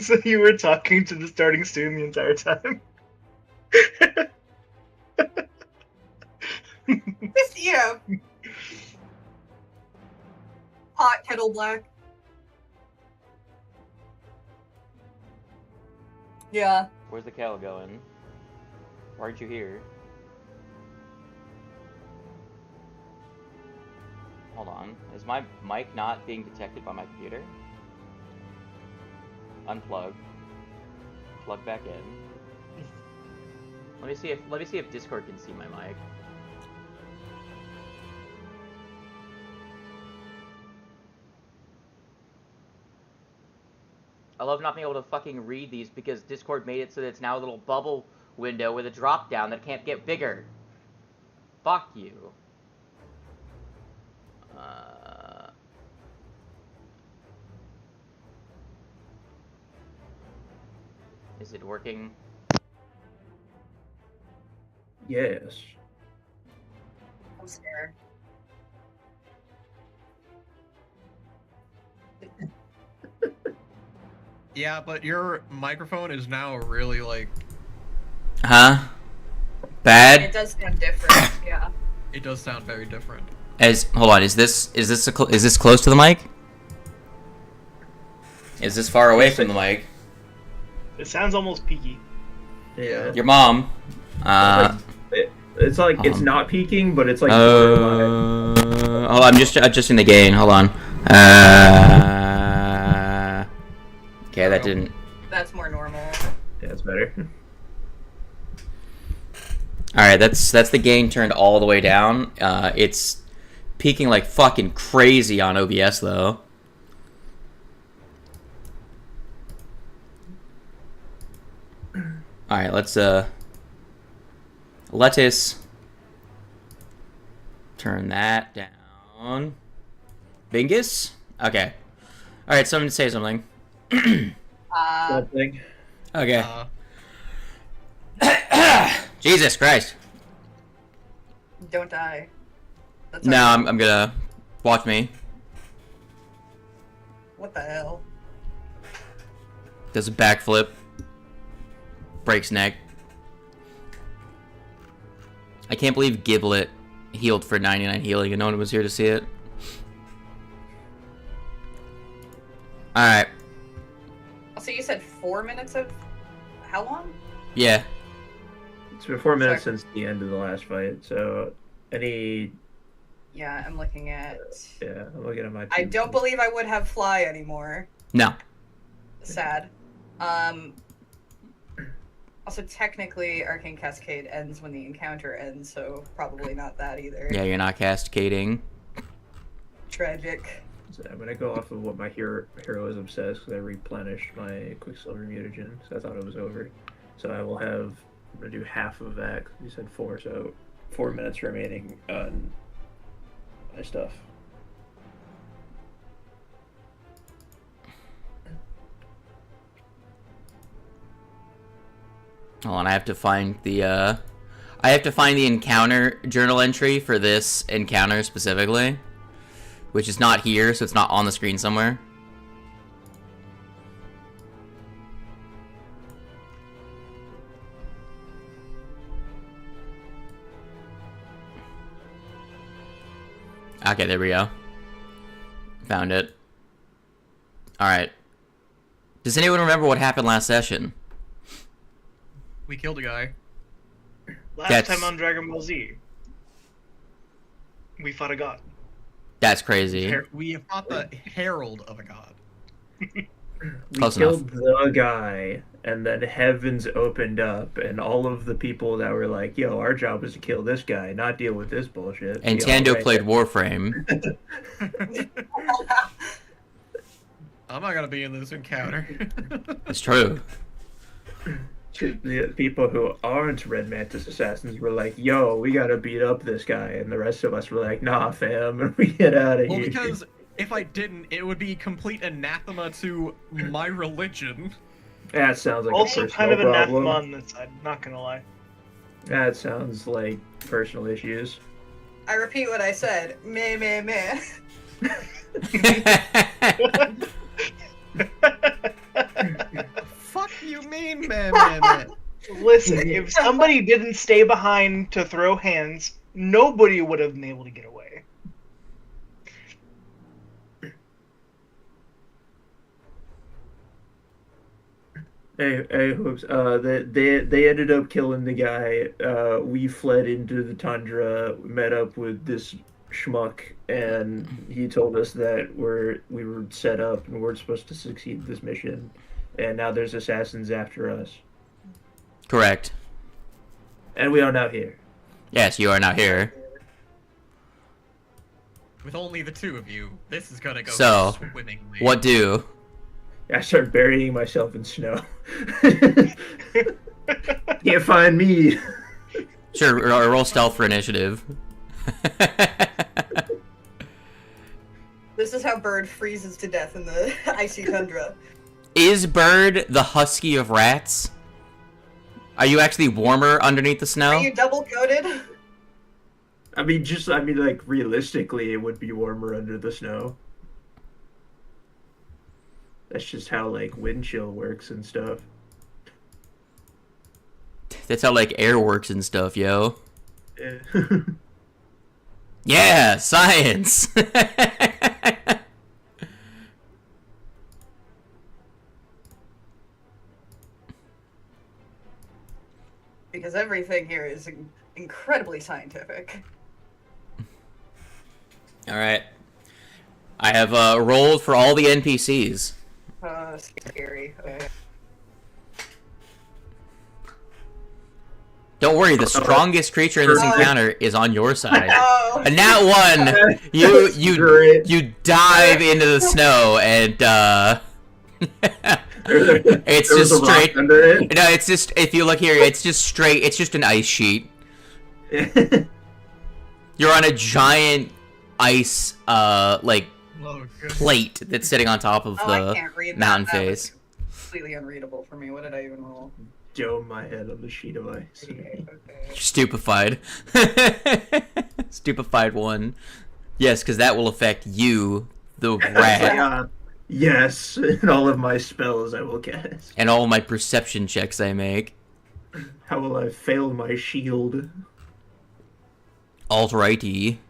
So you were talking to the starting student the entire time? Just, hot kettle black. Yeah. Where's the kettle going? Why aren't you here? Hold on. Is my mic not being detected by my computer? Unplug. Plug back in. Let me see if Discord can see my mic. I love not being able to fucking read these because Discord made it so that it's now a little bubble window with a drop down that can't get bigger. Fuck you. Is it working? Yes. I'm scared. Yeah, but your microphone is now really like. Huh? Bad? It does sound different, yeah. It does sound very different. Hold on, is this close to the mic? Is this far away from the mic? It sounds almost peaky. Yeah. Your mom. It's like it's not peaking, but it's like. Hold on, I'm just adjusting the gain. Hold on. Okay, that didn't. That's more normal. Yeah, it's better. All right, that's the gain turned all the way down. It's peaking like fucking crazy on OBS though. All right, let's turn that down. Bingus? Okay. All right, someone say something. Something. Okay. Jesus Christ. Don't die. That's No, I'm gonna watch me. What the hell? Does a backflip. Breaks neck. I can't believe Giblet healed for 99 healing and no one was here to see it. Alright. So you said 4 minutes of how long? Yeah. It's been 4 minutes since the end of the last fight, so any... Yeah, I'm looking at... Yeah, I'm looking at my... I don't believe I would have fly anymore. No. Sad. Also, technically, Arcane Cascade ends when the encounter ends, so probably not that either. Yeah, you're not cascading. Tragic. So I'm gonna go off of what my hero is obsessed, because I replenished my Quicksilver mutagen, so I thought it was over. So I will have... I'm gonna do half of that, 'cause you said 4, so 4 minutes remaining on my stuff. Hold on, I have to find the encounter journal entry for this encounter specifically, which is not here, so it's not on the screen somewhere. Okay, there we go. Found it. Alright. Does anyone remember what happened last session? We killed a guy. Last time on Dragon Ball Z, we fought a god. That's crazy. We fought the herald of a god. We Close killed the guy, and then heavens opened up, and all of the people that were like, yo, our job is to kill this guy, not deal with this bullshit. And Tando played Warframe. I'm not gonna be in this encounter. It's true. The people who aren't Red Mantis assassins were like, yo, we gotta beat up this guy, and the rest of us were like, nah, fam, and we get out of Well, here. because if I didn't, it would be complete anathema to my religion. That sounds like Also a kind personal of problem. anathema on this side, not gonna lie. That sounds like personal issues. I repeat what I said. Meh, meh, meh. Man. Listen, if somebody didn't stay behind to throw hands, nobody would have been able to get away. Hey, hoops. They ended up killing the guy. We fled into the tundra, met up with this schmuck, and he told us that we were set up and we're supposed to succeed this mission. And now there's assassins after us. Correct. And we are now here. Yes, you are now here. With only the two of you, this is gonna go So, swimmingly. what do? I start burying myself in snow. Can't find me. Sure, roll stealth for initiative. This is how Bird freezes to death in the icy tundra. Is Bird the husky of rats? Are you actually warmer underneath the snow? Are you double coated? I mean, like, realistically, it would be warmer under the snow. That's just how, like, wind chill works and stuff. That's how, like, air works and stuff, yo. Yeah. Yeah, science! Because everything here is incredibly scientific. Alright. I have rolled for all the NPCs. Scary. Okay. Don't worry, the strongest creature in this encounter is on your side. Oh. And that one, you dive into the snow and it's just straight. Under it. No, it's just, if you look here, it's just straight. It's just an ice sheet. You're on a giant ice like Oh, good. plate that's sitting on top of I the can't read that. mountain That was face. completely unreadable for me. What did I even roll? Dome my head on the sheet of ice. Okay. You're stupefied. Stupefied one. Yes, because that will affect you, the rat, Yes, and all of my spells I will cast. and all my perception checks I make. How will I fail my shield? Alt-righty.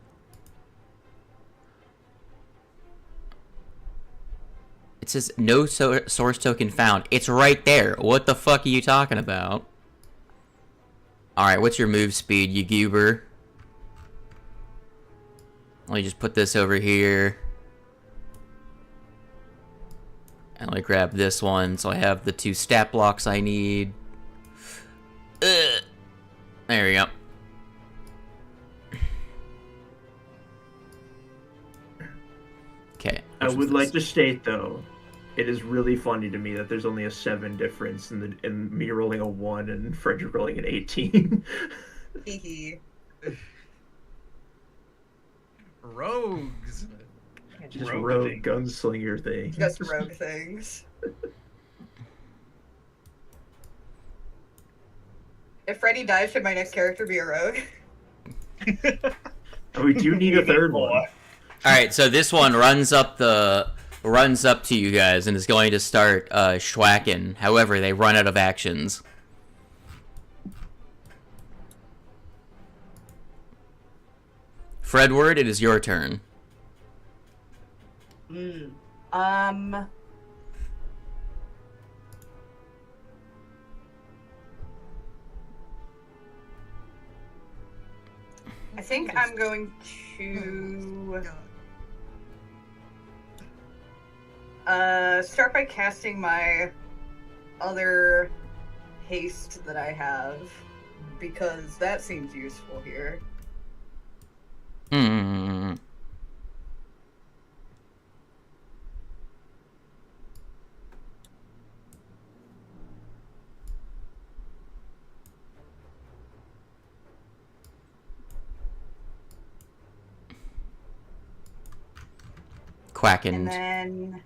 It says no source token found. It's right there. What the fuck are you talking about? Alright, what's your move speed, you goober? Let me just put this over here. And let me grab this one so I have the 2 stat blocks I need. Ugh. There we go. Okay. I would like to state, though, it is really funny to me that there's only a 7 difference in me rolling a 1 and Frederick rolling an 18. Hee Rogues. Just Rogue rogue thing. gunslinger thing. Just rogue things. If Freddy dies, should my next character be a rogue? Oh, we do need a third one. Alright, so this one runs up to you guys and is going to start schwacking. However, they run out of actions. Fredward, it is your turn. I think I'm going to start by casting my other haste that I have, because that seems useful here. Hmm. Quacking. And then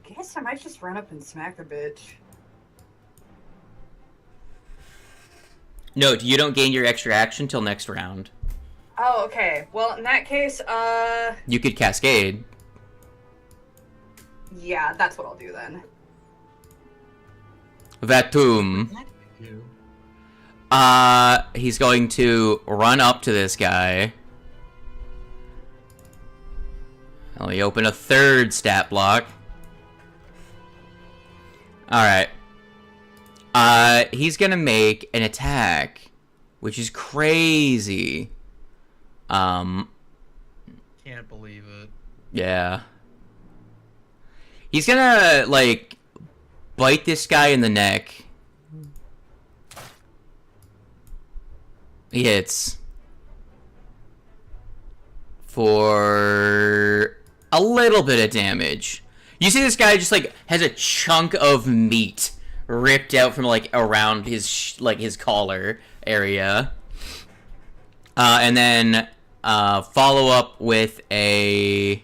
I guess I might just run up and smack the bitch. No, you don't gain your extra action till next round. Oh, okay. Well, in that case, You could cascade. yeah, that's what I'll do then. Vatum. You. He's going to run up to this guy. Let me open a third stat block. Alright. He's gonna make an attack, which is crazy. Can't believe it. Yeah. He's gonna, like, bite this guy in the neck. He hits. For a little bit of damage. You see this guy just, like, has a chunk of meat ripped out from, like, around his, his collar area. And then, follow up with a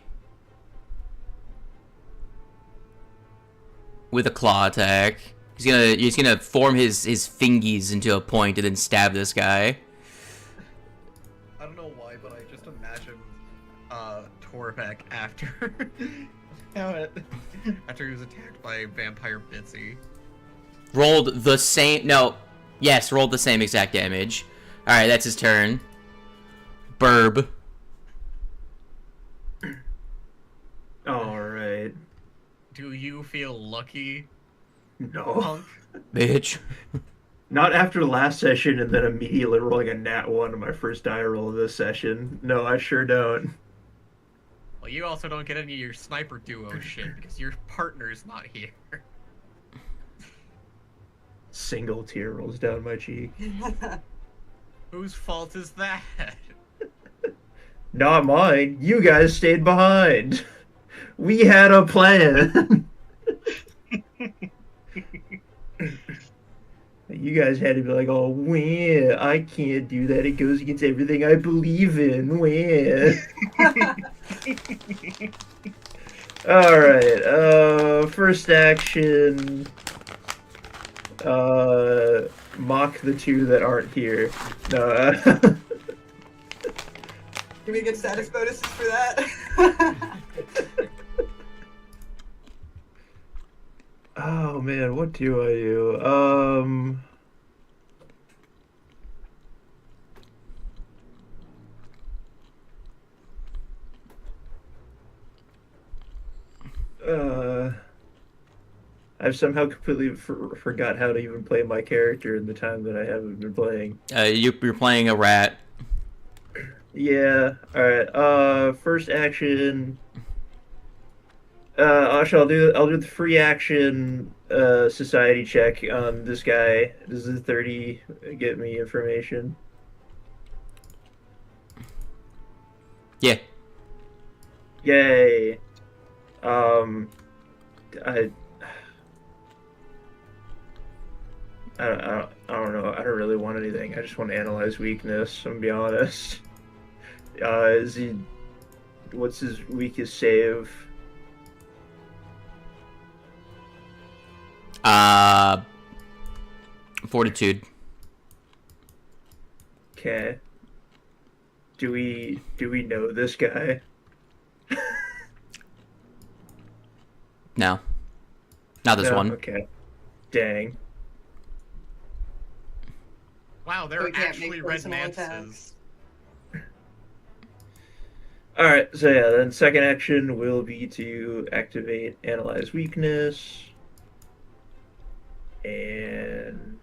claw attack. He's gonna form his fingies into a point and then stab this guy. I don't know why, but I just imagine Torvek after after he was attacked by Vampire Bitsy. Rolled the same rolled the same exact damage. Alright, that's his turn. Burb. Alright. Do you feel lucky, No. punk? Bitch. Not after last session and then immediately rolling a nat 1 on my first die roll of this session. No, I sure don't. Well, you also don't get any of your sniper duo shit because your partner's not here. Single tear rolls down my cheek. Whose fault is that? Not mine. You guys stayed behind. We had a plan. You guys had to be like, oh, wah, I can't do that. It goes against everything I believe in. Wah. Alright, first action. Mock the two that aren't here. No, Do we get status bonuses for that? Oh man, what do I do? I've somehow completely forgot how to even play my character in the time that I haven't been playing. You're playing a rat. Yeah, alright, first action. Actually, I'll do the free action society check on this guy. Does the 30 get me information? Yeah. Yay. I don't know. I don't really want anything. I just want to analyze weakness. I'm gonna be honest. What's his weakest save? Fortitude. Okay. Do we know this guy? No. Not this No? one. Okay. Dang. Wow, So they're we can't actually make red personal manses. attacks. Alright, so yeah, then second action will be to activate Analyze Weakness. And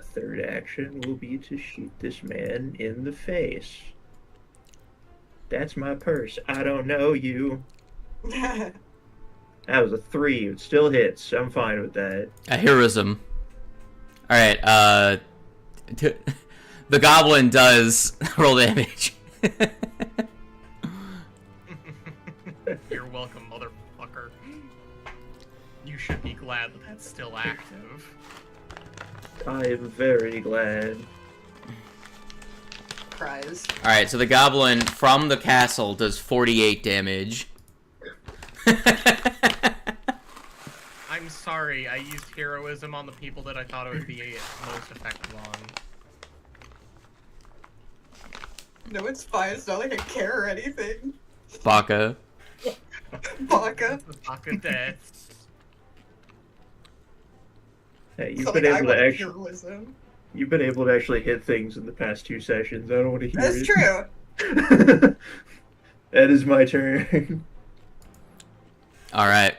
third action will be to shoot this man in the face. That's my purse. I don't know you. That was a 3. It still hits. I'm fine with that. A heroism. Alright, the goblin does roll damage. You're welcome, motherfucker. You should be glad that that's still active. I am very glad. Cries. Alright, so the goblin from the castle does 48 damage. I'm sorry, I used heroism on the people that I thought it would be most effective on. No, it's fine. It's not like I care or anything. Baka. Baka. Baka death. Hey, It's not like I want heroism. you've been able to actually hit things in the past 2 sessions. I don't want to hear That's it. true. That is my turn. All right.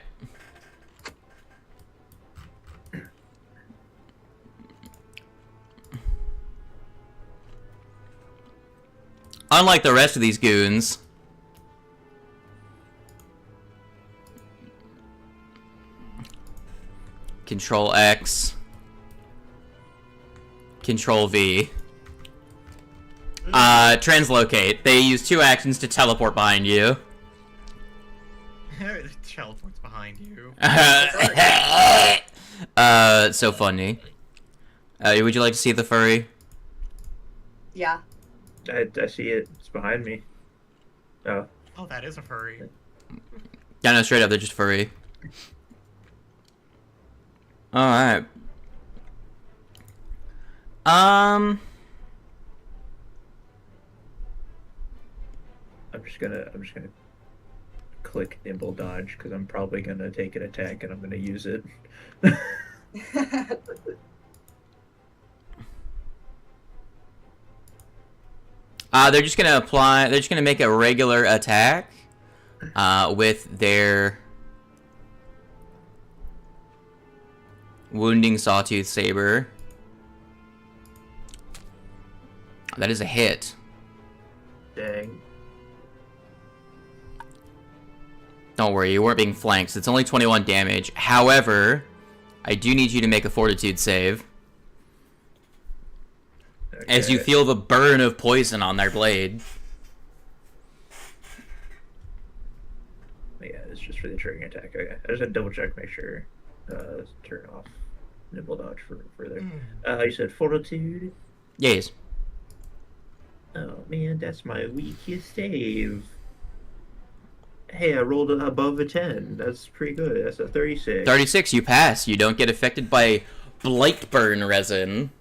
Unlike the rest of these goons, Control X, Control V. Translocate. They use 2 actions to teleport behind you. It teleports behind you. So funny. Would you like to see the furry? Yeah. I see it. It's behind me. Oh. Oh, that is a furry. Yeah, no, straight up, they're just furry. Alright. I'm just gonna click nimble dodge because I'm probably gonna take an attack and I'm gonna use it. They're just gonna make a regular attack, with their wounding sawtooth saber. That is a hit. Dang. Don't worry, you weren't being flanked. It's only 21 damage. However, I do need you to make a fortitude save. Okay. As you feel the burn of poison on their blade. Yeah, it's just for the triggering attack. Okay. I just had to double check, make sure. Turn off nimble dodge for further. You said fortitude? Yes. Oh man, that's my weakest save. Hey, I rolled above a 10. That's pretty good. That's a 36. 36, you pass. You don't get affected by blight burn resin.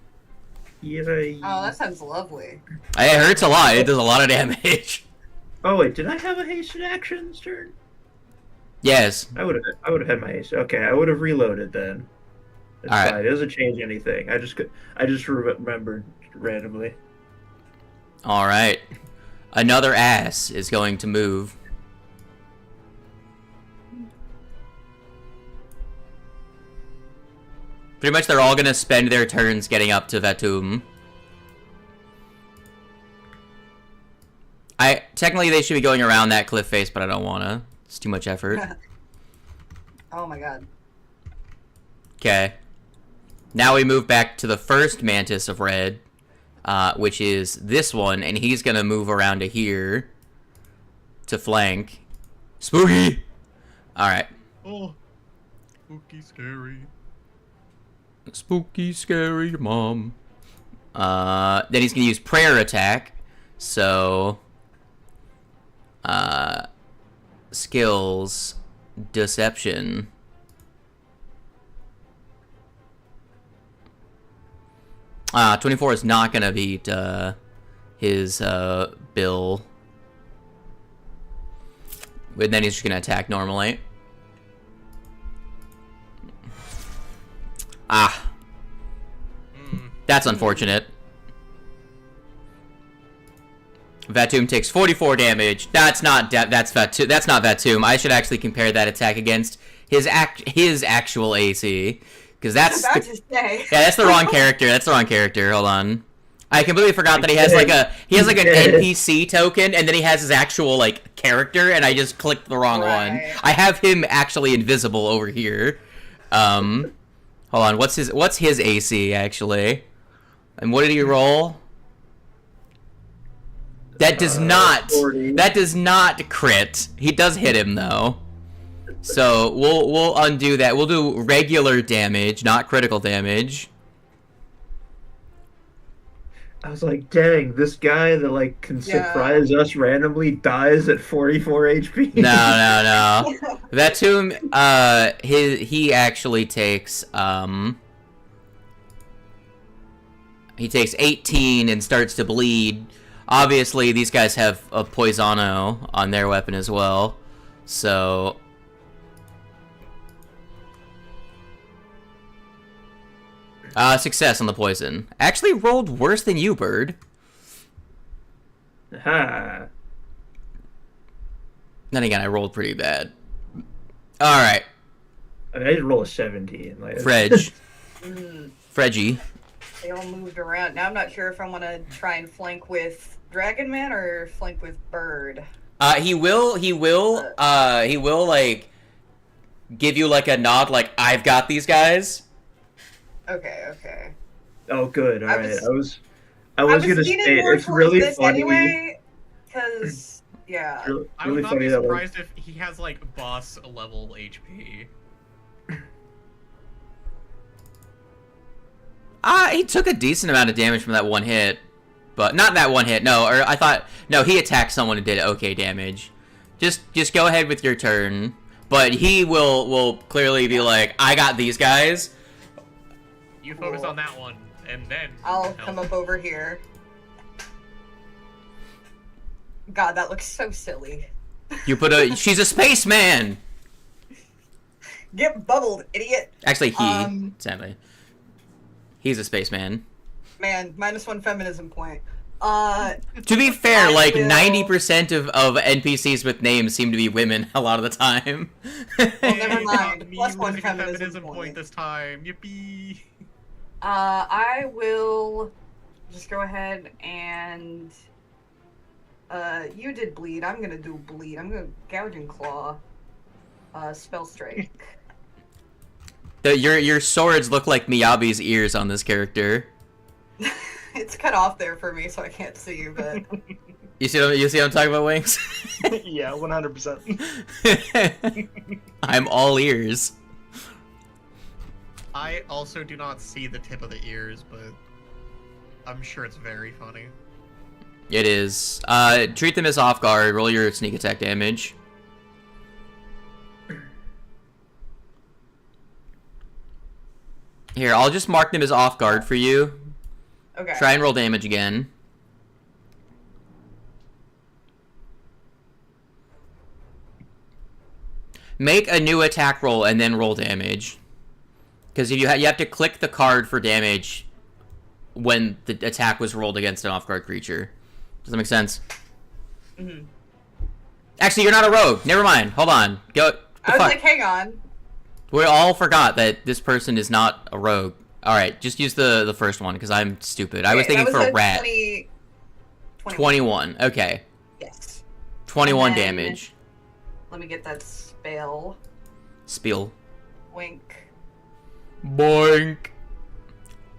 Yay. Oh, that sounds lovely. It hurts a lot. It does a lot of damage. Oh wait, did I have a hasted action this turn? Yes. I would have had my haste. Okay, I would have reloaded then. It's All right. fine. It doesn't change anything. I just remembered randomly. All right. Another ass is going to move. Pretty much they're all going to spend their turns getting up to Vatum. Technically they should be going around that cliff face, but I don't want to. It's too much effort. Oh my god. Okay. Now we move back to the first Mantis of Red, which is this one, and he's going to move around to here to flank. Spooky! Alright. Oh, spooky, scary. Spooky, scary mom. Then he's gonna use prayer attack. So, skills, deception. Ah, 24 is not gonna beat his bill. But then he's just gonna attack normally. Ah. That's unfortunate. Vatum takes 44 damage. That's not Vatum. That's not Vatum. I should actually compare that attack against his actual AC, because that's say. Yeah, that's the wrong character. That's the wrong character. Hold on. I completely forgot that he has like an NPC token, and then he has his actual like character, and I just clicked the wrong one. I have him actually invisible over here. Hold on, what's his AC actually? And what did he roll? That does not 40. That does not crit. He does hit him though. So we'll undo that. We'll do regular damage, not critical damage. I was like, dang, this guy that like can surprise us randomly dies at 44 HP. No. Vatum, he actually takes he takes 18 and starts to bleed. Obviously, these guys have a Poisano on their weapon as well, so... success on the poison. Actually rolled worse than you, Bird. Ha. Then again, I rolled pretty bad. Alright. I mean, I did roll a 17. Like, Fredge. Fredgy. They all moved around. Now I'm not sure if I want to try and flank with Dragon Man or flank with Bird. He will, like, give you, like, a nod, like, I've got these guys. Okay. Oh, good. All right. I was gonna say it's it's really this funny. Anyway, because yeah, I would really not funny be that surprised if he has like boss level HP. He took a decent amount of damage from that one hit. But, not that one hit, no, or I thought, no, he attacked someone and did okay damage. Just go ahead with your turn. But he will clearly be like, I got these guys. You focus on that one, and then I'll come up over here. God, that looks so silly. You put she's a spaceman! Get bubbled, idiot! Actually, sadly. He's a spaceman. Man, -1 feminism point. To be fair, like, 90% of NPCs with names seem to be women a lot of the time. Well, never mind. Me +1 losing a feminism point. this time. Yippee! I will just go ahead and you did bleed. I'm gonna do bleed. I'm gonna gouging claw. Spell strike. Your swords look like Miyabi's ears on this character. It's cut off there for me, so I can't see you. But You see what I'm talking about, Wings? Yeah, 100%. I'm all ears. I also do not see the tip of the ears, but I'm sure it's very funny. It is. Treat them as off guard. Roll your sneak attack damage. Here, I'll just mark them as off guard for you. okay. Try and roll damage again. Make a new attack roll and then roll damage. Because if you have to click the card for damage when the attack was rolled against an off-guard creature. Does that make sense? Mm-hmm. Actually, you're not a rogue. Never mind. Hold on. Go. I was like, hang on. We all forgot that this person is not a rogue. Alright, just use the first one, because I'm stupid. I was thinking for a rat. 21. Okay. Yes. 21 And then- damage. Let me get that spell. Spiel. Wink. Boink.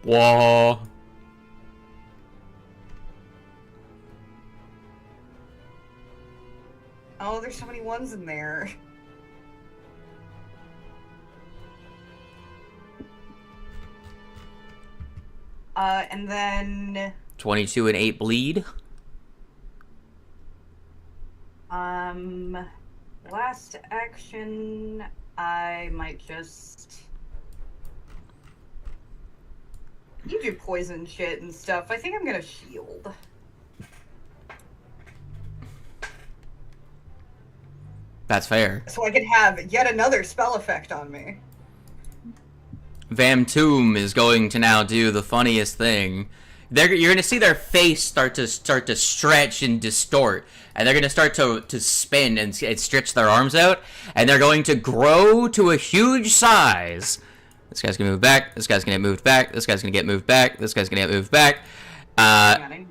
Wah. Oh, there's so many ones in there. And then 22 and 8 bleed. last action, I might just... You do poison shit and stuff. I think I'm gonna shield. That's fair. So I can have yet another spell effect on me. Vamtoom is going to now do the funniest thing. You're going to see their face start to stretch and distort, and they're going to start to spin and stretch their arms out, and they're going to grow to a huge size. This guy's going to move back. This guy's going to get moved back. This guy's going to get moved back. This guy's going to get moved back. I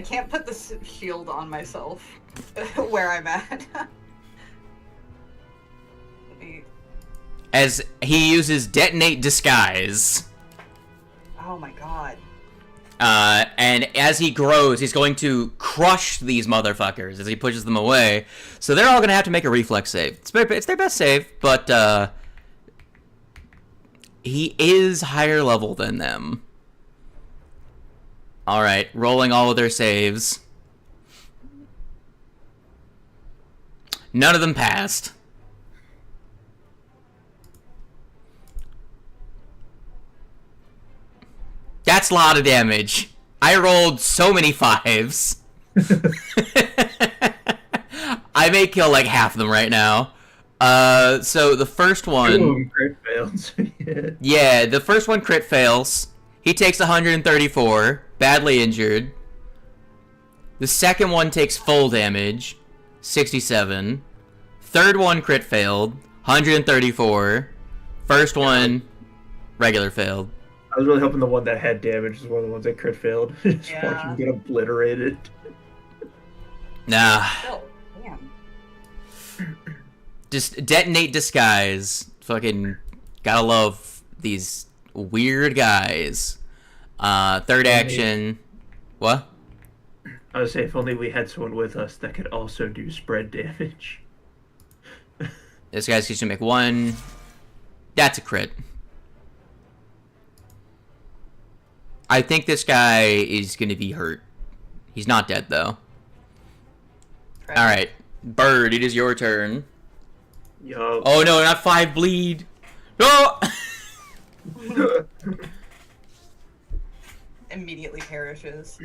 can't put this shield on myself where I'm at. As he uses Detonate Disguise. Oh my god. And as he grows, he's going to crush these motherfuckers as he pushes them away. So they're all going to have to make a reflex save. It's their best save, but he is higher level than them. Alright, rolling all of their saves. None of them passed. That's a lot of damage. I rolled so many 5s. I may kill like half of them right now. So the first one... Ooh, crit fails. Yeah, the first one crit fails. He takes 134, badly injured. The second one takes full damage, 67. Third one crit failed, 134. First one, regular failed. I was really hoping the one that had damage is one of the ones that crit failed. Just Yeah. watch him get obliterated. Nah. Oh, damn. Just detonate disguise. Fucking gotta love these weird guys. Third action. What? I would say if only we had someone with us that could also do spread damage. This guy's gonna make 1. That's a crit. I think this guy is gonna be hurt. He's not dead though. Right. Alright. Bird, it is your turn. Yup. Oh no, not 5 bleed. No! Immediately perishes.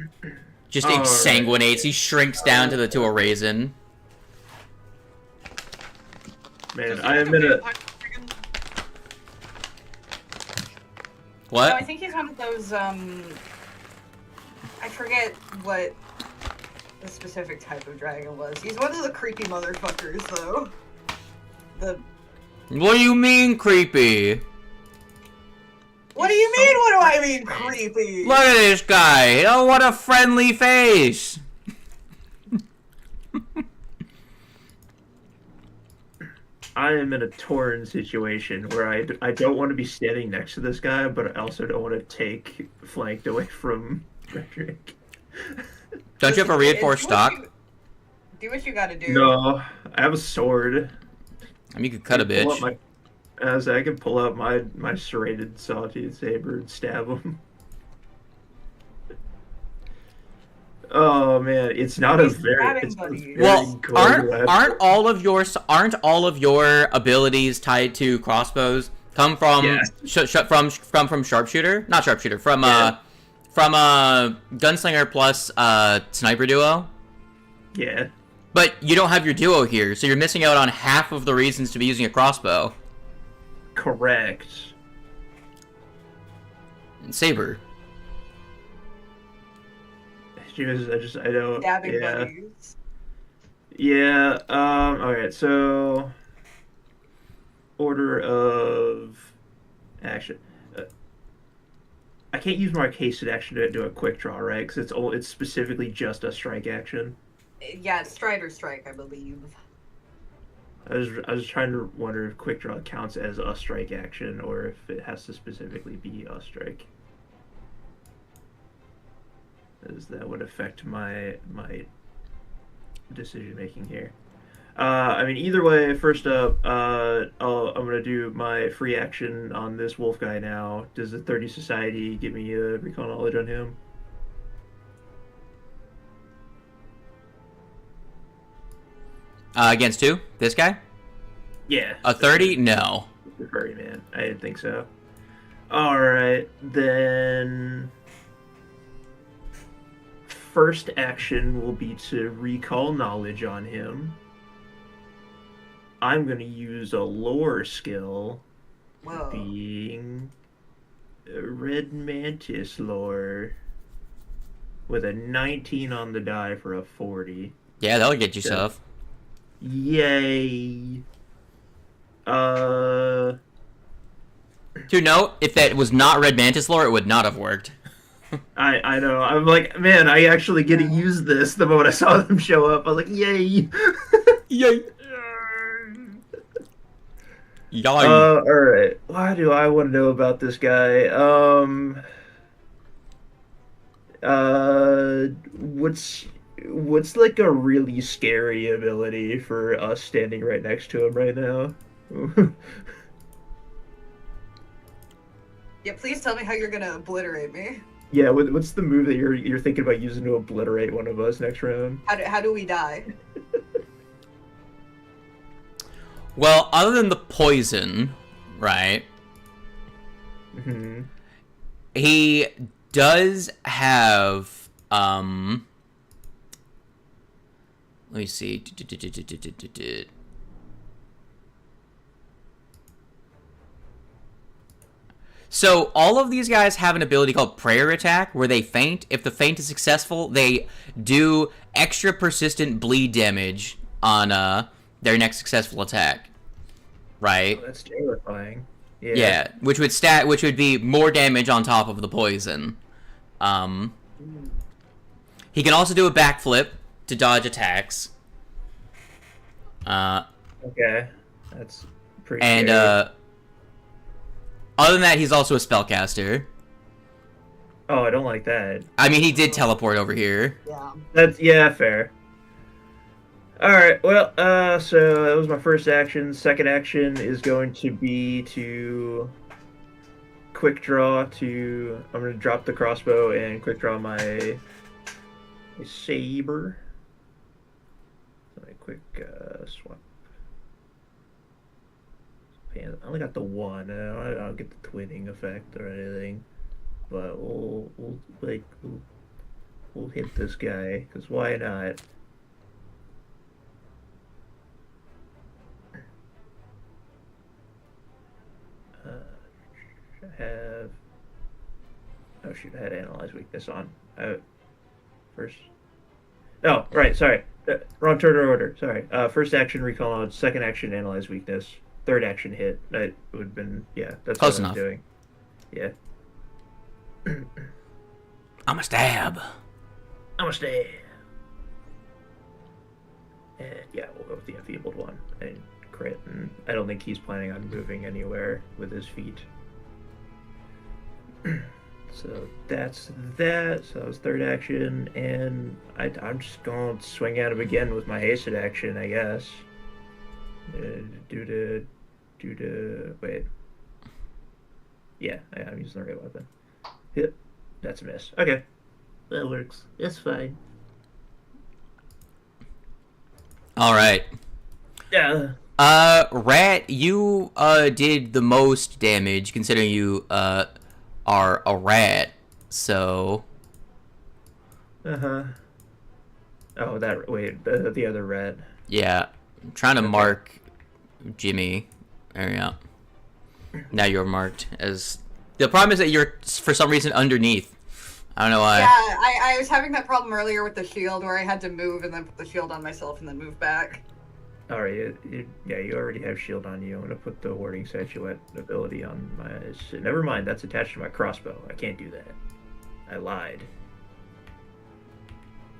Just Alright. exsanguinates. He shrinks down to a raisin. Man, Does he I have am in a... vampire dragon? No, I What? think he's one of those, I forget what the specific type of dragon was. He's one of the creepy motherfuckers, though. What do you mean creepy? What do you mean, what do I mean, creepy? Look at this guy. Oh, what a friendly face. I am in a torn situation where I don't want to be standing next to this guy, but I also don't want to take flanked away from Frederick. Don't you have a reinforced stock? Do what you gotta do. No, I have a sword. I mean, you could cut a Pull up bitch. I can pull out my serrated sawtooth saber and stab him. Oh man, it's not He's a very, stabbing it's a buddies. very Well, good weapon. aren't all of your abilities tied to crossbows? Come from Yes. from sharpshooter? Not sharpshooter. From Yeah. gunslinger plus sniper duo. Yeah. But you don't have your duo here, so you're missing out on half of the reasons to be using a crossbow. Correct. Saber. I don't. Stabbing Yeah. buddies. Yeah. Alright. So, order of action. I can't use my hasted action to do a quick draw, right? Because it's specifically just a strike action. Yeah, it's Strider Strike, I believe. I was trying to wonder if quick draw counts as a strike action or if it has to specifically be a strike. As that would affect my decision making here. I mean, either way, first up, I'm gonna do my free action on this wolf guy now. Does the 30 Society give me recall knowledge on him? Against who? This guy? Yeah. A 30? No. The furry man. I didn't think so. Alright, then... First action will be to recall knowledge on him. I'm gonna use a lore skill, Whoa. being Red Mantis lore, with a 19 on the die for a 40. Yeah, that'll get you stuff. Yay! To note, if that was not Red Mantis lore, it would not have worked. I know. I'm like, man, I actually get to use this the moment I saw them show up. I was like, yay! Yay! Yay! Alright. Why do I want to know about this guy? What's like a really scary ability for us standing right next to him right now? Yeah, please tell me how you're gonna obliterate me. Yeah, what's the move that you're thinking about using to obliterate one of us next round? How do we die? Well, other than the poison, right? Mm-hmm. He does have let me see. So all of these guys have an ability called Prayer Attack, where they faint. If the feint is successful, they do extra persistent bleed damage on their next successful attack. Right? Oh, that's terrifying. Yeah, which would be more damage on top of the poison. He can also do a backflip to dodge attacks. Okay, that's pretty. And scary. Other than that, he's also a spellcaster. Oh, I don't like that. I mean, he did teleport over here. Yeah. Fair. All right. Well, so that was my first action. Second action is going to be to quick draw to. I'm going to drop the crossbow and quick draw my saber. So a quick swap. I only got the one. I don't get the twinning effect or anything, but we'll hit this guy because why not? Have oh shoot! I had analyze weakness on first. Oh right, sorry, wrong turn of order. Sorry. First action recall on. Second action analyze weakness. Third action hit. That would have been that's Close what I was enough. doing. Yeah. I'm a stab. I'm a stay. And yeah, we'll go with the enfeebled one and crit. And I don't think he's planning on moving anywhere with his feet. So that's that. So that was third action, and I'm just going to swing at him again with my hasted action, I guess. Wait. Yeah, I'm using the right weapon. Yep, that's a miss. Okay, that works. That's fine. All right. Yeah. Rat, you did the most damage considering you are a rat. So. Oh, that wait, the other rat. Yeah, I'm trying to mark Jimmy. There we go. Now you're marked as. The problem is that you're for some reason underneath. I don't know why. Yeah, I was having that problem earlier with the shield where I had to move and then put the shield on myself and then move back. All right, you already have shield on you. I'm gonna put the warding statuette ability on my. Never mind, that's attached to my crossbow. I can't do that. I lied.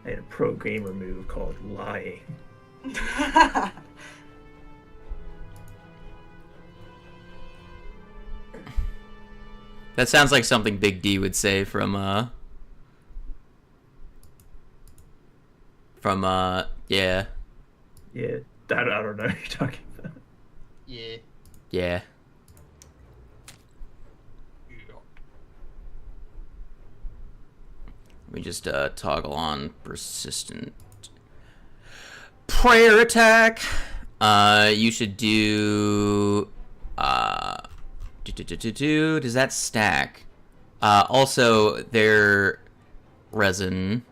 I had a pro gamer move called lying. That sounds like something Big D would say from yeah. Yeah, I don't know what you're talking about. Yeah. Yeah. Let me just toggle on persistent prayer attack. You should do does that stack? Also their resin.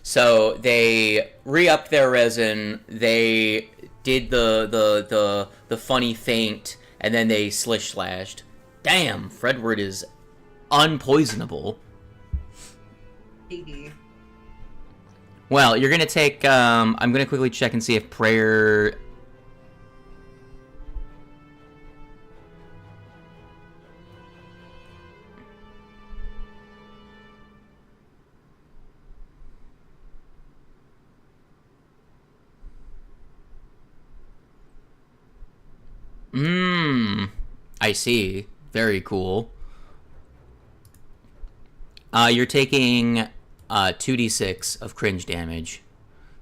So they re-upped their resin. They did the funny feint, and then they slashed. Damn, Fredward is unpoisonable. Well, you're gonna take. I'm gonna quickly check and see if prayer. I see. Very cool. You're taking 2d6 of cringe damage.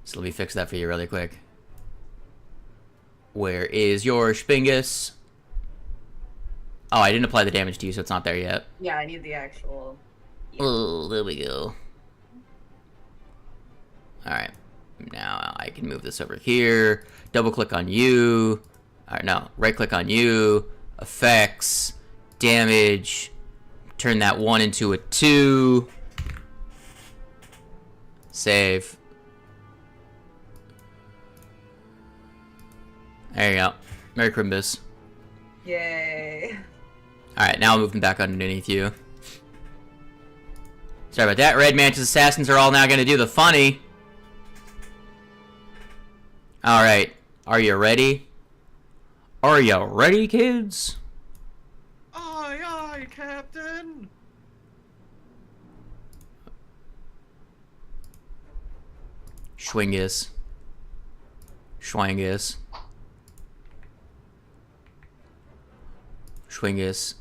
So let me fix that for you really quick. Where is your Spingus? Oh, I didn't apply the damage to you, so it's not there yet. Yeah, I need the actual. Yeah. Oh, there we go. Alright. Now I can move this over here. Double click on you. Alright, no. Right click on you. Effects. damage. Turn that 1 into a 2. Save. There you go. Merry Crimbus. Yay. Alright, now I'll move them back underneath you. Sorry about that. Red Mantis Assassins are all now going to do the funny. Alright. Are you ready? Are you ready, kids? Aye, aye, Captain! Schwingus. Schwangus. Schwingus.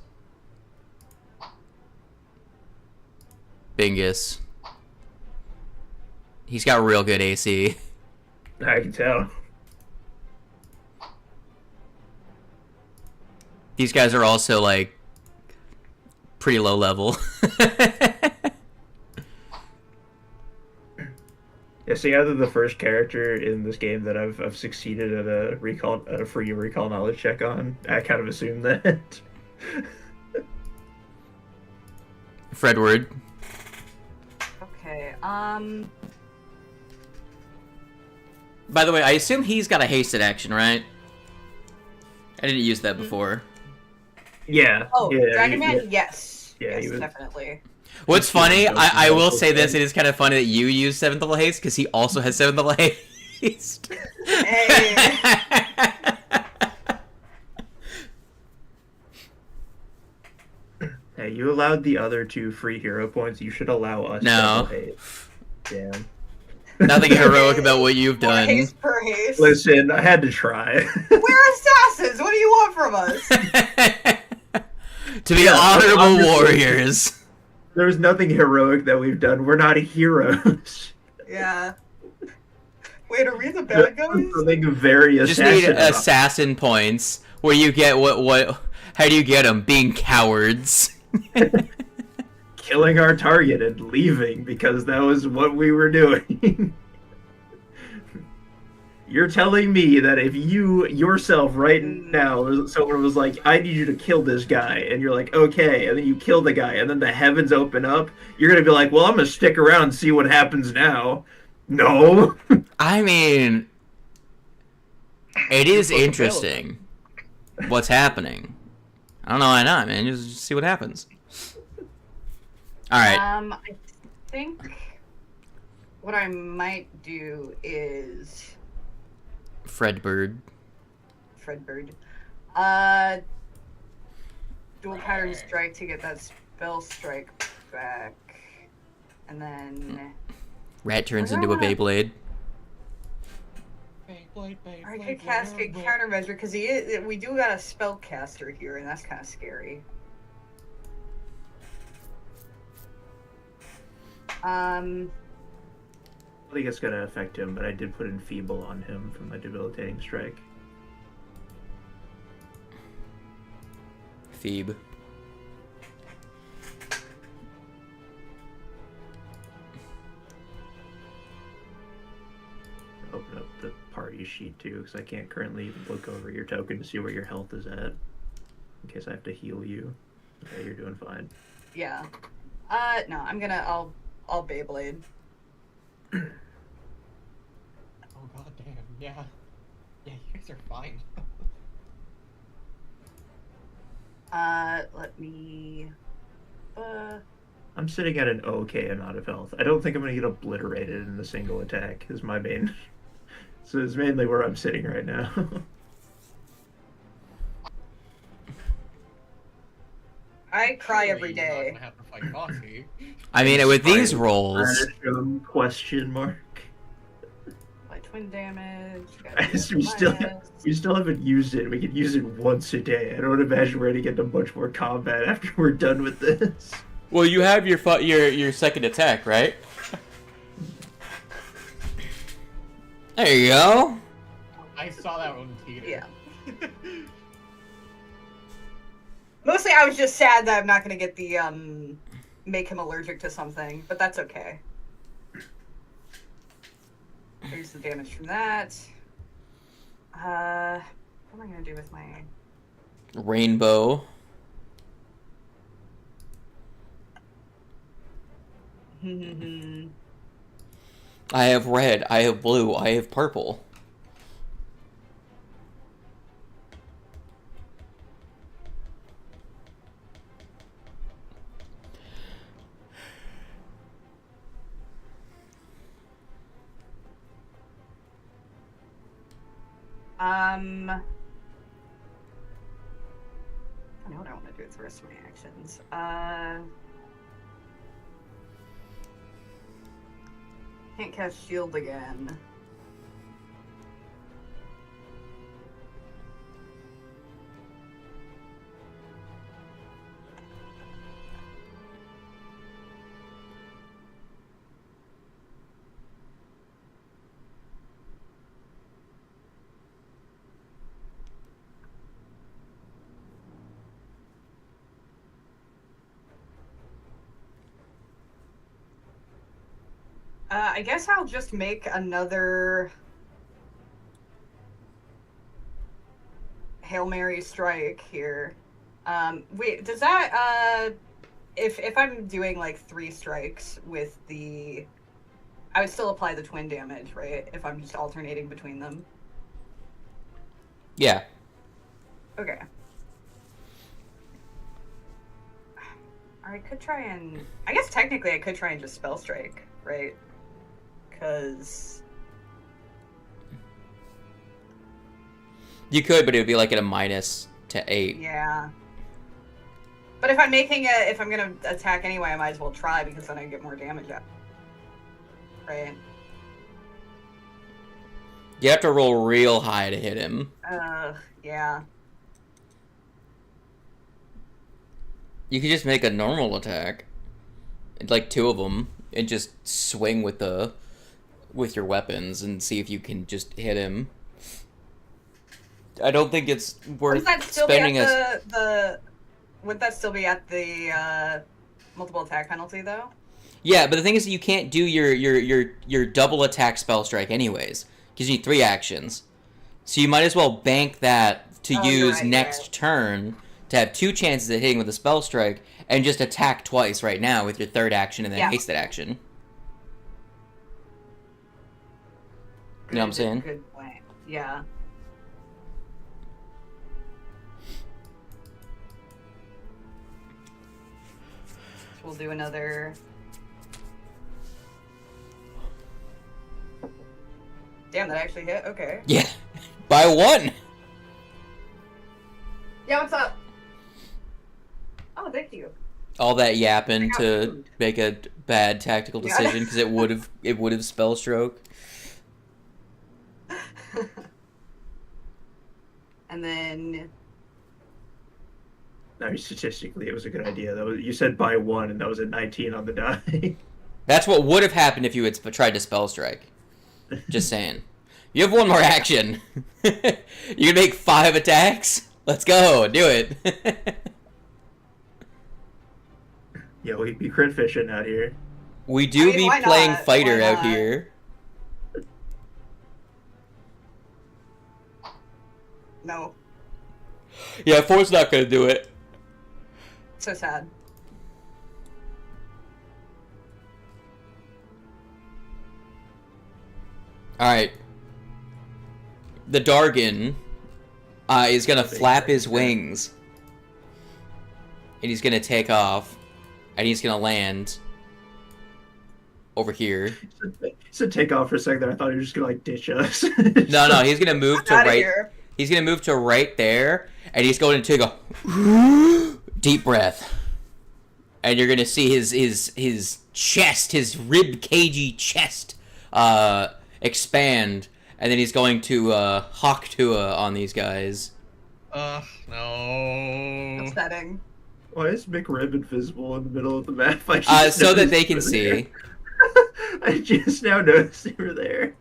Bingus. He's got real good AC. I can tell. These guys are also, like, pretty low level. Yeah, see, either the first character in this game that I've succeeded at a free recall knowledge check on. I kind of assume that. Fredward. Okay, By the way, I assume he's got a hasted action, right? I didn't use that before. Yeah. Oh, yeah, Dragon Man? Yes. Yeah, yes, he was- definitely. What's funny, I will say this, it is kind of funny that you use 7th level haste, because he also has 7th level haste. Hey. Hey, you allowed the other 2 free hero points. You should allow us. No. double hate. Damn. Nothing heroic about what you've More done. haste per haste. Listen, I had to try. We're assassins! What do you want from us? To be Yeah, honorable obviously. warriors. There's nothing heroic that we've done. We're not heroes. Yeah. Wait, are we the bad guys? Something very Just need assassin. assassin points, where you get what, how do you get them? Being cowards. Killing our target and leaving because that was what we were doing. You're telling me that if you yourself right now, someone was like, I need you to kill this guy, and you're like, okay, and then you kill the guy, and then the heavens open up, you're gonna be like, well, I'm gonna stick around and see what happens now. No. I mean, it is interesting what's happening. I don't know why not, man. Just see what happens. All right. I think what I might do is Fredbird. Fredbird. Dual pattern strike to get that spell strike back, and then Rat turns into a Beyblade. I could cast a countermeasure because we do got a spellcaster here, and that's kind of scary. I think it's gonna affect him, but I did put Enfeeble on him from my debilitating strike. Phoebe. Open up the party sheet too, because I can't currently look over your token to see where your health is at. In case I have to heal you. Okay, you're doing fine. Yeah. No, I'll Beyblade. Oh god damn, yeah. Yeah, you guys are fine. Let me. I'm sitting at an okay amount of health. I don't think I'm gonna get obliterated in a single attack, is my main. So it's mainly where I'm sitting right now. I cry every Surely you're day. not gonna have to fight Bossy. I mean, with these Fine. rolls, Question mark. My twin damage. We still haven't used it. We could use it once a day. I don't imagine we're gonna get to much more combat after we're done with this. well, you have your second attack, right? There you go. I saw that one, Peter. Yeah. Mostly, I was just sad that I'm not gonna get the make him allergic to something, but that's okay. Here's the damage from that. What am I gonna do with my? Rainbow. I have red, I have blue, I have purple. I know what I want to do with the rest of my actions. Can't cast shield again. I guess I'll just make another Hail Mary strike here. Wait, does that, if I'm doing like 3 strikes with the, I would still apply the twin damage, right? If I'm just alternating between them. Yeah. Okay. Or I could try and, I guess technically I could try and just spell strike, right? Because You could, but it would be like at a -8. yeah. But if I'm making it, if I'm gonna attack anyway, I might as well try because then I get more damage out. Right. You have to roll real high to hit him. Yeah. You could just make a normal attack, like 2 of them, and just swing with your weapons and see if you can just hit him. I don't think it's worth spending Would that still be at the multiple attack penalty though? Yeah, but the thing is that you can't do your double attack spell strike anyways. Gives you 3 actions. So you might as well bank that to use next turn to have 2 chances at hitting with a spell strike and just attack twice right now with your 3rd action and then hasted action. You know what I'm saying? Good point. Yeah. So we'll do another. Damn, that actually hit? Okay. Yeah. By 1! Yeah, what's up? Oh, thank you. All that yapping to make a bad tactical decision because it would have spell stroke. And then No, statistically, it was a good idea. Though you said by 1, and that was a 19 on the die. That's what would have happened if you had tried to spell strike. Just saying. You have 1 more action. You can make 5 attacks. Let's go. Do it. Yeah, we be crit fishing out here. We do be playing fighter out here. no. Yeah, 4's not gonna do it. So sad. Alright. The Dargon is gonna flap his wings. And he's gonna take off. And he's gonna land over here. So take off for a second. I thought he was just gonna like ditch us. No, he's gonna move to right. Here. He's gonna move to right there, and he's going to take a deep breath. And you're gonna see his chest, his rib cagey chest, expand, and then he's going to hawk Tua on these guys. No. Upsetting. Why is McRib invisible in the middle of the map? So that they can see. I just now noticed they were there.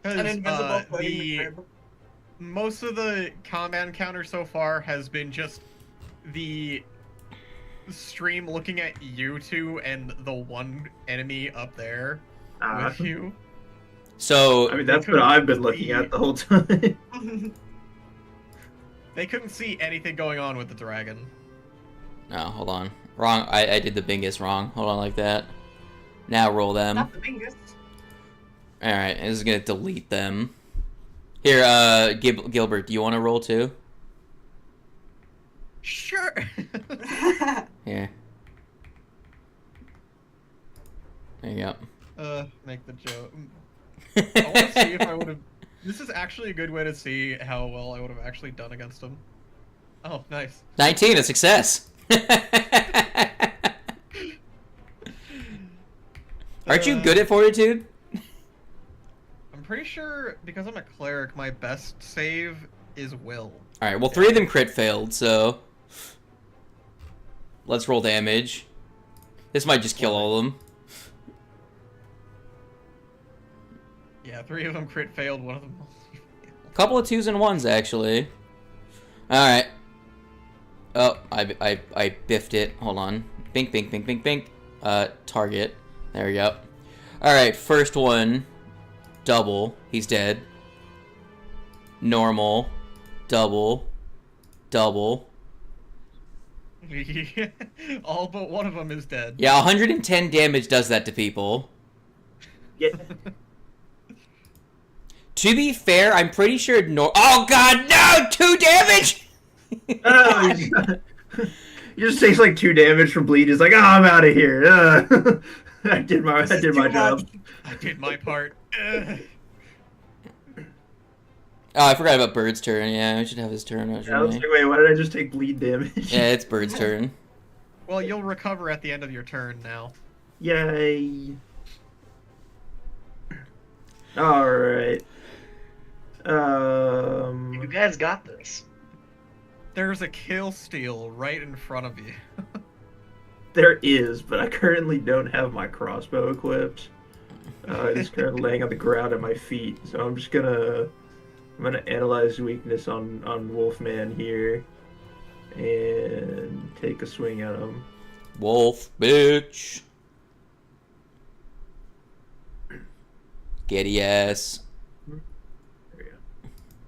An invisible floating McRib. Most of the combat encounter so far has been just the stream looking at you two and the one enemy up there with you. So I mean, that's what I've been looking at the whole time. They couldn't see anything going on with the dragon. No, hold on. Wrong. I did the bingus wrong. Hold on, like that. Now roll them. Not the biggest. Alright, this is gonna delete them. Here, Gilbert, do you want to roll too? Sure. Here. There you go. Make the joke. I want to see if I would have. This is actually a good way to see how well I would have actually done against him. Oh, nice. 19, a success. Aren't you good at fortitude? I'm pretty sure because I'm a cleric, my best save is will. Alright, well, 3 of them crit failed, so let's roll damage. This might just kill all of them. Yeah, 3 of them crit failed, one of them. Couple of 2s and 1s, actually. Alright. Oh, I biffed it. Hold on. Bink, bink, bink, bink, bink. Target. There we go. Alright, first one. Double. He's dead. Normal. Double. Double. All but one of them is dead. Yeah, 110 damage does that to people. Yeah. To be fair, I'm pretty sure oh god, no! 2 damage! Oh, he just takes like 2 damage from bleed. He's like, oh, I'm out of here. I did my job. I did my part. Oh, I forgot about Bird's turn. Yeah, we should have his turn. I was like, wait, why did I just take bleed damage? Yeah, it's Bird's turn. Well, you'll recover at the end of your turn now. Yay. Alright. You guys got this. There's a kill steal right in front of you. There is, but I currently don't have my crossbow equipped. It's currently laying on the ground at my feet, so I'm gonna analyze weakness on Wolfman here and take a swing at him. Wolf, bitch. Giddy ass. There we go.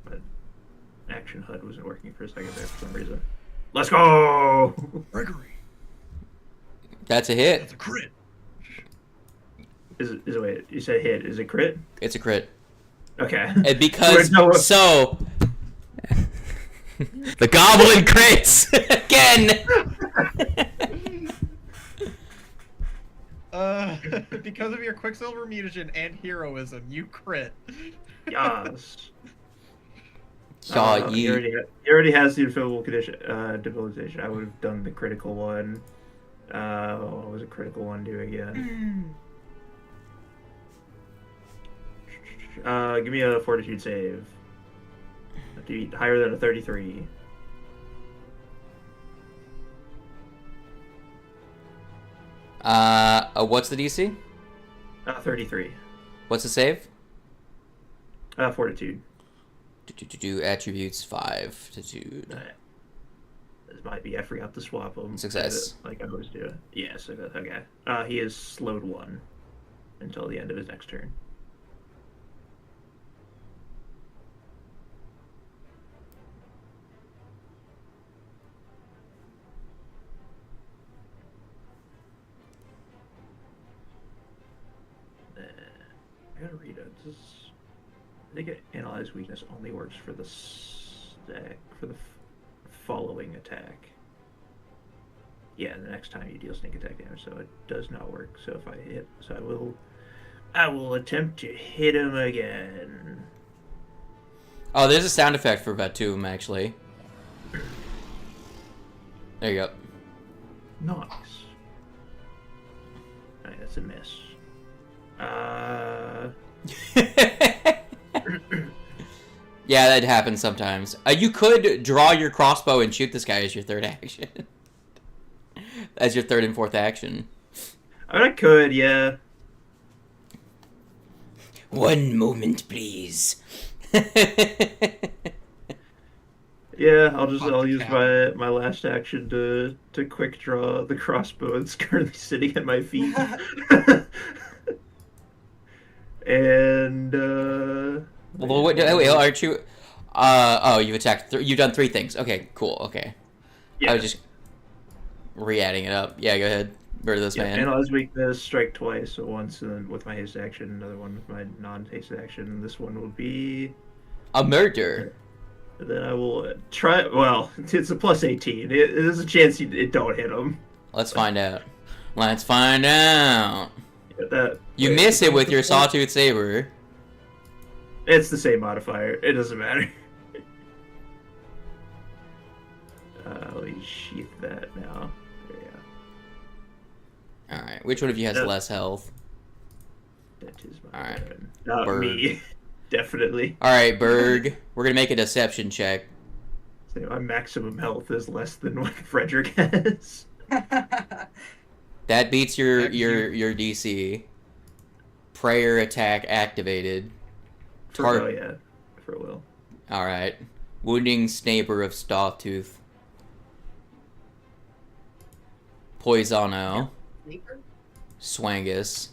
But Action HUD wasn't working for a second there for some reason. Let's go! Gregory. That's a hit. That's a crit. Is it wait, you said hit. Is it crit? It's a crit. Okay. And because so the goblin crits again. Because of your Quicksilver mutagen and heroism, you crit. Yes. Yeah, He already has the infallible condition, debilitation. I would have done the critical one. What was a critical one do again? Give me a fortitude save. Have to be higher than a 33. What's the DC? 33. What's the save? Fortitude. Do attributes 5 fortitude. This might be. I forgot to swap them. Success. Like I always do. Yeah, so okay. He is slowed 1 until the end of his next turn. I gotta read it. I think analyze weakness only works for the stack for the following attack. Yeah, the next time you deal sneak attack damage, so it does not work. So if I hit, I will attempt to hit him again. Oh, there's a sound effect for about 2 of them actually. There you go. Nice. Alright, that's a miss. Yeah, that happens sometimes. You could draw your crossbow and shoot this guy as your 3rd action. As your 3rd and 4th action. I mean, I could, yeah. One moment, please. Yeah, I'll use my last action to quick draw the crossbow that's currently sitting at my feet. And Well, wait, aren't you? Oh, you've attacked. You've done 3 things. Okay, cool. Okay. yeah. I was just. re-adding it up. Yeah, go ahead. Birdless man. Analyze weakness, strike twice, so once and then with my haste action, another one with my non-haste action, and this one will be A murder. then I will try. Well, it's a plus 18. There's a chance it don't hit him. Let's find out. Let's find out. Yeah, You miss it with your sawtooth saber. It's the same modifier. It doesn't matter. Let me sheath that now. There you go. Alright, which one of you has less health? That is my Alright. turn. Not Berg. me. Definitely. Alright, Berg. We're gonna make a deception check. So my maximum health is less than what Frederick has. That beats your DC. Prayer attack activated. Oh yeah, for a will. Alright. Wounding Snaper of Sawtooth. Poisono. Swangus.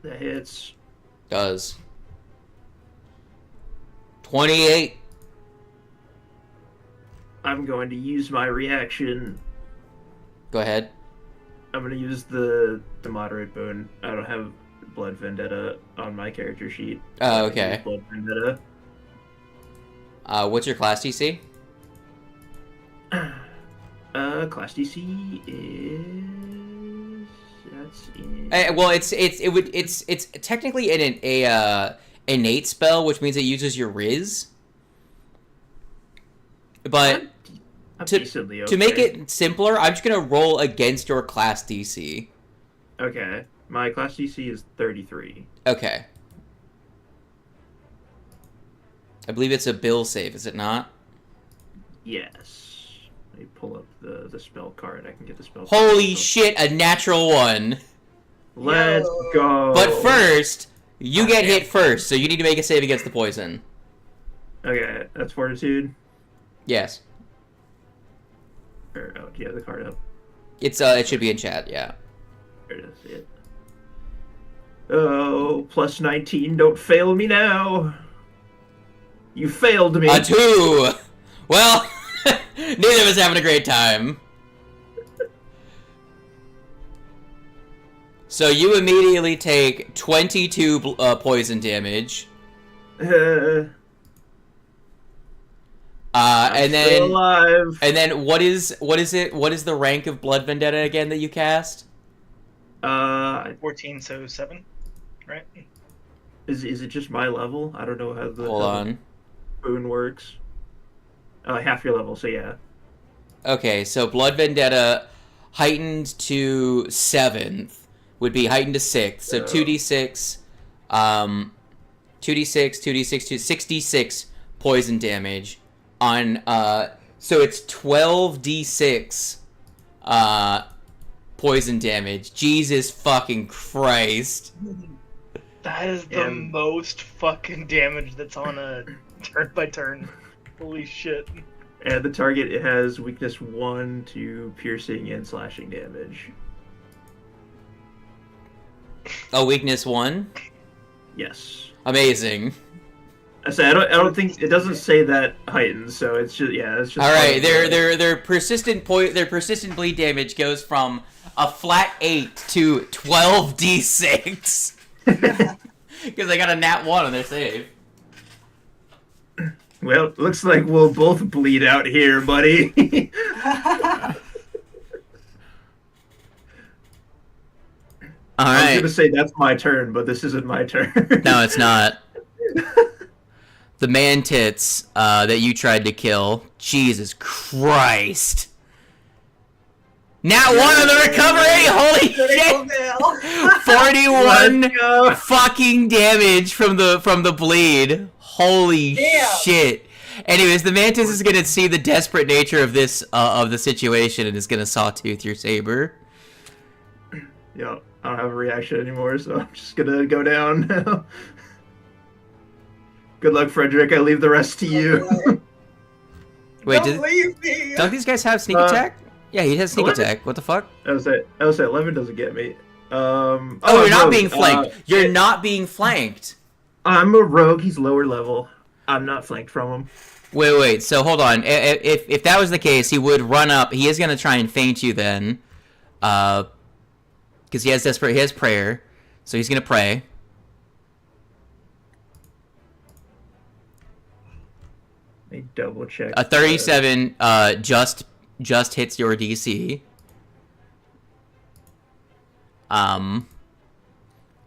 That hits. Does. 28. I'm going to use my reaction. Go ahead. I'm going to use the moderate boon. I don't have Blood Vendetta on my character sheet. Oh, okay. Blood Vendetta. What's your class DC? Class DC is that's in... Well, it's technically an innate spell, which means it uses your Riz. But I'm decently okay. to make it simpler, I'm just gonna roll against your class DC. Okay, my class DC is 33. Okay. I believe it's a bill save, is it not? Yes. Let me pull up the spell card. I can get the spell card. Holy shit, a natural one. Let's go. But first, you get hit first, so you need to make a save against the poison. Okay, that's Fortitude. Yes. Do you have the card up? It should be in chat, yeah. There it is. It. Oh, plus 19. Don't fail me now. You failed me. A 2! Well, neither of us having a great time. So you immediately take 22 poison damage. I'm And then still alive. And then what is it? What is the rank of Blood Vendetta again that you cast? 14, so 7, right? Is it just my level? I don't know how the Hold on. boon works. Half your level, so yeah. Okay, so Blood Vendetta heightened to 7th would be heightened to 6th. So 2d6, 2d6, 66 poison damage on. So it's 12d6 poison damage. Jesus fucking Christ. That is the most fucking damage that's on a turn by turn. Holy shit. And the target, it has weakness 1 to piercing and slashing damage. Oh, weakness 1? Yes. Amazing. I say I don't think it doesn't say that heightened, so it's just it's just. All right, their persistent bleed damage goes from a flat 8 to 12d6 because they got a nat 1 on their save. Well, looks like we'll both bleed out here, buddy. All I was right. gonna say that's my turn, but this isn't my turn. No, it's not. The man tits that you tried to kill. Jesus Christ. Nat 1 on the recovery! Holy shit! 41 fucking damage from the bleed. Holy shit. Anyways, the mantis is gonna see the desperate nature of this of the situation and is gonna sawtooth your saber. Yep, I don't have a reaction anymore, so I'm just gonna go down now. Good luck, Frederick. I leave the rest to you. Wait, Don't leave me. don't these guys have sneak attack? Yeah, he has sneak 11? attack. What the fuck? I was at 11 doesn't get me. Oh, you're not rogue. being flanked. You're not being flanked. I'm a rogue. He's lower level. I'm not flanked from him. Wait. So hold on. If that was the case, he would run up. He is gonna try and feint you then, because he has prayer, so he's gonna pray. Let me double check. A 37 just hits your DC.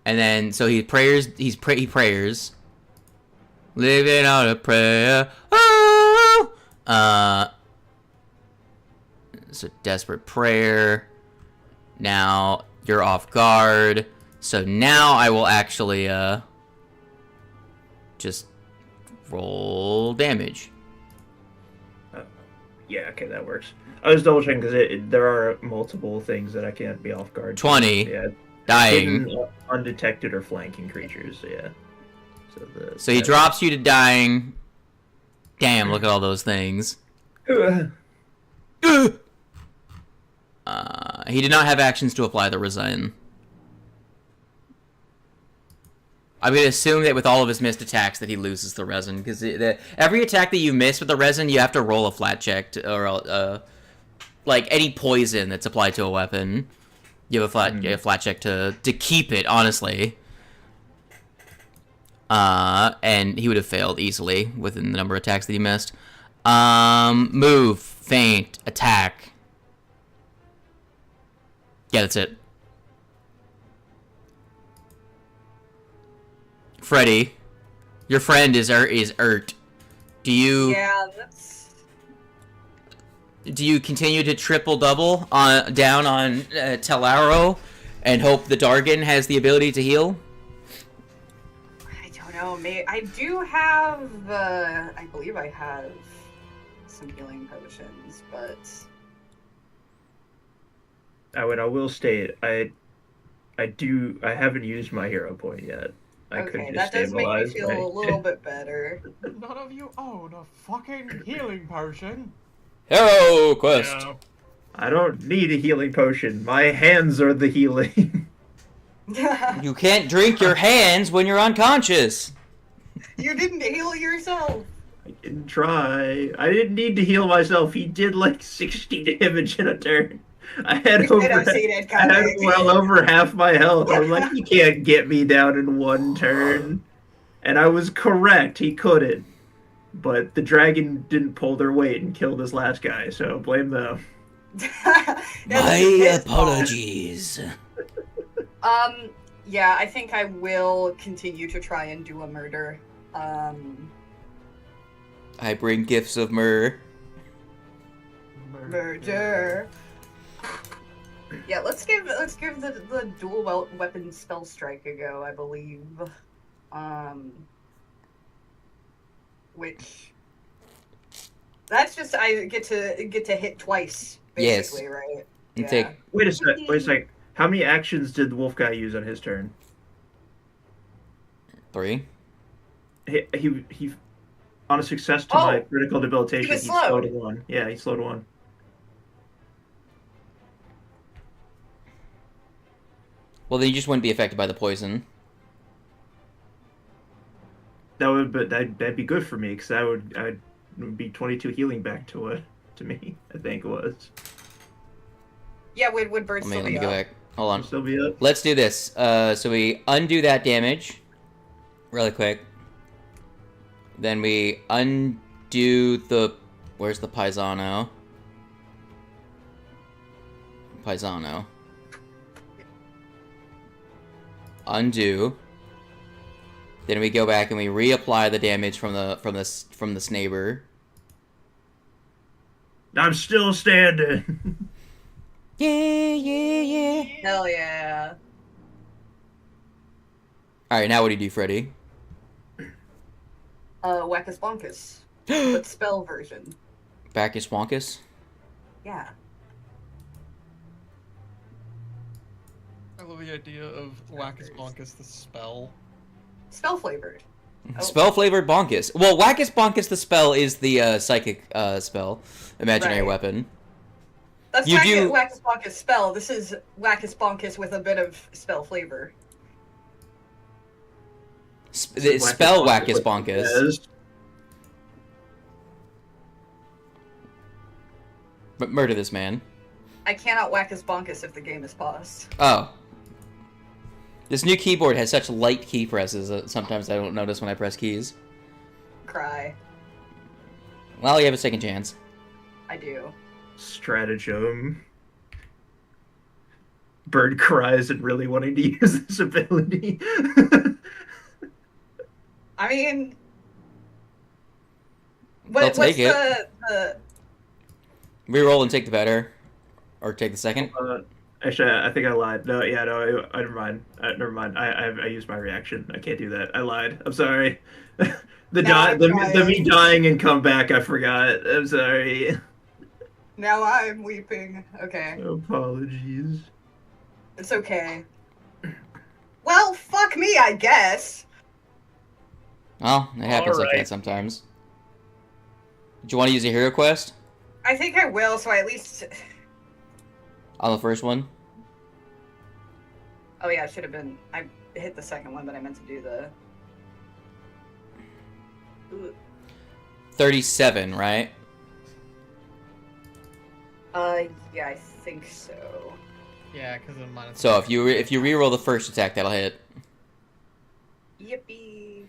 And then so he prayers. He prayers. Living out a prayer. Oh! It's a desperate prayer. Now you're off guard. So now I will actually just roll damage. Yeah, okay, that works. I was double checking because there are multiple things that I can't be off guard. 20. Yeah. Dying. Hidden, undetected or flanking creatures. So yeah. So he drops you to dying. Damn! Look at all those things. He did not have actions to apply the resin. I'm gonna assume that with all of his missed attacks that he loses the resin, because every attack that you miss with the resin, you have to roll a flat check or like any poison that's applied to a weapon. You have a flat check to keep it, honestly. And he would have failed easily within the number of attacks that he missed. Move, feint, attack. Yeah, that's it. Freddy, your friend is Ert. Do you? Yeah, that's. Do you continue to triple double down on Telaro and hope the Dargan has the ability to heal? I don't know. I do have. I believe I have some healing potions, but. I will state I haven't used my hero point yet. I could Okay, just that does make me stabilize feel a little bit better. None of you own a fucking healing potion. Hero quest. Yeah. I don't need a healing potion. My hands are the healing. You can't drink your hands when you're unconscious. You didn't heal yourself. I didn't try. I didn't need to heal myself. He did like 60 damage in a turn. I had well over half my health. I was like, he can't get me down in one turn. And I was correct. He couldn't. But the dragon didn't pull their weight and kill this last guy, so blame them. My apologies. Yeah, I think I will continue to try and do a murder. I bring gifts of myrrh. Murder. Yeah, let's give the dual weapon spell strike a go, I believe. Which that's just I get to hit twice, basically, yes. right? And yeah. take. Wait a sec. How many actions did the wolf guy use on his turn? 3. He on a success to my critical debilitation, he slowed 1. Yeah, he slowed 1. Well, then you just wouldn't be affected by the poison. That'd be good for me because I'd be 22 healing back to me. I think it was. Yeah, would Bird still Let me be go up? back. Hold on. Still be up. Let's do this. So we undo that damage, really quick. Then we undo the. Where's the Paisano? Paisano. Undo. Then we go back and we reapply the damage from this neighbor. I'm still standing. Yeah. Hell yeah. All right, now what do you do, Freddy? Wackus Bonkus. But spell version. Bacchus Wonkus? Yeah. I love the idea of Wackus Bonkus the spell. Spell flavored. Oh. Spell flavored Bonkus. Well, Wackus Bonkus the spell is the psychic spell, imaginary Right. weapon. That's You do- Wackus Bonkus spell. This is Wackus Bonkus with a bit of spell flavor. The spell Wackus Bonkus. But murder this man. I cannot whack his bunkus if the game is paused. Oh. This new keyboard has such light key presses that sometimes I don't notice when I press keys. Cry. Well, you have a second chance. I do. Stratagem. Bird cries and really wanting to use this ability. I mean... They'll take it. the... Reroll and take the better. Or take the second. Actually, I think I lied. No, yeah, no, never mind. Never mind. I used my reaction. I can't do that. I lied. I'm sorry. the me dying and come back, I forgot. I'm sorry. Now I'm weeping. Okay. Apologies. It's okay. Well, fuck me, I guess. Well, it happens like Alright. that sometimes. Do you want to use a hero quest? I think I will, so I at least... On the first one? Oh yeah, it should have been... I hit the second one, but I meant to do the... Ooh. 37, right? Yeah, I think so. Yeah, because of minus. So if you reroll the first attack, that'll hit. Yippee.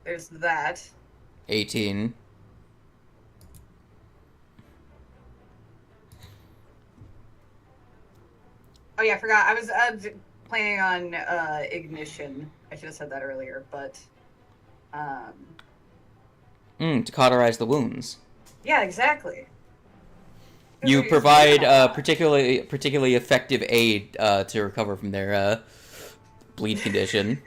There's that. 18. Oh yeah, I forgot. I was planning on ignition. I should have said that earlier, but To cauterize the wounds. yeah, exactly. You provide particularly effective aid to recover from their bleed condition.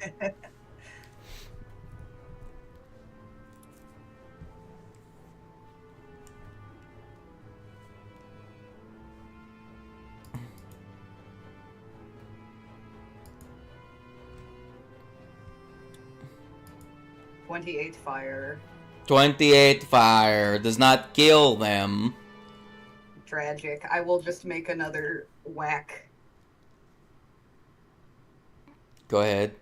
.28 fire. 28 fire does not kill them. Tragic. I will just make another whack. Go ahead.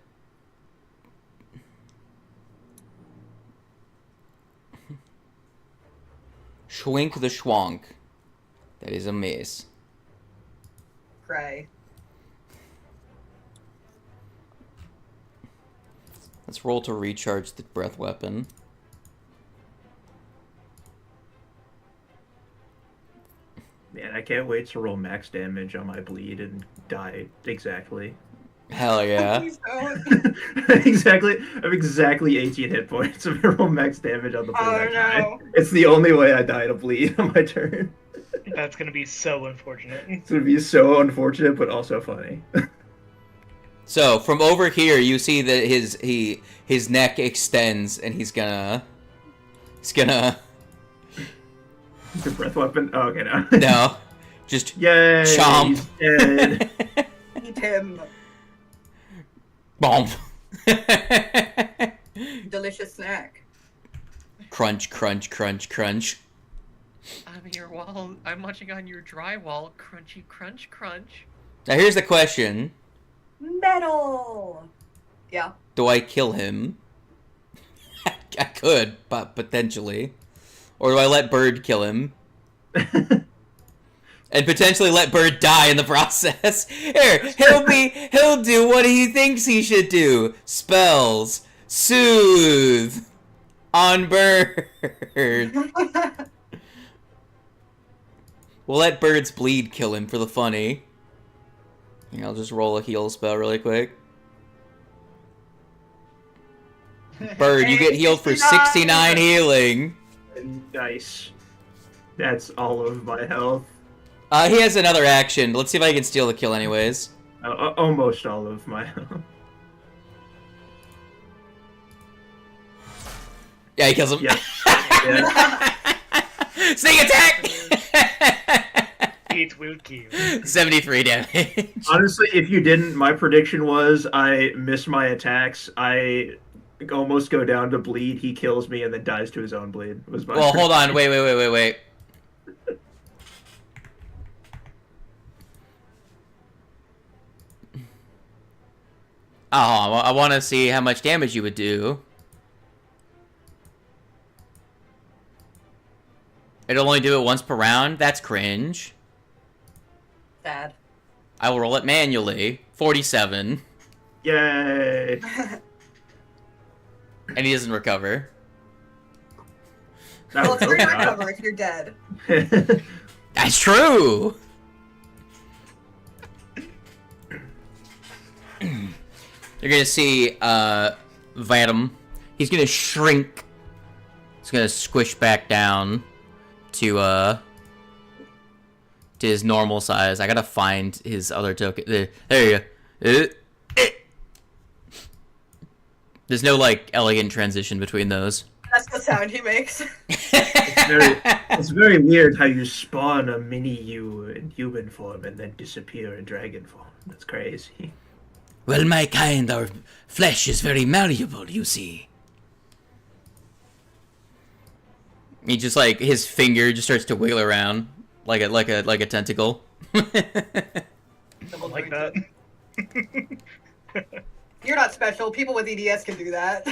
Schwink the schwank. That is a miss. Cry. Let's roll to recharge the breath weapon. Man, I can't wait to roll max damage on my bleed and die exactly. Hell yeah. Please don't. Exactly. I have exactly 18 hit points if I roll max damage on the bleed. Oh, I die. no. It's the only way I die to bleed on my turn. That's gonna be so unfortunate. It's gonna be so unfortunate, but also funny. So from over here, you see that his neck extends, and he's gonna. Your breath weapon? Oh, okay, no. No, just Yay! chomp. He's dead. Eat him. Bomb. Delicious snack. Crunch, crunch, crunch, crunch. I'm munching on your drywall. Crunchy, crunch, crunch. Now here's the question: Metal. Yeah. do I kill him? I could, but potentially, or do I let Bird kill him? And potentially let Bird die in the process. Here, he'll do what he thinks he should do. Spells. Soothe. On Bird. We'll let Bird's bleed kill him for the funny. Here, I'll just roll a heal spell really quick. Bird, you get healed for 69 healing. Nice. That's all of my health. He has another action. Let's see if I can steal the kill anyways. Almost all of my health. Yeah, he kills him. Yeah. Yeah. Sneak attack! It will kill. 73 damage. Honestly, if you didn't, my prediction was I miss my attacks. I almost go down to bleed. He kills me and then dies to his own bleed. Was my Well, hold on. Wait. Oh, I want to see how much damage you would do. It'll only do it once per round? That's cringe. Sad. I will roll it manually. 47. Yay! And he doesn't recover. That Well, was it's going to okay. recover if you're dead. That's true! You're gonna see, Vadim. He's gonna shrink. He's gonna squish back down to his normal size. I gotta find his other token. There you go. There's no, like, elegant transition between those. That's the sound he makes. It's very weird how you spawn a mini you in human form and then disappear in dragon form. That's crazy. Well, my kind, our flesh is very malleable, you see. He just, like, his finger just starts to wiggle around like a tentacle. I like that. You're not special. People with EDS can do that.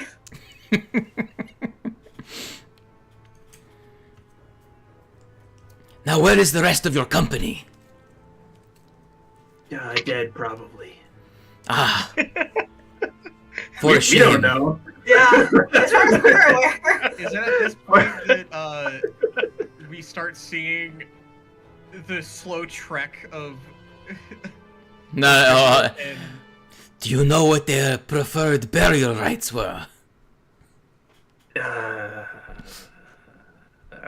Now, where is the rest of your company? Dead, probably. Ah. For We don't know. Yeah. As far as we're aware. Is it at this point that we start seeing the slow trek of? No, and do you know what their preferred burial rites were? I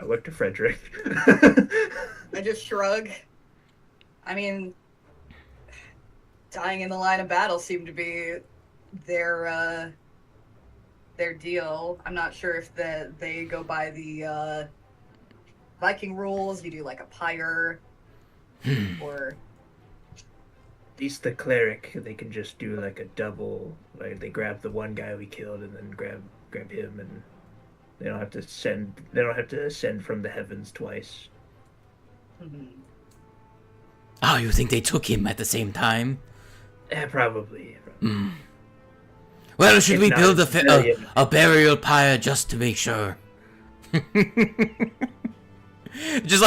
look to Frederick. I just shrug. I mean, dying in the line of battle seemed to be their deal. I'm not sure if they go by the Viking rules. You do like a pyre, or At least the cleric, they can just do like a double. Like they grab the one guy we killed and then grab him, and they don't have to send. They don't have to ascend from the heavens twice. Oh, you think they took him at the same time? Probably. Well, should If we not, build it's very- a burial pyre just to make sure? Just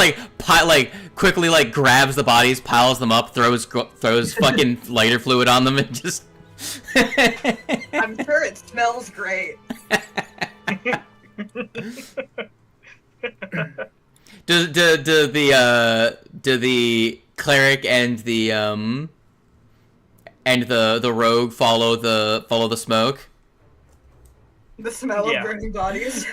quickly grabs the bodies, piles them up, throws fucking lighter fluid on them, and just. I'm sure it smells great. Do the cleric and the rogue follow the smoke? The smell Yeah. of burning bodies.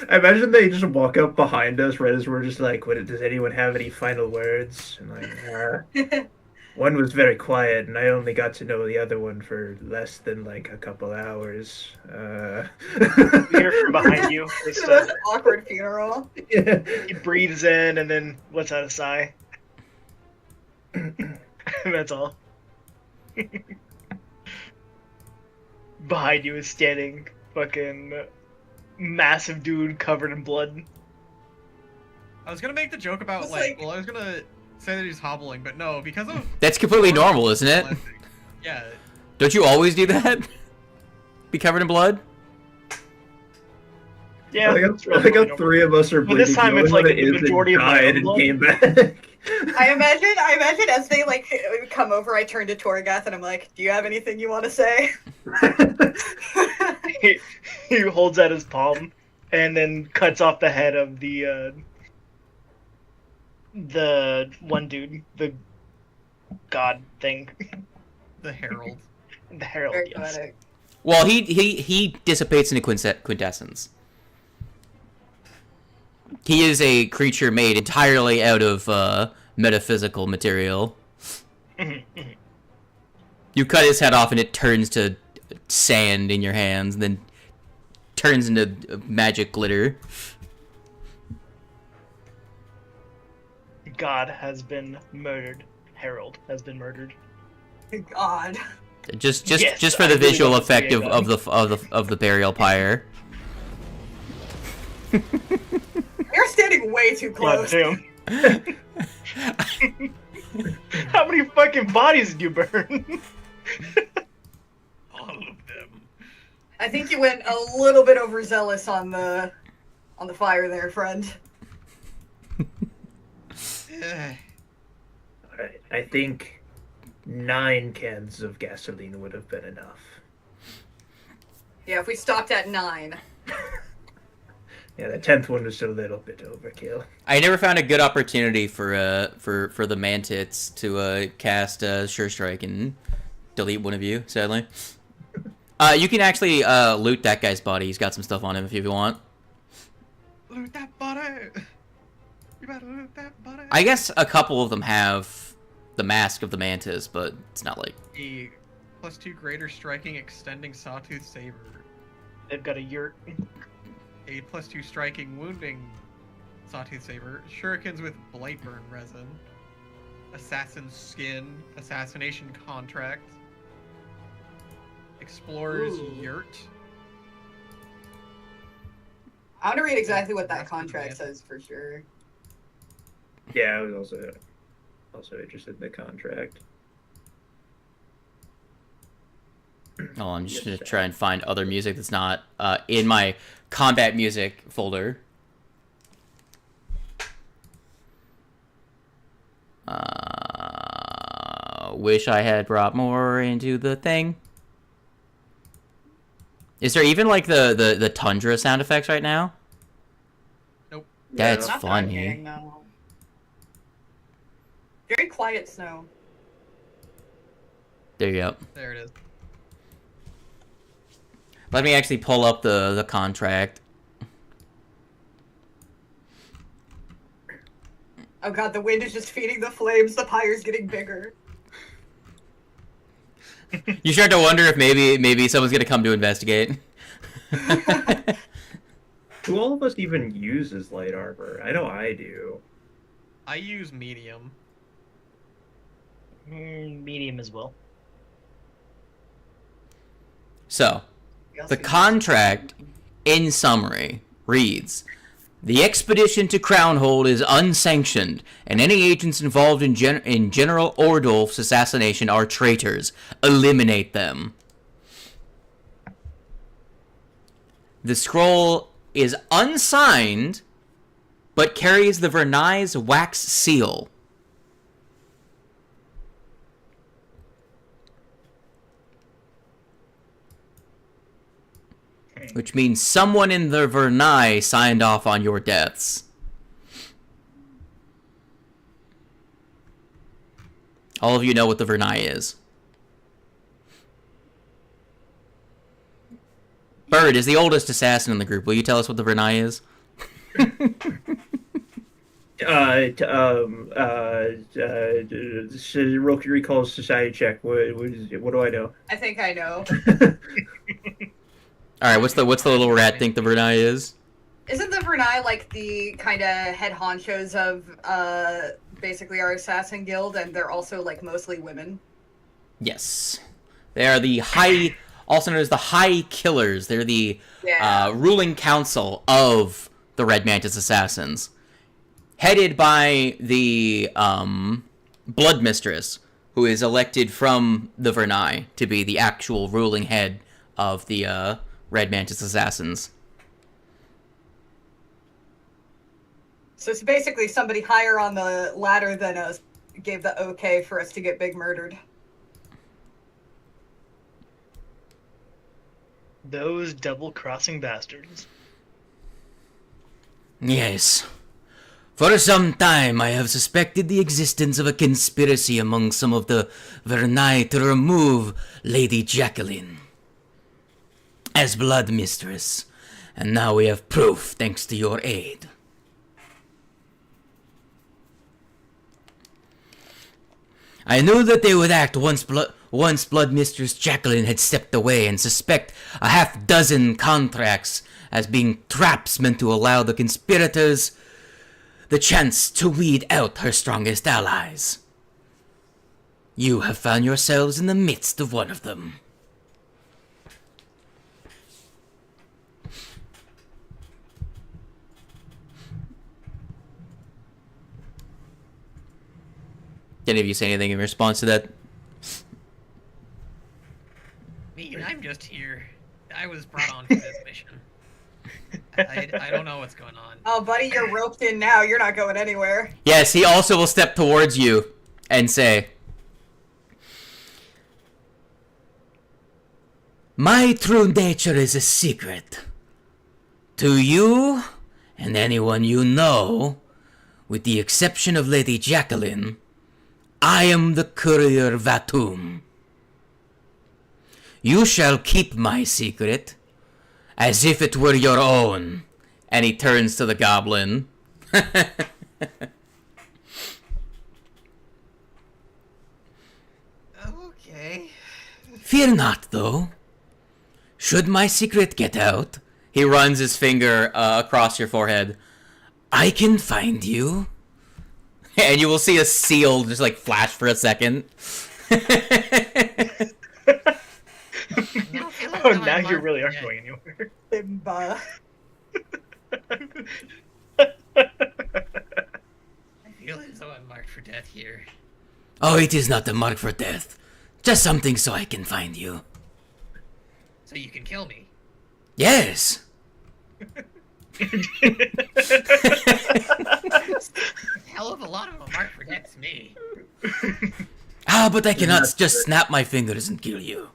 I imagine they just walk up behind us right as we're just like, "What? Does anyone have any final words?" And like, one was very quiet, and I only got to know the other one for less than like a couple hours. We hear from behind you. It's Just, the most awkward funeral. he breathes in and then lets out a sigh. That's all. Behind you is standing fucking massive dude covered in blood. I was gonna make the joke about It's like, like- well, I was gonna say that he's hobbling, but no, because of That's completely normal, isn't it? Yeah, Don't you always do that? Be covered in blood? Yeah, I it's think really normal. three of us are But bleeding. this time The it's only like one the that majority of my died own blood. and came back. I imagine as they like come over, I turn to Torgath and I'm like, "Do you have anything you want to say?" He holds out his palm and then cuts off the head of the one dude, the god thing, the herald. the herald. Very Yes. poetic. Well, he dissipates into quintessence. He is a creature made entirely out of metaphysical material. You cut his head off and it turns to sand in your hands and then turns into magic glitter. God has been murdered. Herald has been murdered. God. Just Yes, for I the really visual want to see effect it of the burial pyre. You're standing way too God close. damn. How many fucking bodies did you burn? I think you went a little bit overzealous on the fire there, friend. I think 9 cans of gasoline would have been enough. Yeah, if we stopped at 9. Yeah, the 10th one was a little bit overkill. I never found a good opportunity for the Mantits to cast Sure Strike and delete one of you, sadly. You can actually loot that guy's body. He's got some stuff on him if you want. Loot that body! You better loot that body! I guess a couple of them have the Mask of the Mantis, but it's not like... A +2 greater striking extending Sawtooth Saber. They've got a yurt. A +2 striking wounding Sawtooth Saber. Shurikens with Blightburn resin. Assassin's Skin. Assassination Contract. Explorer's Yurt. I want to read exactly what that contract says for sure. Yeah, I was also interested in the contract. Oh, I'm just gonna try and find other music that's not in my combat music folder. Wish I had brought more into the thing. Is there even like the tundra sound effects right now? Nope. That's Not that I'm funny. hearing, no. Very quiet snow. There you go. There it is. Let me actually pull up the contract. Oh god, the wind is just feeding the flames. The fire's getting bigger. You start to wonder if maybe someone's gonna come to investigate. Do all of us even uses light armor? I know I do. I use medium. Medium as well. So, the contract, in summary, reads: the expedition to Crownhold is unsanctioned, and any agents involved in General Ordulf's assassination are traitors. Eliminate them. The scroll is unsigned, but carries the Vernai's wax seal. Which means someone in the Vernai signed off on your deaths. All of you know what the Vernai is. Bird is the oldest assassin in the group. Will you tell us what the Vernai is? Roki recalls society check. What do I know? I think I know. Alright, what's the little rat think the Vernai is? Isn't the Vernai like the kind of head honchos of basically our assassin guild, and they're also like mostly women? Yes. They are the high, also known as the High Killers. They're the ruling council of the Red Mantis Assassins. Headed by the Blood Mistress, who is elected from the Vernai to be the actual ruling head of the Red Mantis Assassins. So it's basically somebody higher on the ladder than us gave the okay for us to get big murdered. Those double-crossing bastards. Yes. For some time, I have suspected the existence of a conspiracy among some of the Vernai to remove Lady Jacqueline as Blood Mistress, and now we have proof thanks to your aid. I knew that they would act once Blood Mistress Jacqueline had stepped away, and suspect a half-dozen contracts as being traps meant to allow the conspirators the chance to weed out her strongest allies. You have found yourselves in the midst of one of them. Did any of you say anything in response to that? Me, I'm just here. I was brought on for this mission. I don't know what's going on. Oh, buddy, you're roped in now. You're not going anywhere. Yes, he also will step towards you and say, "My true nature is a secret. To you and anyone you know, with the exception of Lady Jacqueline, I am the courier Vatum. You shall keep my secret as if it were your own." And he turns to the goblin. Okay. "Fear not, though. Should my secret get out," he runs his finger across your forehead, "I can find you." And you will see a seal just like flash for a second. Oh, now you really aren't going anywhere. Simba. I feel as though I'm marked for death here. "Oh, it is not a mark for death. Just something so I can find you." So you can kill me. "Yes." Hell of a lot of a mark for death to me. "Ah, but I cannot just snap my fingers and kill you."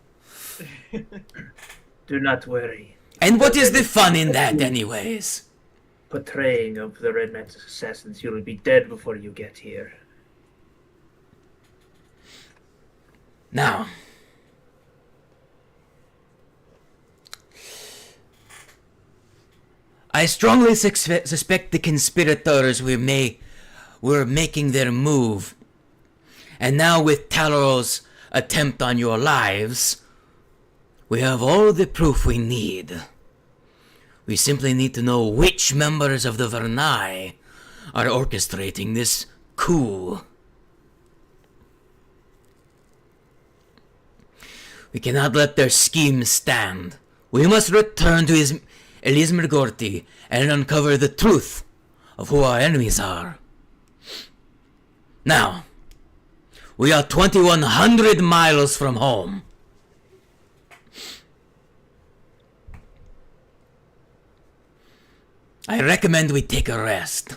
Do not worry. "And what is the fun in that, anyways?" Betraying of the Red Man's assassins, you will be dead before you get here. Now, I strongly suspect the conspirators were making their move. And now with Talaro's attempt on your lives, we have all the proof we need. We simply need to know which members of the Vernai are orchestrating this coup. We cannot let their schemes stand. We must return to Elismer Gorti and uncover the truth of who our enemies are. Now, we are 2,100 miles from home. I recommend we take a rest.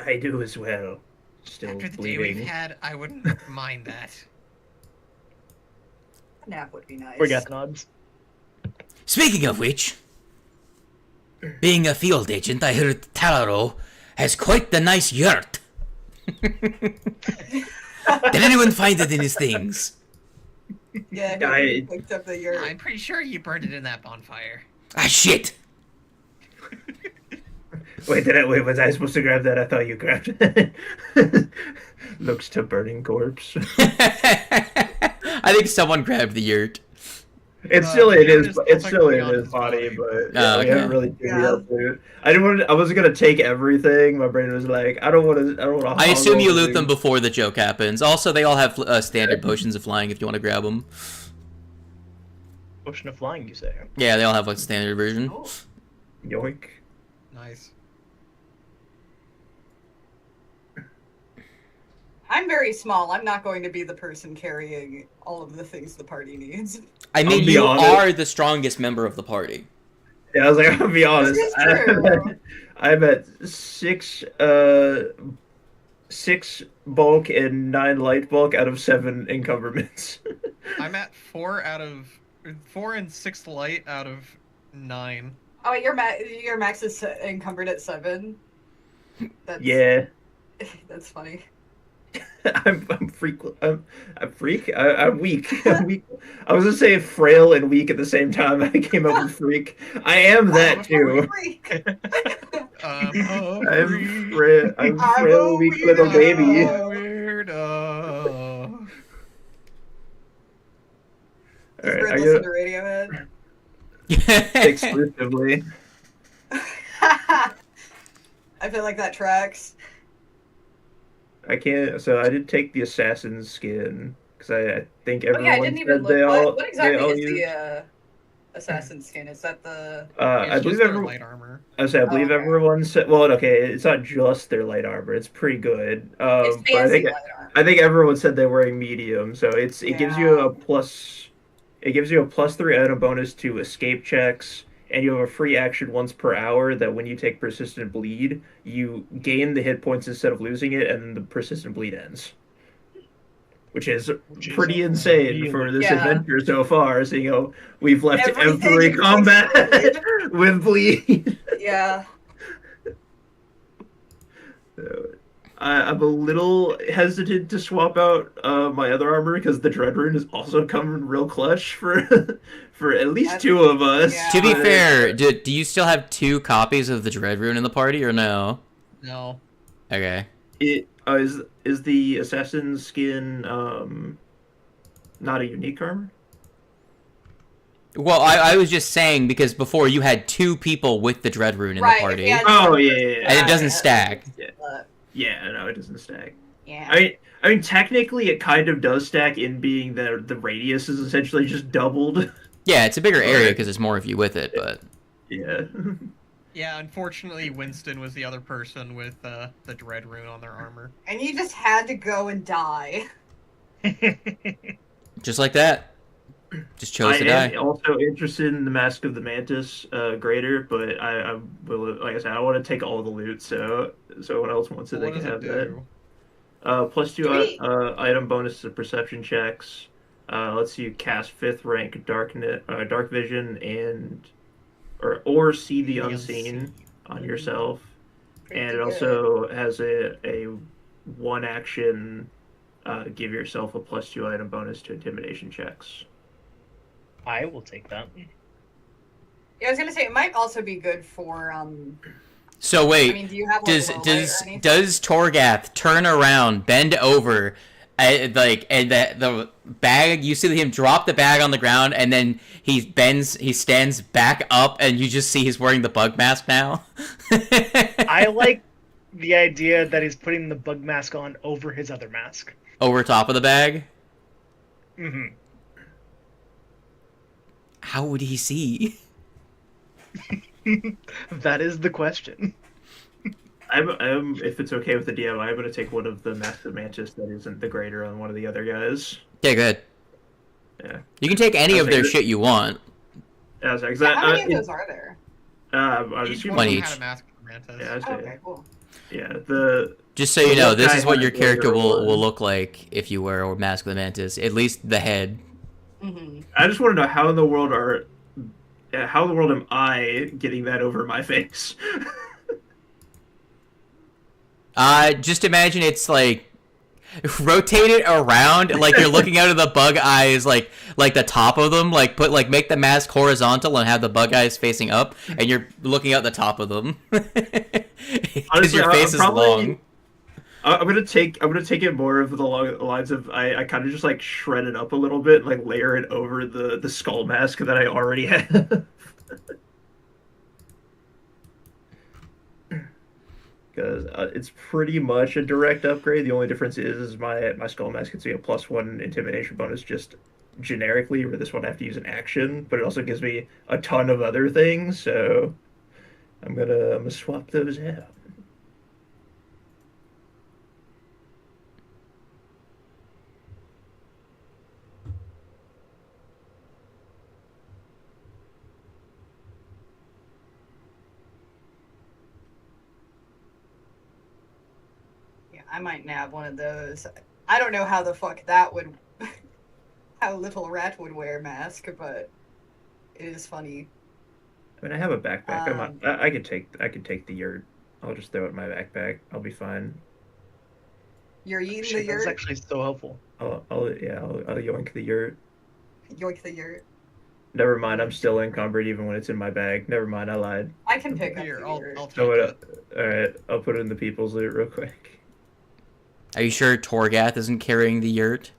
I do as well. Still After the bleeding. day we've had, I wouldn't mind that. A nap would be nice. We got nods. Speaking of which, being a field agent, I heard Talaro has quite the nice yurt. Did anyone find it in his things? Yeah, he picked up the yurt. I'm pretty sure you burned it in that bonfire. Ah, shit! Wait, was I supposed to grab that? I thought you grabbed it. Looks to burning corpse. I think someone grabbed the yurt. It's still in his his body, but Oh, we okay. haven't really divvied up to it. I wasn't gonna take everything. My brain was like, I don't want to. I assume you loot them before the joke happens. Also, they all have standard potions of flying if you want to grab them. Potion of flying, you say? Yeah, they all have like standard version. Oh, Yoink. Nice. I'm very small. I'm not going to be the person carrying all of the things the party needs. I mean, I'll be you honest. are the strongest member of the party. Yeah, I was like, I'll be honest. is true. I'm at six bulk and 9 light bulk out of 7 encumberments. I'm at 4 and 6 light out of 9. Oh, your max is encumbered at 7. That's, Yeah. That's funny. I'm freak. I'm freak. I'm weak. I'm weak. I was gonna say frail and weak at the same time. I came up with freak. I am that too. I'm frail, weak little baby. Weirdo. Does Alright, Brad I listen got to Radiohead? exclusively. I feel like that tracks. I can't. So I did take the assassin's skin because I think Oh yeah, I everyone didn't even said look. they all. What exactly they all is used, the assassin skin? Is that the? I It's believe just their everyone. light armor. I believe okay. everyone said. Well, okay, it's not just their light armor. It's pretty good. It's But fancy light armor. I think everyone said they're wearing medium, so it gives you Yeah. a plus. It gives you a +3 item bonus to escape checks, and you have a free action once per hour that when you take persistent bleed, you gain the hit points instead of losing it, and then the persistent bleed ends. Which is pretty insane really- for this Yeah. adventure so far. So, we've left Everything every is combat with bleed. Yeah. I'm a little hesitant to swap out my other armor because the Dread Rune is also coming real clutch for for at least two of us. Yeah. To be fair, do you still have 2 copies of the Dread Rune in the party, or no? No. Okay. It is the assassin skin not a unique armor? Well, I was just saying because before you had 2 people with the Dread Rune in Right, the party, if you had- Oh yeah. and it doesn't stack. Yeah, no, it doesn't stack. Yeah. I mean, technically, it kind of does stack in being that the radius is essentially just doubled. Yeah, it's a bigger area because there's more of you with it, but Yeah. Yeah, unfortunately, Winston was the other person with the Dread Rune on their armor. And you just had to go and die. just like that, just chose to I am die. also interested in the Mask of the Mantis greater, but I will, like I said, I want to take all the loot, so someone else wants it, they What can does it have that. do? +2 Sweet. item bonus to perception checks. Lets you cast 5th rank dark vision and or see the unseen on yourself, Pretty and it good. also has a 1 action give yourself a +2 item bonus to intimidation checks. I will take that. Yeah, I was gonna say it might also be good for So wait, I mean, do you have like, does low light does or anything? does Torgath turn around, bend over, and the bag? You see him drop the bag on the ground, and then he stands back up, and you just see he's wearing the bug mask now. I like the idea that he's putting the bug mask on over his other mask. Over top of the bag. Hmm How would he see? That is the question. I'm if it's okay with the DM, I'm going to take one of the Mask of Mantis that isn't the greater on one of the other guys. Okay, good. Yeah. You can take any I'll of their take it. shit you want. Yeah, I was like, How many of those are there? I was Each assuming- one each. had a Mask of Mantis. Yeah, I was Okay, cool. yeah, the Just so you The know, one this guy is what had your the character greater will one. look like if you wear a Mask of the Mantis. At least the head. Mm-hmm. I just want to know how in the world am I getting that over my face? Just imagine it's like rotate it around like you're looking out of the bug eyes, like the top of them, make the mask horizontal and have the bug eyes facing up, and you're looking out the top of them because Honestly, your face is long. I'm gonna take it more of the lines of I kind of just like shred it up a little bit, like layer it over the skull mask that I already have. Because it's pretty much a direct upgrade. The only difference is my skull mask gets me a +1 intimidation bonus just generically, where this one I have to use an action, but it also gives me a ton of other things. So I'm gonna swap those out. Yeah, I might nab one of those. I don't know how the fuck that would, how Little Rat would wear a mask, but it is funny. I mean, I have a backpack. Um, I could take the yurt. I'll just throw it in my backpack. I'll be fine. You're eating the Shit, that's yurt. actually so helpful. I'll yoink the yurt. Yoink the yurt. Never mind, I'm still encumbered even when it's in my bag. Never mind, I lied. I can pick up Here, the I'll yurt. take So it. alright, I'll put it in the people's loot real quick. Are you sure Torgath isn't carrying the yurt?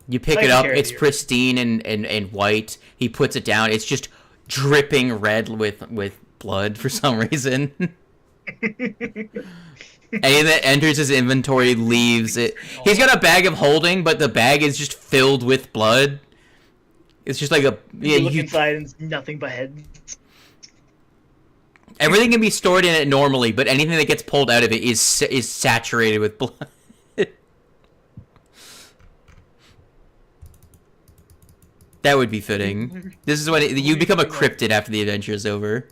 You pick I it can up, carry it's the yurt. pristine and white. He puts it down, it's just dripping red with blood for some reason. Any that enters his inventory leaves it. He's got a bag of holding, but the bag is just filled with blood. It's just like You look inside and it's nothing but heads. everything can be stored in it normally, but anything that gets pulled out of it is saturated with blood. That would be fitting. This is when you become a cryptid after the adventure is over.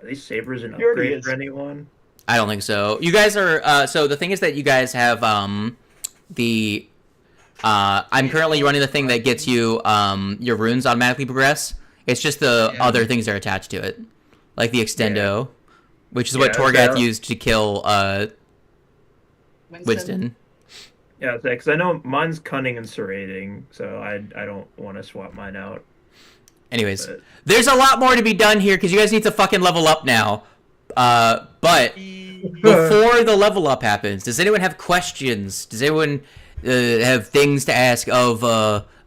Are these sabers an He already upgrade is. for anyone? I don't think so. You guys are so the thing is that you guys have the I'm currently running the thing that gets you your runes automatically progress. It's just the other things that are attached to it, like the extendo, which is what Torgath used to kill Winston. Yeah, because I know mine's cunning and serrating, so I don't want to swap mine out. Anyways, there's a lot more to be done here because you guys need to fucking level up now. But before the level up happens, does anyone have questions? Does anyone have things to ask of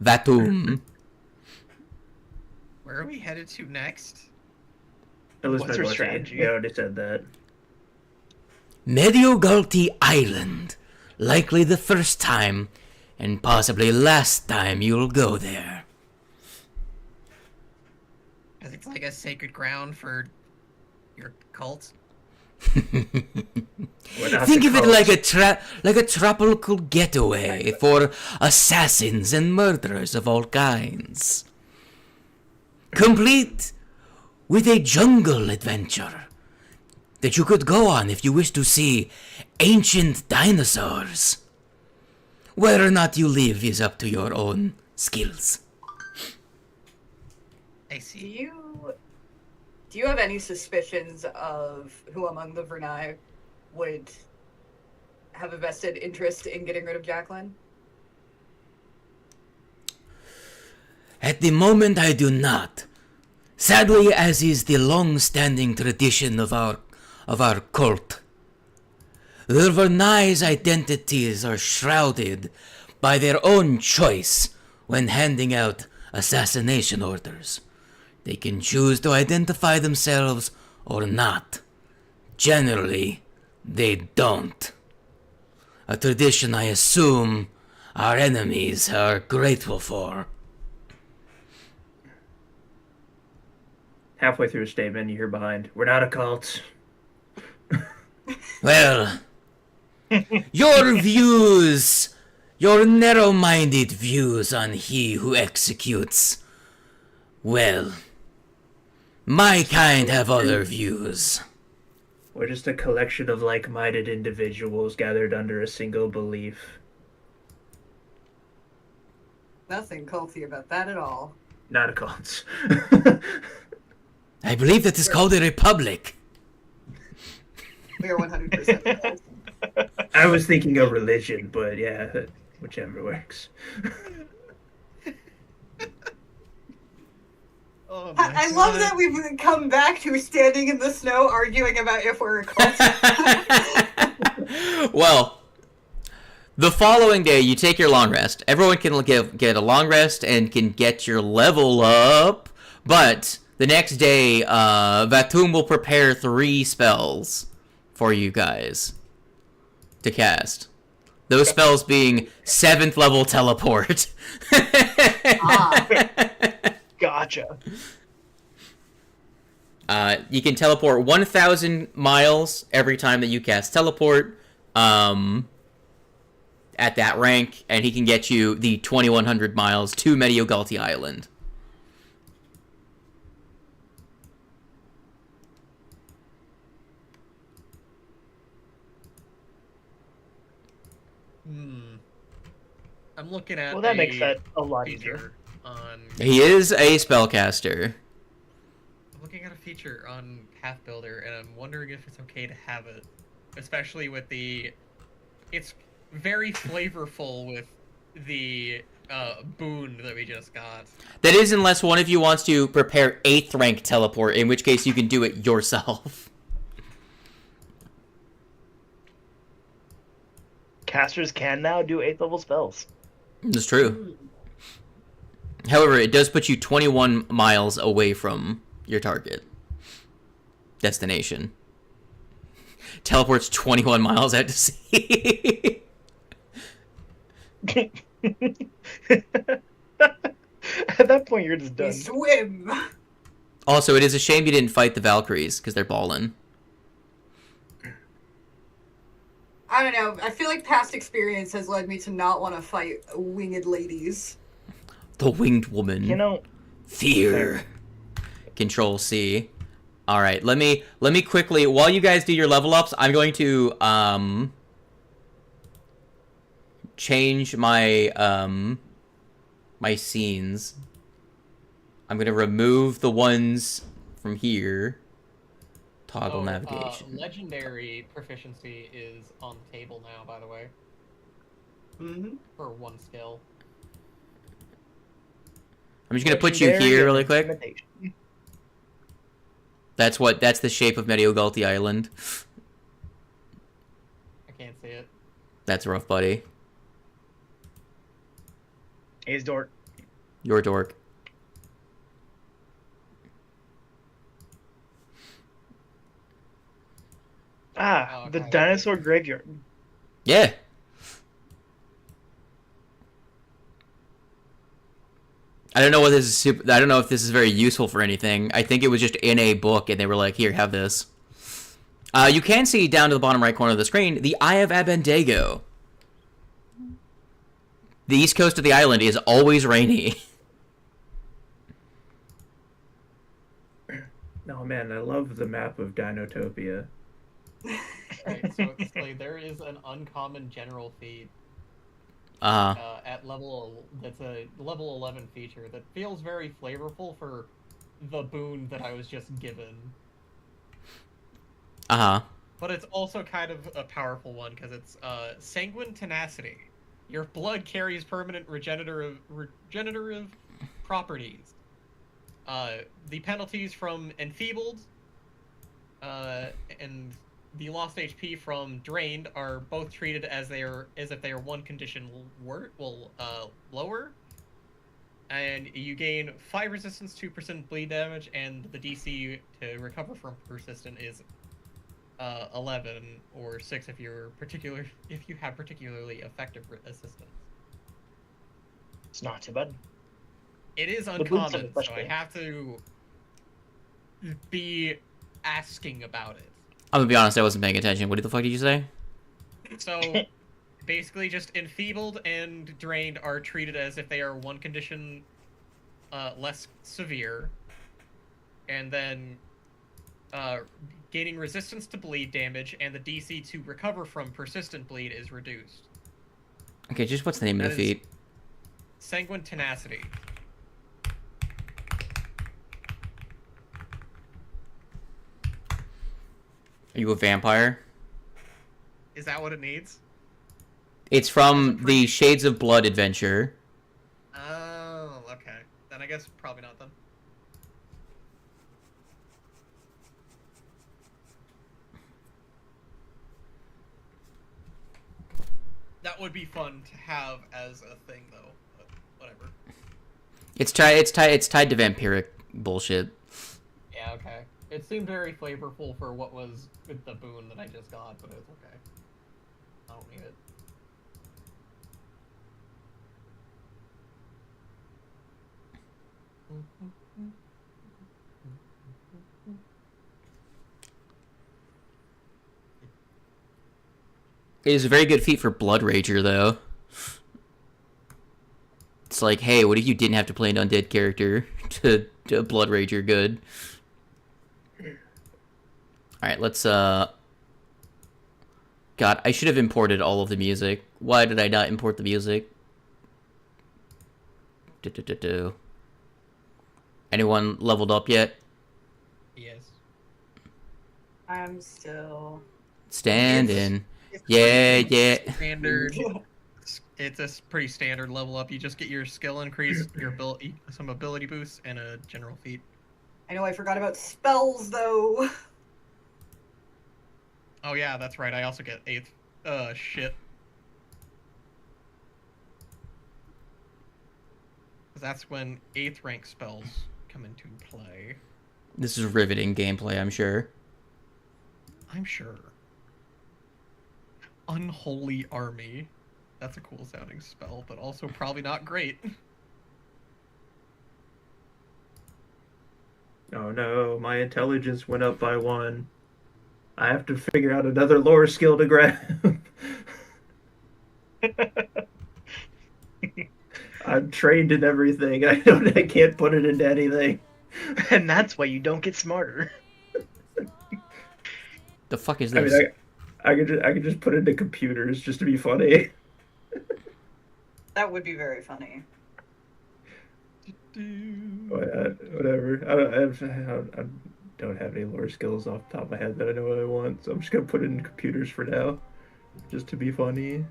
Vatum? Where are we headed to next? What's her strategy? You already said that. Mediogalti Island. Likely the first time, and possibly last time you'll go there. It's like a sacred ground for your cult. Think of it like a tropical getaway for assassins and murderers of all kinds. Complete with a jungle adventure that you could go on if you wish to see ancient dinosaurs. Whether or not you live is up to your own skills. I see. Do you have any suspicions of who among the Vernai would have a vested interest in getting rid of Jacqueline? At the moment, I do not. Sadly, as is the long-standing tradition of our cult, the Vernai's identities are shrouded by their own choice when handing out assassination orders. They can choose to identify themselves or not. Generally, they don't. A tradition I assume our enemies are grateful for. Halfway through a statement, you hear behind, "We're not a cult." Well, your views, your narrow-minded views on he who executes, well, my kind have other views. We're just a collection of like-minded individuals gathered under a single belief. Nothing culty about that at all. Not a cult. I believe that is called a republic. We are 100%. I was thinking of religion, but yeah, whichever works. Oh I love that we've come back to standing in the snow arguing about if we're a cult. Well, the following day you take your long rest. Everyone can get a long rest and can get your level up, but the next day, Vatum will prepare 3 spells for you guys to cast. Those spells being 7th level teleport. Gotcha. You can teleport 1,000 miles every time that you cast teleport at that rank, and he can get you the 2,100 miles to Mediogalti Island. I'm looking at That makes that a lot easier. feature on. He is a spellcaster. I'm looking at a feature on Path Builder, and I'm wondering if it's okay to have it, especially with the. It's very flavorful with the boon that we just got. That is unless one of you wants to prepare 8th rank teleport, in which case you can do it yourself. Casters can now do 8th level spells. That's true. However, it does put you 21 miles away from your target destination. Teleports 21 miles out to sea. At that point, you're just done. Swim! Also, it is a shame you didn't fight the Valkyries, because they're ballin'. I don't know. I feel like past experience has led me to not want to fight winged ladies. The winged woman. You know, Fear. Control C. All right, let me quickly, while you guys do your level ups, I'm going to change my my scenes. I'm going to remove the ones from here. Toggle navigation. Legendary proficiency is on the table now, by the way. mm-hmm. For one skill. I'm just going to put you here really quick. That's the shape of Mediogalti Island. I can't see it. That's rough, buddy. He's dork. Your dork. Ah, Oh, the okay. dinosaur graveyard. Yeah. I don't know what this is I don't know if this is very useful for anything. I think it was just in a book and they were like, here, have this. You can see down to the bottom right corner of the screen the Eye of Abednego. The east coast of the island is always rainy. No, man, I love the map of Dinotopia. Right, so there is an uncommon general feat at that's a level 11 feature that feels very flavorful for the boon that I was just given. But it's also kind of a powerful one because it's sanguine tenacity. Your blood carries permanent regenerative properties. The penalties from enfeebled and the lost HP from drained are both treated as if they are one condition lower. And you gain 5 resistance, 2% bleed damage, and the DC to recover from persistent is 11 or 6 if you have particularly effective assistance. It's not too bad. It is boots uncommon, are so I have to be asking about it. I'm gonna be honest, I wasn't paying attention. What the fuck did you say? So, basically just enfeebled and drained are treated as if they are one condition less severe. And then gaining resistance to bleed damage and the DC to recover from persistent bleed is reduced. Okay, just what's the name of the feat? Sanguine tenacity. Are you a vampire? Is that what it needs? It's from the Shades of Blood adventure. Oh, okay. Then I guess probably not then. That would be fun to have as a thing, though. But whatever. It's tied to vampiric bullshit. Yeah, okay. It seemed very flavorful for what was with the boon that I just got, but it's okay. I don't need it. It is a very good feat for Blood Rager, though. It's like, hey, what if you didn't have to play an undead character to Blood Rager good? Alright, let's, God, I should have imported all of the music. Why did I not import the music? Anyone leveled up yet? Yes. I'm still. Standing. Yeah. Standard. It's a pretty standard level up. You just get your skill increase, your ability, some ability boosts, and a general feat. I know I forgot about spells though. Oh yeah, that's right. I also get 8th. Shit. That's when 8th rank spells come into play. This is riveting gameplay, I'm sure. I'm sure. Unholy Army. That's a cool sounding spell, but also probably not great. Oh no, my intelligence went up by 1. I have to figure out another lore skill to grab. I I'm trained in everything. I can't put it into anything. And that's why you don't get smarter. The fuck is I this? mean, I could just put it into computers just to be funny. That would be very funny. Whatever. I don't have any lore skills off the top of my head that I know what I want, so I'm just gonna put it in computers for now, just to be funny.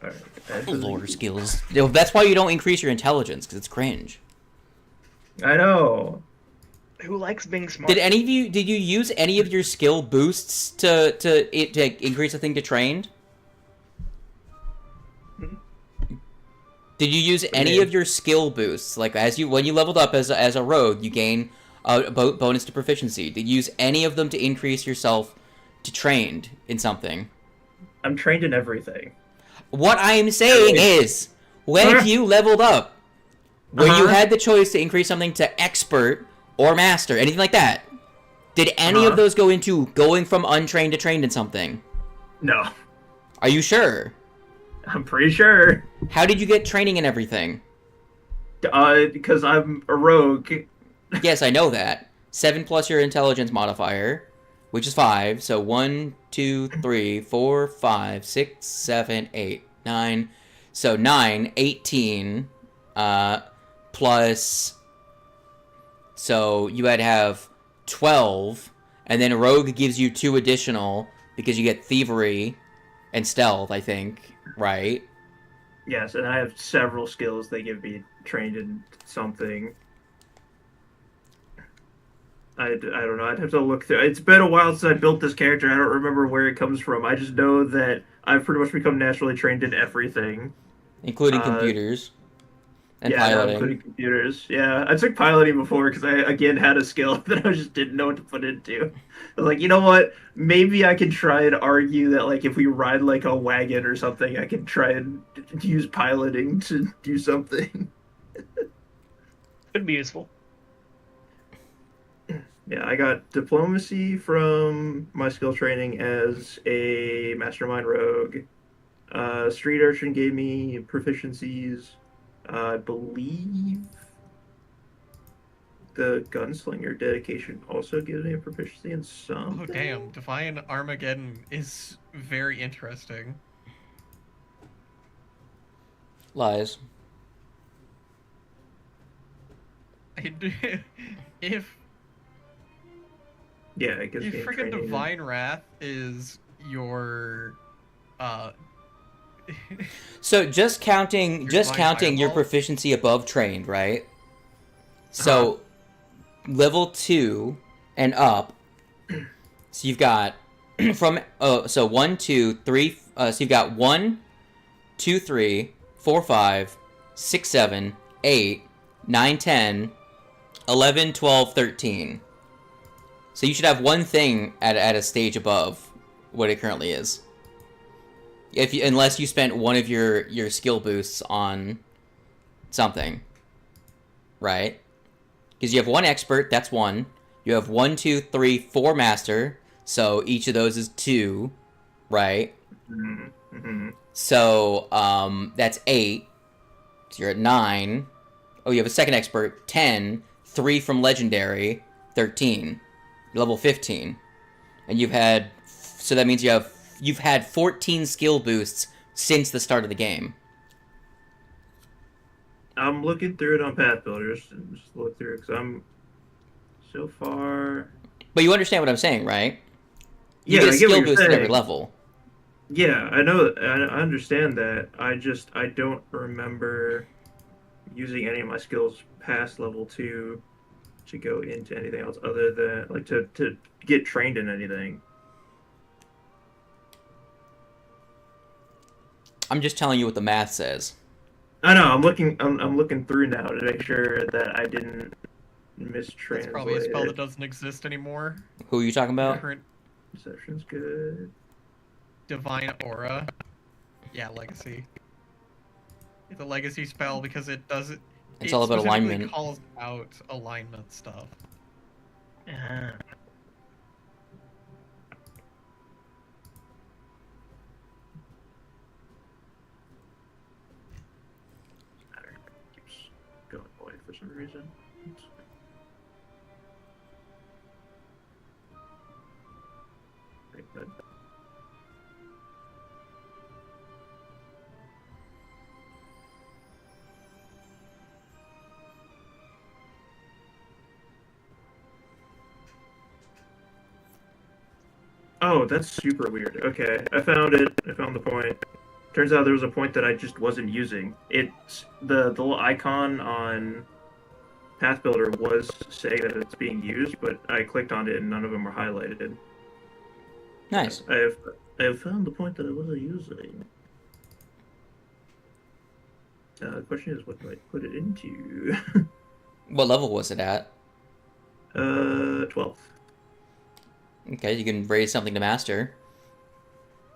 Alright. Lore skills. That's why you don't increase your intelligence, because it's cringe. I know. Who likes being smart? Did you use any of your skill boosts to increase a thing to trained? Did you use any of your skill boosts? Like when you leveled up as a rogue, you gain a bonus to proficiency. Did you use any of them to increase yourself to trained in something? I'm trained in everything. What I am saying is, when you leveled up, where you had the choice to increase something to expert or master, anything like that, did any of those go into going from untrained to trained in something? No. Are you sure? I'm pretty sure. How did you get training and everything? Because I'm a rogue. Yes, I know that. 7 plus your intelligence modifier, which is 5. So 1, 2, 3, 4, 5, 6, 7, 8, 9. So 9, 18, plus... So you had to have 12, and then rogue gives you 2 additional, because you get thievery and stealth, I think, right? Yes, and I have several skills that give me trained in something. I don't know, I'd have to look through. It's been a while since I built this character, I don't remember where it comes from. I just know that I've pretty much become naturally trained in everything. Including computers. And yeah, piloting. Including computers. Yeah, I took piloting before because I, again, had a skill that I just didn't know what to put into. I was like, you know what? Maybe I could try and argue that, like, if we ride, like, a wagon or something, I could try and use piloting to do something. Could be useful. Yeah, I got diplomacy from my skill training as a mastermind rogue. Street Urchin gave me proficiencies. I believe the gunslinger dedication also gives me a proficiency in something. Oh damn, Divine Armageddon is very interesting. Lies. If Yeah, it gives me freaking training. Divine Wrath is your So just counting your fireball? proficiency above trained, right? So level 2 and up. So you've got so 1, 2, 3. So you've got 1, 2, 3, 4, 5, 6, 7, 8, 9, 10, 11, 12, 13. So you should have one thing at a stage above what it currently is. Unless you spent one of your skill boosts on something, right? Because you have 1 expert, that's 1. You have 1, 2, 3, 4 master, so each of those is 2, right? Mm-hmm. So that's 8. So you're at 9. Oh, you have a second expert, 10. 3 from legendary, 13. You're level 15, and so that means you've had 14 skill boosts since the start of the game. I'm looking through it on Path Builders and just look through it because I'm so far. But you understand what I'm saying, right? You Yeah, get a I get what skill you're boost at every saying. level. Yeah, I know. I understand that. I don't remember using any of my skills past level 2 to go into anything else other than like to get trained in anything. I'm just telling you what the math says. I know. I'm looking through now to make sure that I didn't mistranslate. That's probably a spell that doesn't exist anymore. Who are you talking about? Current Perception's good. Divine Aura. Yeah, Legacy. It's a Legacy spell because it doesn't. It's all about specifically alignment. Calls out alignment stuff. some reason. Right, but... Oh, that's super weird. Okay, I found it. I found the point. Turns out there was a point that I just wasn't using. It's the little icon on Path Builder was saying that it's being used, but I clicked on it and none of them were highlighted. Nice. I have found the point that I wasn't using. The question is, what do I put it into? What level was it at? 12. Okay, you can raise something to master.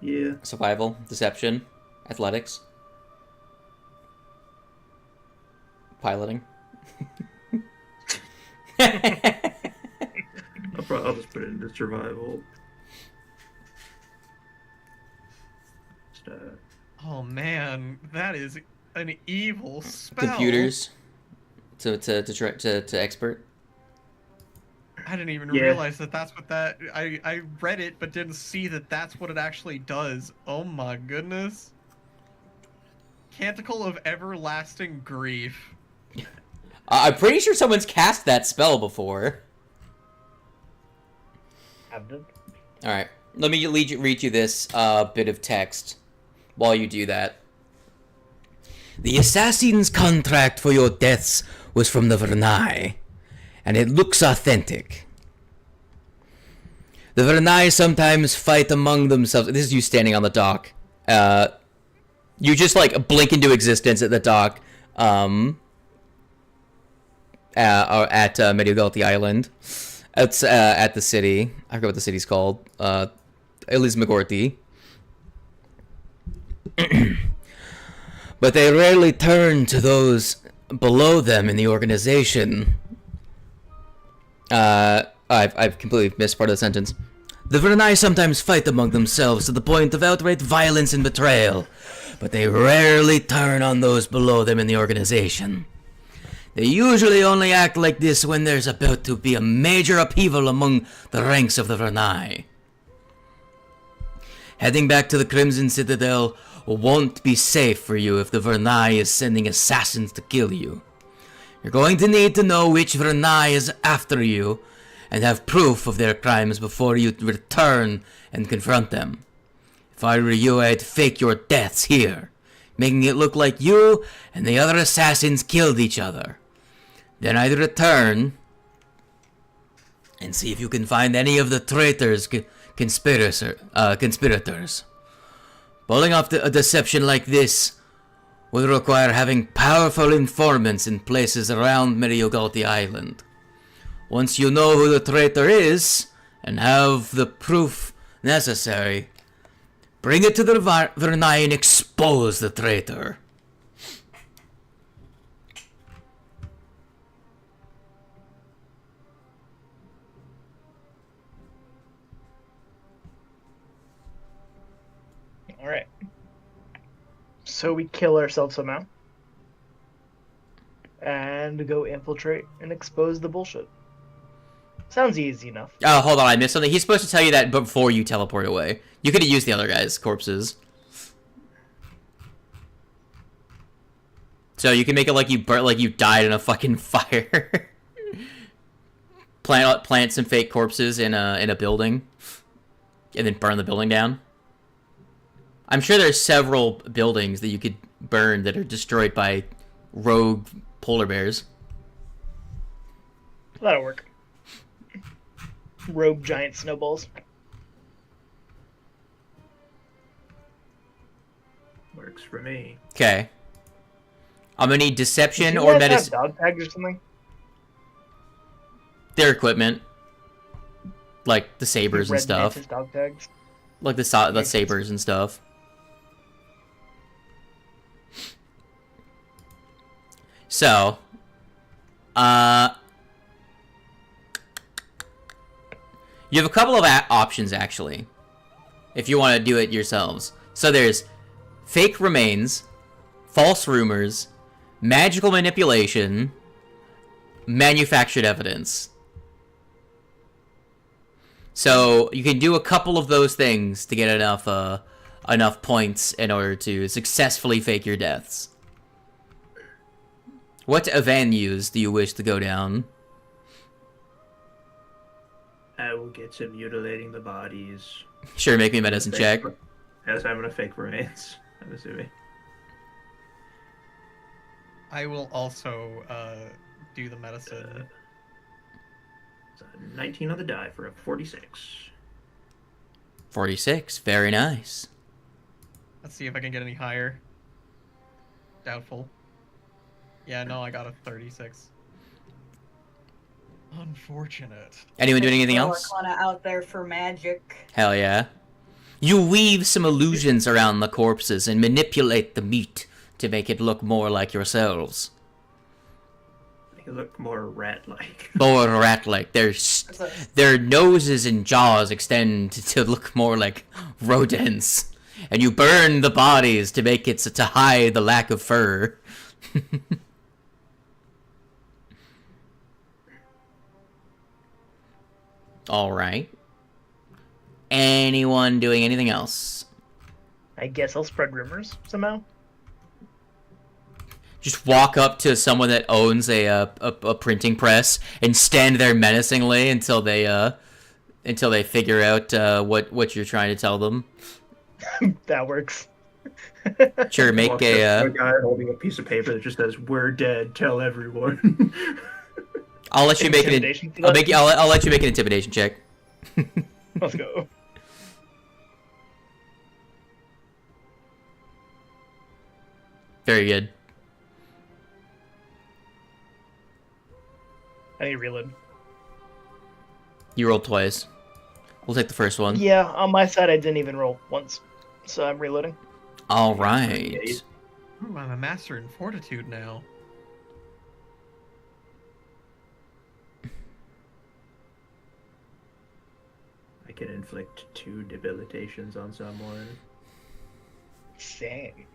Yeah. Survival, deception, athletics, piloting. I'll just put it into survival. Oh man, that is an evil spell. Computers. To expert. I didn't even Yeah. realize that that's what that. I read it, but didn't see that that's what it actually does. Oh my goodness. Canticle of Everlasting Grief. I'm pretty sure someone's cast that spell before. Have done. Alright, let me read you this bit of text while you do that. The assassin's contract for your deaths was from the Vernai, and it looks authentic. The Vernai sometimes fight among themselves. This is you standing on the dock. You just, like, blink into existence at the dock, at Mediogalti Island. It's at the city. I forget what the city's called. Elismagorti. But they rarely turn to those below them in the organization. I've completely missed part of the sentence. The Vernai sometimes fight among themselves to the point of outright violence and betrayal, but they rarely turn on those below them in the organization. They usually only act like this when there's about to be a major upheaval among the ranks of the Vernai. Heading back to the Crimson Citadel won't be safe for you if the Vernai is sending assassins to kill you. You're going to need to know which Vernai is after you and have proof of their crimes before you return and confront them. If I were you, I'd fake your deaths here, making it look like you and the other assassins killed each other. Then I'd return and see if you can find any of the traitors, conspirators. Pulling off a deception like this would require having powerful informants in places around Mediogalti Island. Once you know who the traitor is, and have the proof necessary, bring it to the Vernai and expose the traitor. Alright. So we kill ourselves somehow. And go infiltrate and expose the bullshit. Sounds easy enough. Oh, hold on, I missed something. He's supposed to tell you that before you teleport away. You could have used the other guy's corpses. So you can make it like you died in a fucking fire. Plant some fake corpses in a building, and then burn the building down. I'm sure there's several buildings that you could burn that are destroyed by rogue polar bears. That'll work. Rogue giant snowballs. Works for me. Okay. I'm gonna need deception Do you or guys have medicine. dog tags or something? Their equipment, like the sabers and Red stuff, Mantis dog tags. like the sabers and stuff. So, you have a couple of options actually, if you want to do it yourselves. So there's fake remains, false rumors, magical manipulation, manufactured evidence. So you can do a couple of those things to get enough points in order to successfully fake your deaths. What avenues do you wish to go down? I will get to mutilating the bodies. Sure, make me a medicine check. As I'm gonna fake remains, I'm assuming. I will also do the medicine. So 19 on the die for a 46. 46, very nice. Let's see if I can get any higher. Doubtful. Yeah, no, I got a 36. Unfortunate. Anyone doing anything Throw else? Arcana out there for magic. Hell yeah. You weave some illusions around the corpses and manipulate the meat to make it look more like yourselves. Make it look more rat-like. More rat-like. Their noses and jaws extend to look more like rodents. And you burn the bodies to make it to hide the lack of fur. Alright. Anyone doing anything else? I guess I'll spread rumors somehow. Just walk up to someone that owns a printing press and stand there menacingly until they figure out what you're trying to tell them. That works. Sure, make Walks a. up to a guy holding a piece of paper that just says "We're dead. Tell everyone." I'll let you make an. Intimidation for I'll that? I'll let you make an intimidation check. Let's go. Very good. I need to reload. You rolled twice. We'll take the first one. Yeah, on my side I didn't even roll once, so I'm reloading. All right. Ooh, I'm a master in fortitude now. I can inflict 2 debilitations on someone. Same.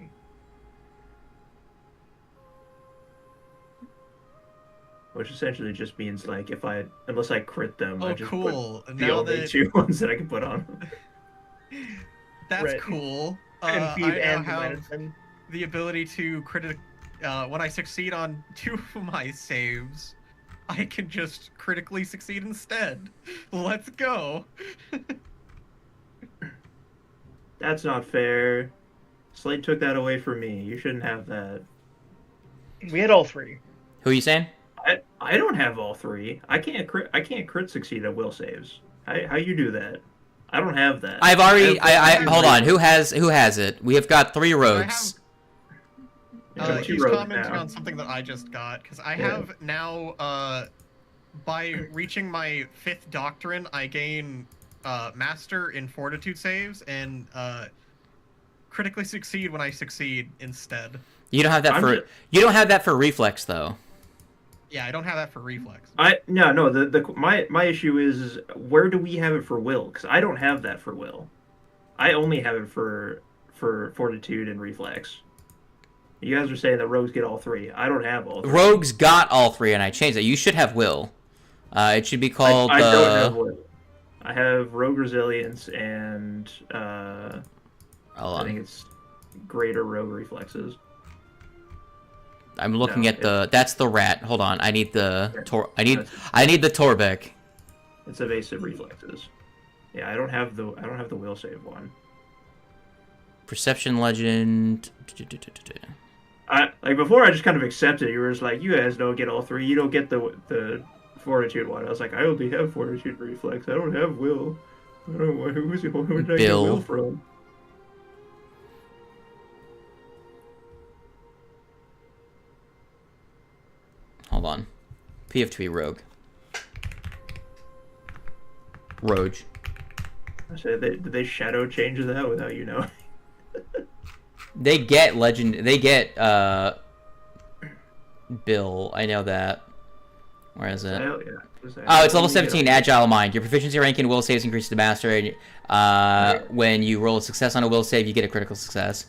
Which essentially just means, like, unless I crit them, I Oh, just cool. put the Now only that 2 ones that I can put on them. that's Right. cool. And feed I now and have medicine. the ability to when I succeed on 2 of my saves, I can just critically succeed instead. Let's go. That's not fair. Slade took that away from me. You shouldn't have that. We had all 3. Who are you saying? I don't have all 3. I can't crit succeed at will saves. How you do that? I don't have that. I've already. have hold on. Who has it? We have got 3 rogues. He's rogues commenting now. on something that I just got, because I Yeah. have now, by reaching my 5th doctrine, I gain master in fortitude saves, and critically succeed when I succeed instead. You don't have that You don't have that for reflex though. Yeah, I don't have that for reflex. No. My issue is where do we have it for will? Because I don't have that for will. I only have it for fortitude and reflex. You guys are saying that rogues get all 3. I don't have all 3. Rogues got all 3, and I changed it. You should have will. It should be called. I don't have will. I have rogue resilience and Hold I think on. it's greater rogue reflexes. I'm looking No, at the. That's the rat. Hold on. I need the. Yeah, I need the Torbeck. It's evasive reflexes. Yeah, I don't have the will save one. Perception legend. Before I just kind of accepted. You were just like, you guys don't get all 3. You don't get the fortitude one. I was like, I only have fortitude reflex. I don't have will. I don't know where did I get Bill. will from? Hold on. PF2 rogue. Rogue. I said, did they shadow change that without you knowing? They get legend. They get Bill. I know that. Where is it? Hell yeah. Oh, it's level 17, Agile Mind. Your proficiency rank in will saves increases to master, and when you roll a success on a will save, you get a critical success.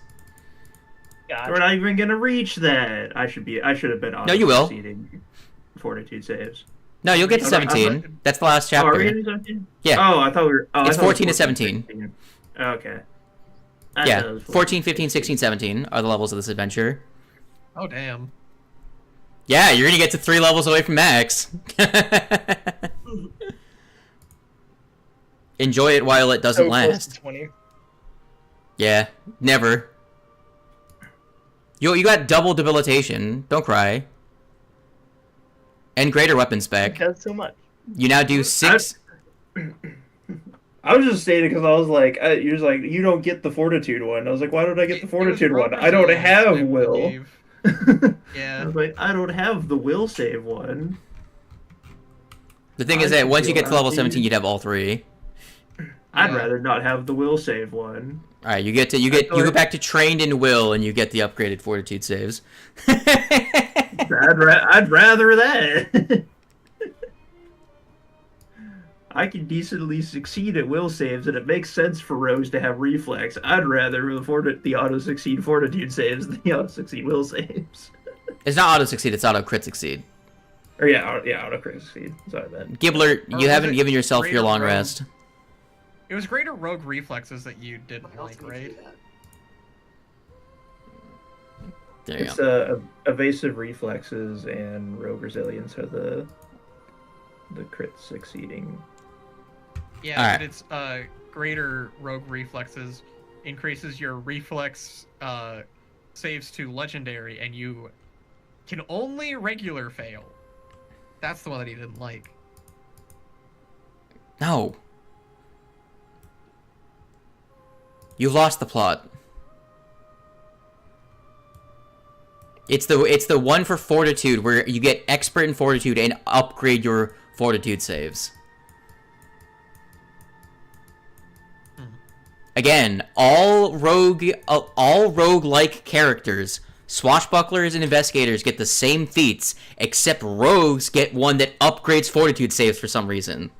Gotcha. We're not even gonna reach that. I should have been on. No, you will. Succeeding. fortitude saves. No, you'll get to 17. That's the last Oh, are we chapter. getting 17? Yeah. Oh, I thought we were. Oh, I It's thought it was 14 to 17. 16. Okay. I Yeah, thought it was 14, 15, 16, 17 are the levels of this adventure. Oh damn. Yeah, you're gonna get to 3 levels away from max. Enjoy it while it doesn't So close last. to 20. Yeah, never. You got double debilitation. Don't cry. And greater weapon spec. Because so much. You now do 6. I was just saying it because I was like, you're just like, you don't get the fortitude one. I was like, why don't I get the fortitude one? I don't have will. I Yeah. was like, I don't have the will save one. The thing is that once you get to level 17, you'd have all 3. I'd Yeah. rather not have the will save one. All right, you go back to trained in will, and you get the upgraded fortitude saves. I'd rather that. I can decently succeed at will saves, and it makes sense for rogues to have reflex. I'd rather the auto succeed fortitude saves than the auto succeed will saves. It's not auto succeed; it's auto crit succeed. Or auto crit succeed. Sorry, man. Gibbler, Or you was haven't it given yourself your greater long rogue? rest. It was greater rogue reflexes that you didn't What else like, can we right? do that? There you It's go. evasive reflexes and rogue resilience are the crit succeeding. Yeah, Alright. but it's greater rogue reflexes increases your reflex saves to legendary, and you can only regular fail. That's the one that he didn't like. No. You've lost the plot. It's the one for fortitude where you get expert in fortitude and upgrade your fortitude saves. Again, all rogue-like characters, swashbucklers and investigators get the same feats, except rogues get one that upgrades fortitude saves for some reason.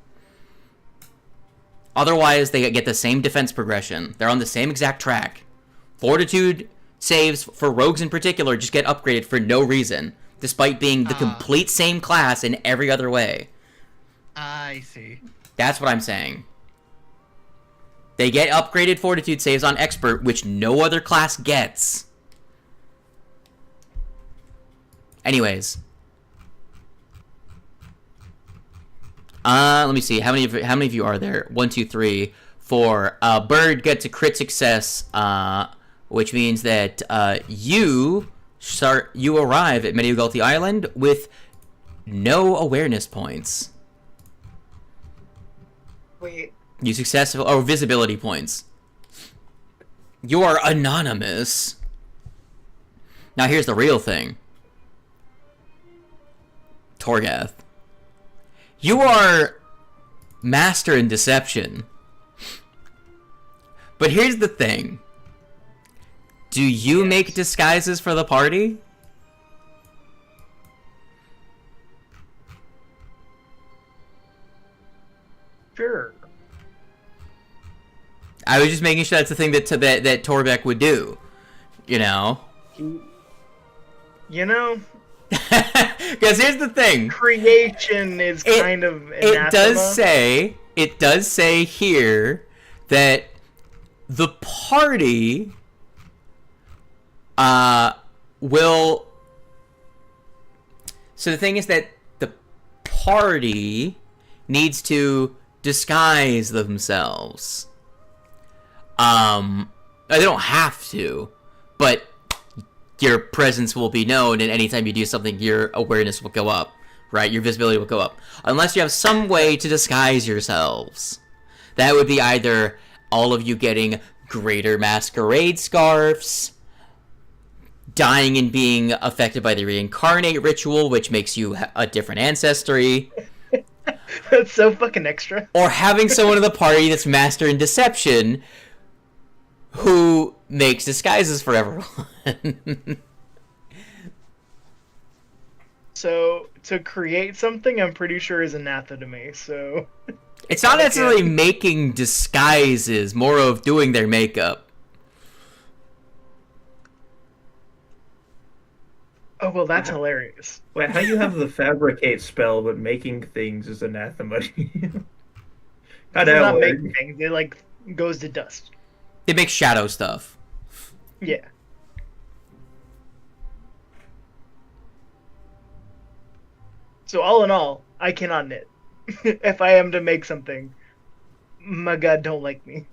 Otherwise, they get the same defense progression. They're on the same exact track. Fortitude saves, for rogues in particular, just get upgraded for no reason, despite being the complete same class in every other way. I see. That's what I'm saying. They get upgraded fortitude saves on expert, which no other class gets. Anyways. Let me see. How many of you are there? 1, 2, 3, 4. Bird gets a crit success, which means that you arrive at Medieval Gulty Island with no awareness points. Wait. You successful visibility points. You are anonymous. Now here's the real thing. Torgath. You are master in deception. But here's the thing. Do you make disguises for the party? Sure. I was just making sure that's the thing that Torbeck would do. You know? You know, Because here's the thing. creation is kind of It does say here that the party will. So the thing is that the party needs to disguise themselves. They don't have to, but your presence will be known, and anytime you do something, your awareness will go up, right? Your visibility will go up. Unless you have some way to disguise yourselves. That would be either all of you getting greater masquerade scarves, dying and being affected by the reincarnate ritual, which makes you a different ancestry, That's so fucking extra. or having someone in the party that's master in deception who makes disguises for everyone. So to create something, I'm pretty sure is anathema. So It's not Okay. necessarily making disguises, more of doing their makeup. Oh well, that's hilarious. Wait, how do you have the fabricate spell, but making things is anathema to you? How'd It's that not work? making things. It like goes to dust. It makes shadow stuff. Yeah. So all in all, I cannot knit. If I am to make something, my god, don't like me.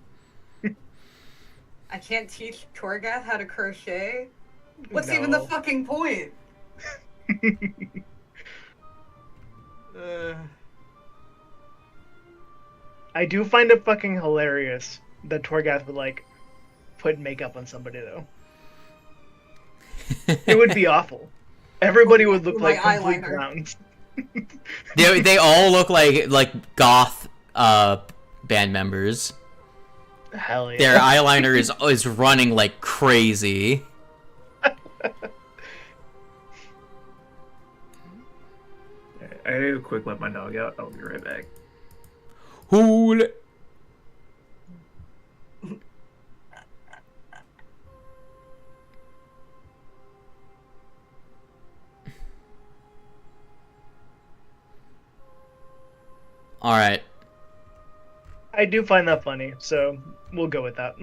I can't teach Torgath how to crochet? What's even the No. fucking point? I do find it fucking hilarious that Torgath would like put makeup on somebody though. It would be awful. Everybody would look My like complete eyeliner. clowns. They all look like goth band members. Hell yeah. Their eyeliner is running like crazy. I gotta go quick let my dog out. I'll be right back. Hool. All right. I do find that funny, so we'll go with that.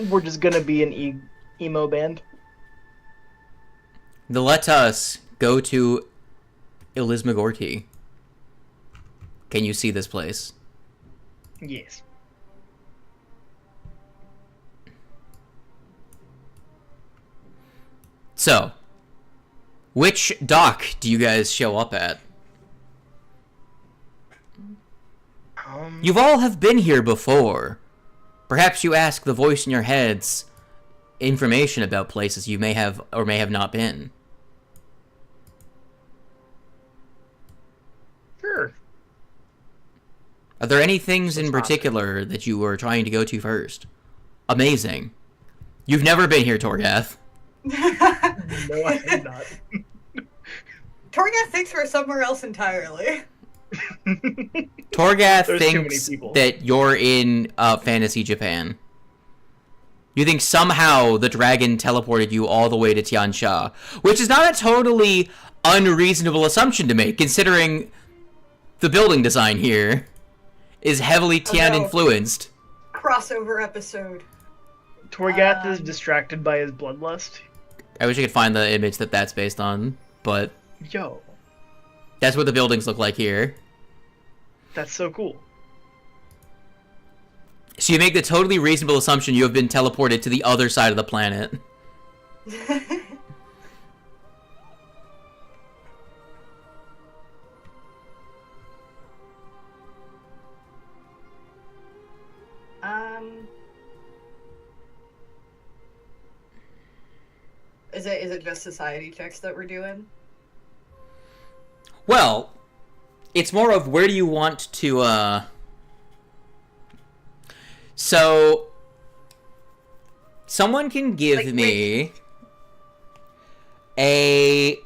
We're just gonna be an emo band. Let us go to Ilismagorti. Can you see this place? Yes. So, which dock do you guys show up at? You've all have been here before. Perhaps you ask the voice in your heads information about places you may have or may have not been. Sure. Are there any things in Let's not. particular that you were trying to go to first? Amazing. You've never been here, Torgath. No, I am not. Torgath thinks we're somewhere else entirely. Torgath There's too many thinks people. that you're in fantasy Japan. You think somehow the dragon teleported you all the way to Tiansha, which is not a totally unreasonable assumption to make, considering the building design here is heavily Tian no. influenced. Crossover episode. Torgath is distracted by his bloodlust. I wish I could find the image that that's based on, but Yo, that's what the buildings look like here. that's so cool. So you make the totally reasonable assumption you have been teleported to the other side of the planet. Is it just society checks that we're doing? Well, it's more of where do you want to, So, someone can give Like, me a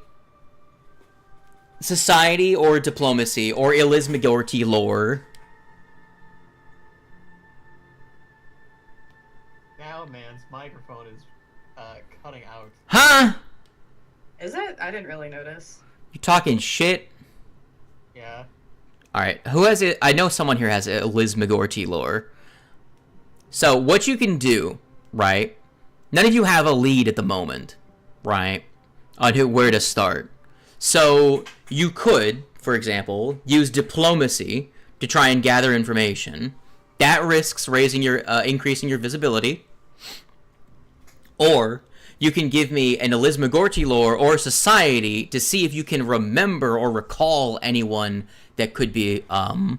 society or diplomacy or Ilismagorti lore. Now, man's microphone is cutting out. Huh? Is it? I didn't really notice. You talking shit? Yeah. Alright, who has it? I know someone here has Ilismagorti lore. So, what you can do, right? None of you have a lead at the moment, right? On where to start. So, you could, for example, use diplomacy to try and gather information. That risks raising your, increasing your visibility. Or, you can give me an Ilismagorti lore or society to see if you can remember or recall anyone that could be, a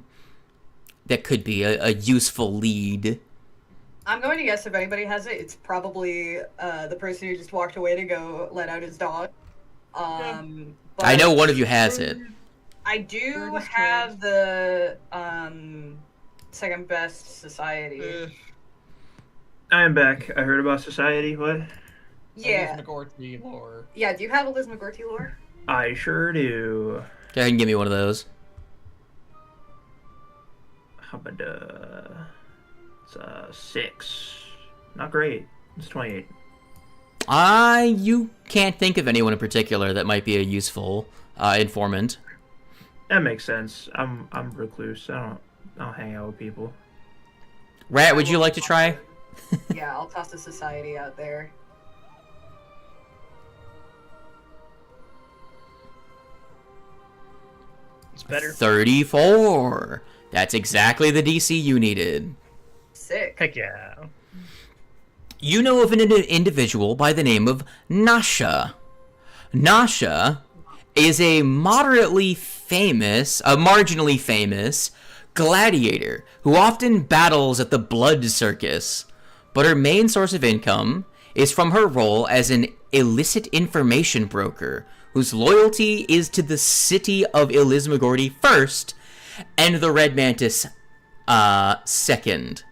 useful lead. I'm going to guess if anybody has it, it's probably the person who just walked away to go let out his dog. But I know one of you has it. I do Bird is have the second best society. I am back. I heard about society. What? Yeah. McGorty lore. Yeah, do you have Ilismagorti lore? I sure do. Go ahead and give me one of those. How about It's 6. Not great. It's 28. You can't think of anyone in particular that might be a useful informant. That makes sense. I'm recluse. I don't hang out with people. Rat, would you like to try? Yeah, I'll toss a society out there. It's better. 34. That's exactly the DC you needed. Sick. Heck yeah. You know of an individual by the name of Nasha. Nasha is a marginally famous gladiator who often battles at the blood circus, but her main source of income is from her role as an illicit information broker whose loyalty is to the city of Ilismagordi first and the Red Mantis second.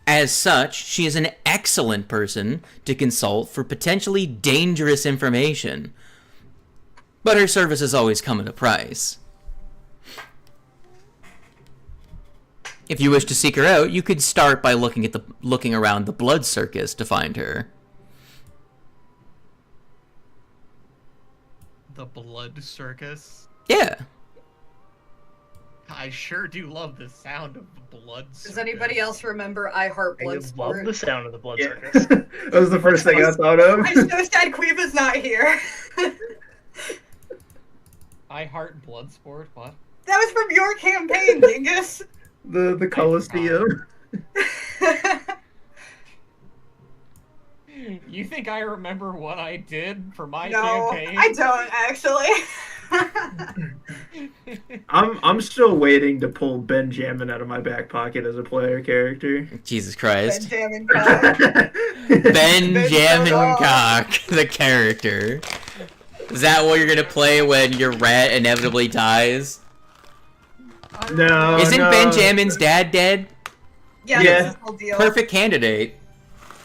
As such, she is an excellent person to consult for potentially dangerous information, but her services always come at a price. If you wish to seek her out, you could start by looking around the blood circus to find her. The blood circus. Yeah. I sure do love the sound of the blood circus. Does anybody else remember I Heart I love Bloodsport? the sound of the blood Yeah. circus. That was the first thing I thought of. I'm so sad Quiva's not here. I heart Bloodsport. What? That was from your campaign, dingus. The Coliseum. You think I remember what I did for my No, campaign? I don't actually. I'm still waiting to pull Benjamin out of my back pocket as a player character. Jesus Christ. Benjamin Cox. Benjamin Cock, the character. Is that what you're gonna play when your rat inevitably dies? No. Isn't no. Benjamin's dad dead? Yeah, Yeah. that's the whole deal. Perfect candidate.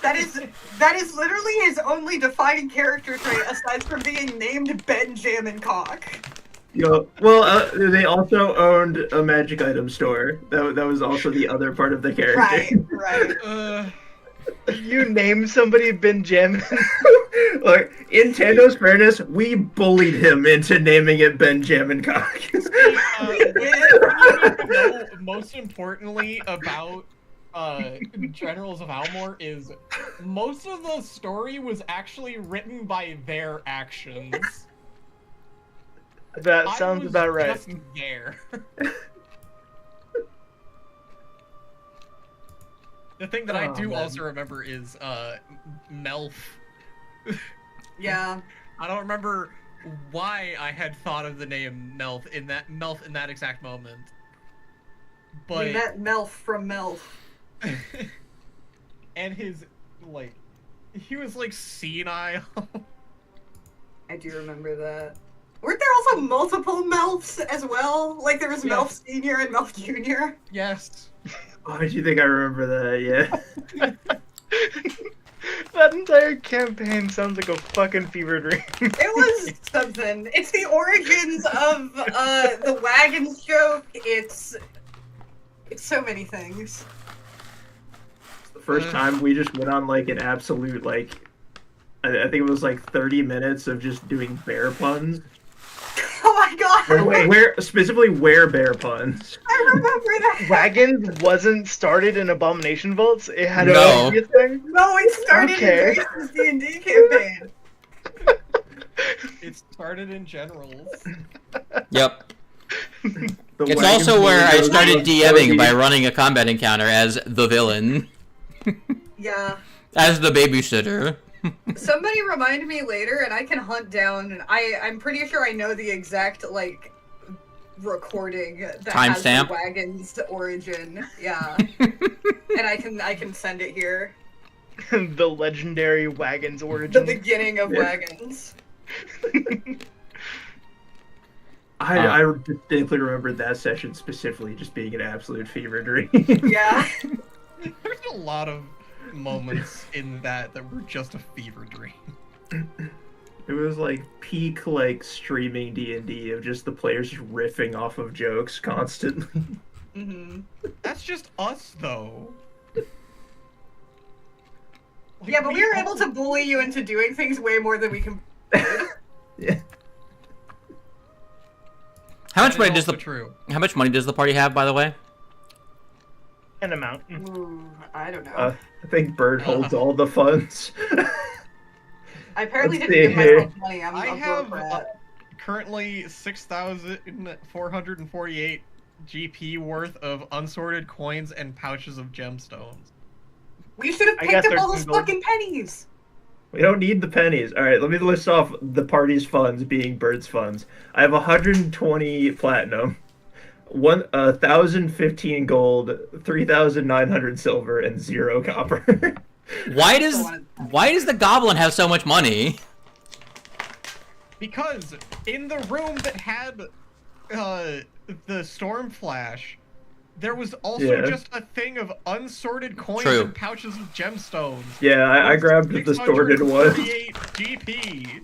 That is literally his only defining character trait aside from being named Benjamin Cock. Well, they also owned a magic item store. That was also the other part of the character. Right. You name somebody Benjamin. Like, in Tando's fairness, we bullied him into naming it Benjamin Cock. What you need to know most importantly about Generals of Almor is most of the story was actually written by their actions. That sounds I was about right. just there. The thing that I do man. also remember is Melf. Yeah. I don't remember why I had thought of the name Melf in that exact moment. But We met Melf from Melf. and his he was senile. I do remember that. Weren't there also multiple Melfs as well? Like there was Yes. Melf Senior and Melf Junior. Yes. Why did you think I remember that? Yeah. That entire campaign sounds like a fucking fever dream. It was something. It's the origins of the wagons joke. It's so many things. The first time we just went on like an absolute I think it was 30 minutes of just doing bear puns. Oh my god! Specifically bear puns. I remember that. Wagons wasn't started in Abomination Vaults. It had No. a previous thing. No, it started Okay. in Jason's D&D campaign. It started in Generals. Yep. The It's wagons also where I were started those DMing by buggy- running a combat encounter as the villain. Yeah. As the babysitter. Somebody remind me later, and I can hunt down. I'm pretty sure I know the exact recording that has the Timestamp? wagon's origin. Yeah, and I can send it here. The legendary Wagons The origin. beginning of Yeah. wagons. I distinctly remember that session specifically just being an absolute fever dream. Yeah. There's a lot of moments in that were just a fever dream. It was peak streaming D&D of just the players just riffing off of jokes constantly. Mm-hmm. That's just us, though. Like, Yeah, but we were able to bully you into doing things way more than we can. Yeah. How much That is money does also the true? How much money does the party have, by the way? An amount. Ooh, I don't know. I think Bird holds all the funds. I apparently let's didn't give see myself money. I'm I a have broke rat. currently 6,448 GP worth of unsorted coins and pouches of gemstones. We should have I picked got up all 13 those gold. fucking pennies. We don't need the pennies. All right, let me list off the party's funds being Bird's funds. I have 120 platinum, 1,015 gold, 3,900 silver, and 0 copper. Why does the goblin have so much money? Because in the room that had the storm flash, there was also just a thing of unsorted coins True. and pouches of gemstones. Yeah, I grabbed the sorted ones. 648 GP.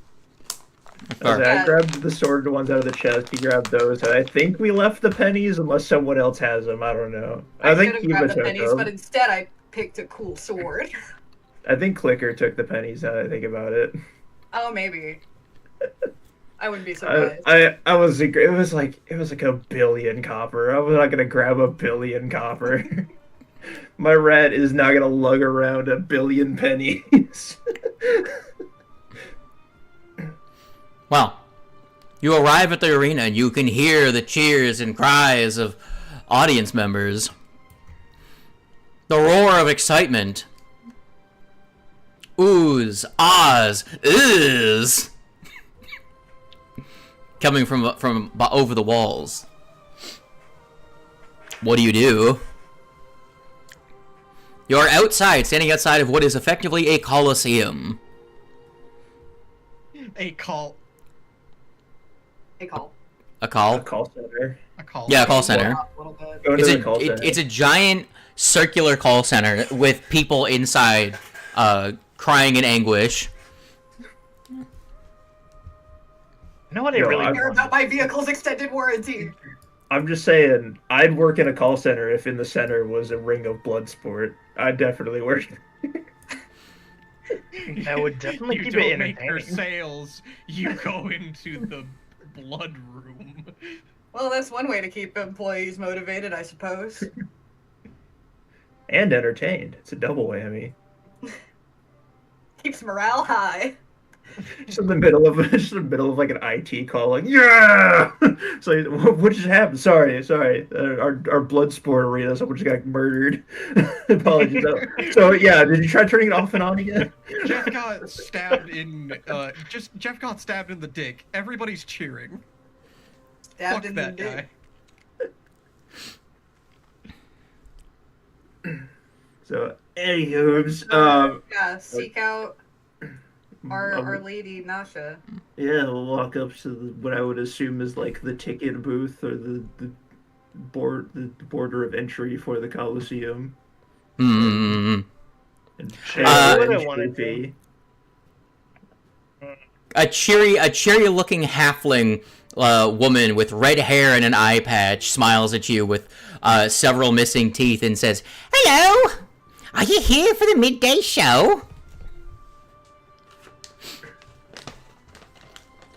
I grabbed the sorted ones out of the chest. He grabbed those. And I think we left the pennies unless someone else has them. I don't know. I think should have Kiva grabbed the took pennies, them. but instead I picked a cool sword. I think Clicker took the pennies now that I think about it. Oh, maybe. I wouldn't be surprised. I was it was like $1 billion copper. I was not gonna grab $1 billion copper. My rat is not gonna lug around $1 billion pennies. Well, you arrive at the arena and you can hear the cheers and cries of audience members. The roar of excitement. Oohs, ahs, is coming from over the walls. What do? You're outside, standing outside of what is effectively a coliseum. A call. Hey, call. A call? A call center. A call. Yeah, a call center. A little bit. Go to It's the call center. it's a giant circular call center with people inside crying in anguish. You know what I Yo, really I care want? about my vehicle's extended warranty. I'm just saying, I'd work in a call center if in the center was a ring of blood sport. I'd definitely work. That would definitely You keep don't it make your entertaining. sales. You go into the blood room. Well, that's one way to keep employees motivated, I suppose. And entertained. It's a double whammy. Keeps morale high. Just in the middle of like an IT call, like yeah. So what just happened? Sorry. Our blood sport arena, someone just got murdered. Apologies. So yeah, did you try turning it off and on again? Jeff got stabbed in. Jeff got stabbed in the dick. Everybody's cheering. Stabbed Fuck in that the guy. dick. So anywho's, Yeah, seek out our lady Nasha. yeah, we'll walk up to what I would assume is like the ticket booth or the border of entry for the Coliseum. Hmm. And What I wanted to. A cheery looking halfling woman with red hair and an eye patch smiles at you with several missing teeth and says, "Hello, are you here for the midday show?"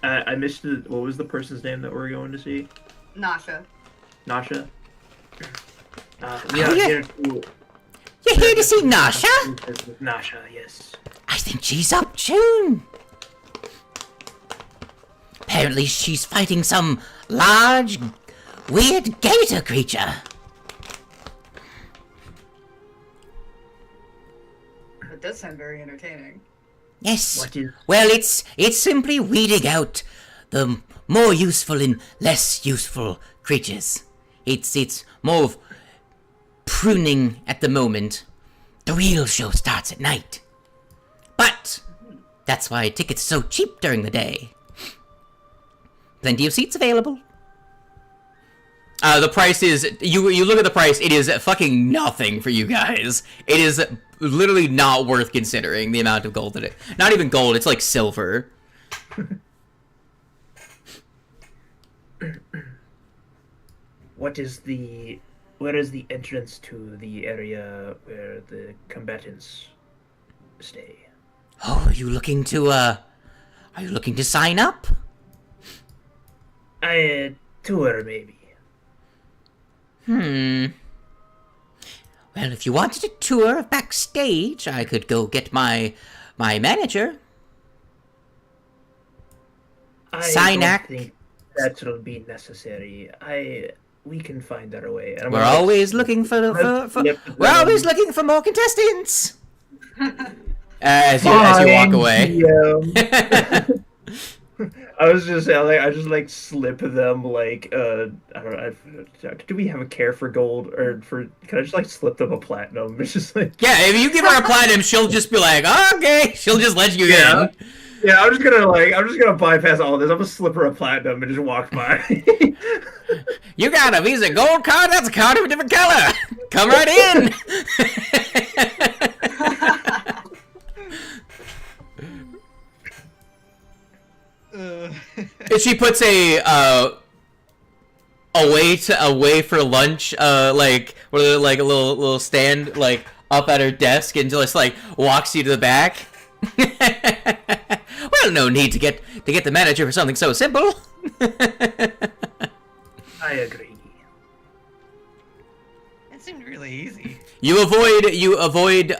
I missed it. What was the person's name that we're going to see? Nasha. Nasha. yeah. Here to You're here to see Nasha? Nasha, yes. I think she's up soon. Apparently she's fighting some large, weird gator creature. It does sound very entertaining. Yes. What is? Well, it's simply weeding out the more useful and less useful creatures. It's more of pruning at the moment. The real show starts at night. But that's why tickets are so cheap during the day. Plenty of seats available. The price is, you look at the price, it is fucking nothing for you guys. It is literally not worth considering the amount of gold in it. Not even gold, it's like silver. What is the where is the entrance to the area where the combatants stay? Oh, are you looking to sign up? Tour maybe. Well, if you wanted a tour of backstage, I could go get my manager. I Synac. don't think that will be necessary. We can find our way. And I'm We're gonna, like, always looking for slip we're always them. looking for more contestants. As you walk away. Fine, I was just saying, like, I just like slip them like I don't know. Do we have a care for gold or for? Can I just like slip them a platinum? It's just like Yeah, if you give her a platinum, she'll just be like, okay. She'll just let you in. Yeah, I'm just gonna bypass all this. I'm gonna slip her a platinum and just walk by. You got a Visa Gold card? That's a card of a different color. Come right in. And she puts a away for lunch, like a little stand like up at her desk, and just like walks you to the back. Well, no need to get the manager for something so simple. I agree. It seemed really easy. You avoid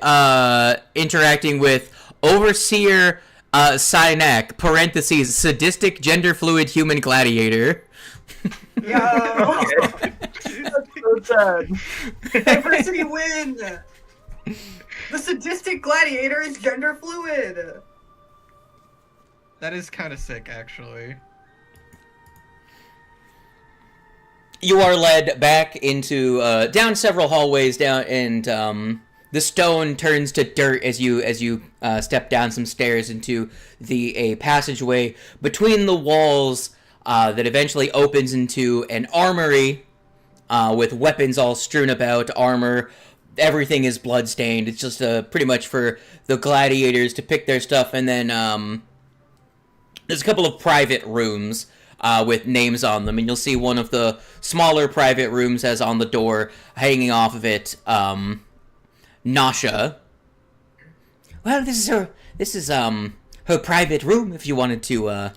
interacting with Overseer Synac, parentheses, sadistic gender fluid human gladiator. Yo! So sad. Diversity win! The sadistic gladiator is gender fluid! That is kind of sick, actually. You are led back into down several hallways down, and the stone turns to dirt as you step down some stairs into a passageway between the walls that eventually opens into an armory with weapons all strewn about, armor. Everything is bloodstained. It's just pretty much for the gladiators to pick their stuff, and then there's a couple of private rooms with names on them, and you'll see one of the smaller private rooms has on the door, hanging off of it, Nasha. Well, this is her private room if you wanted to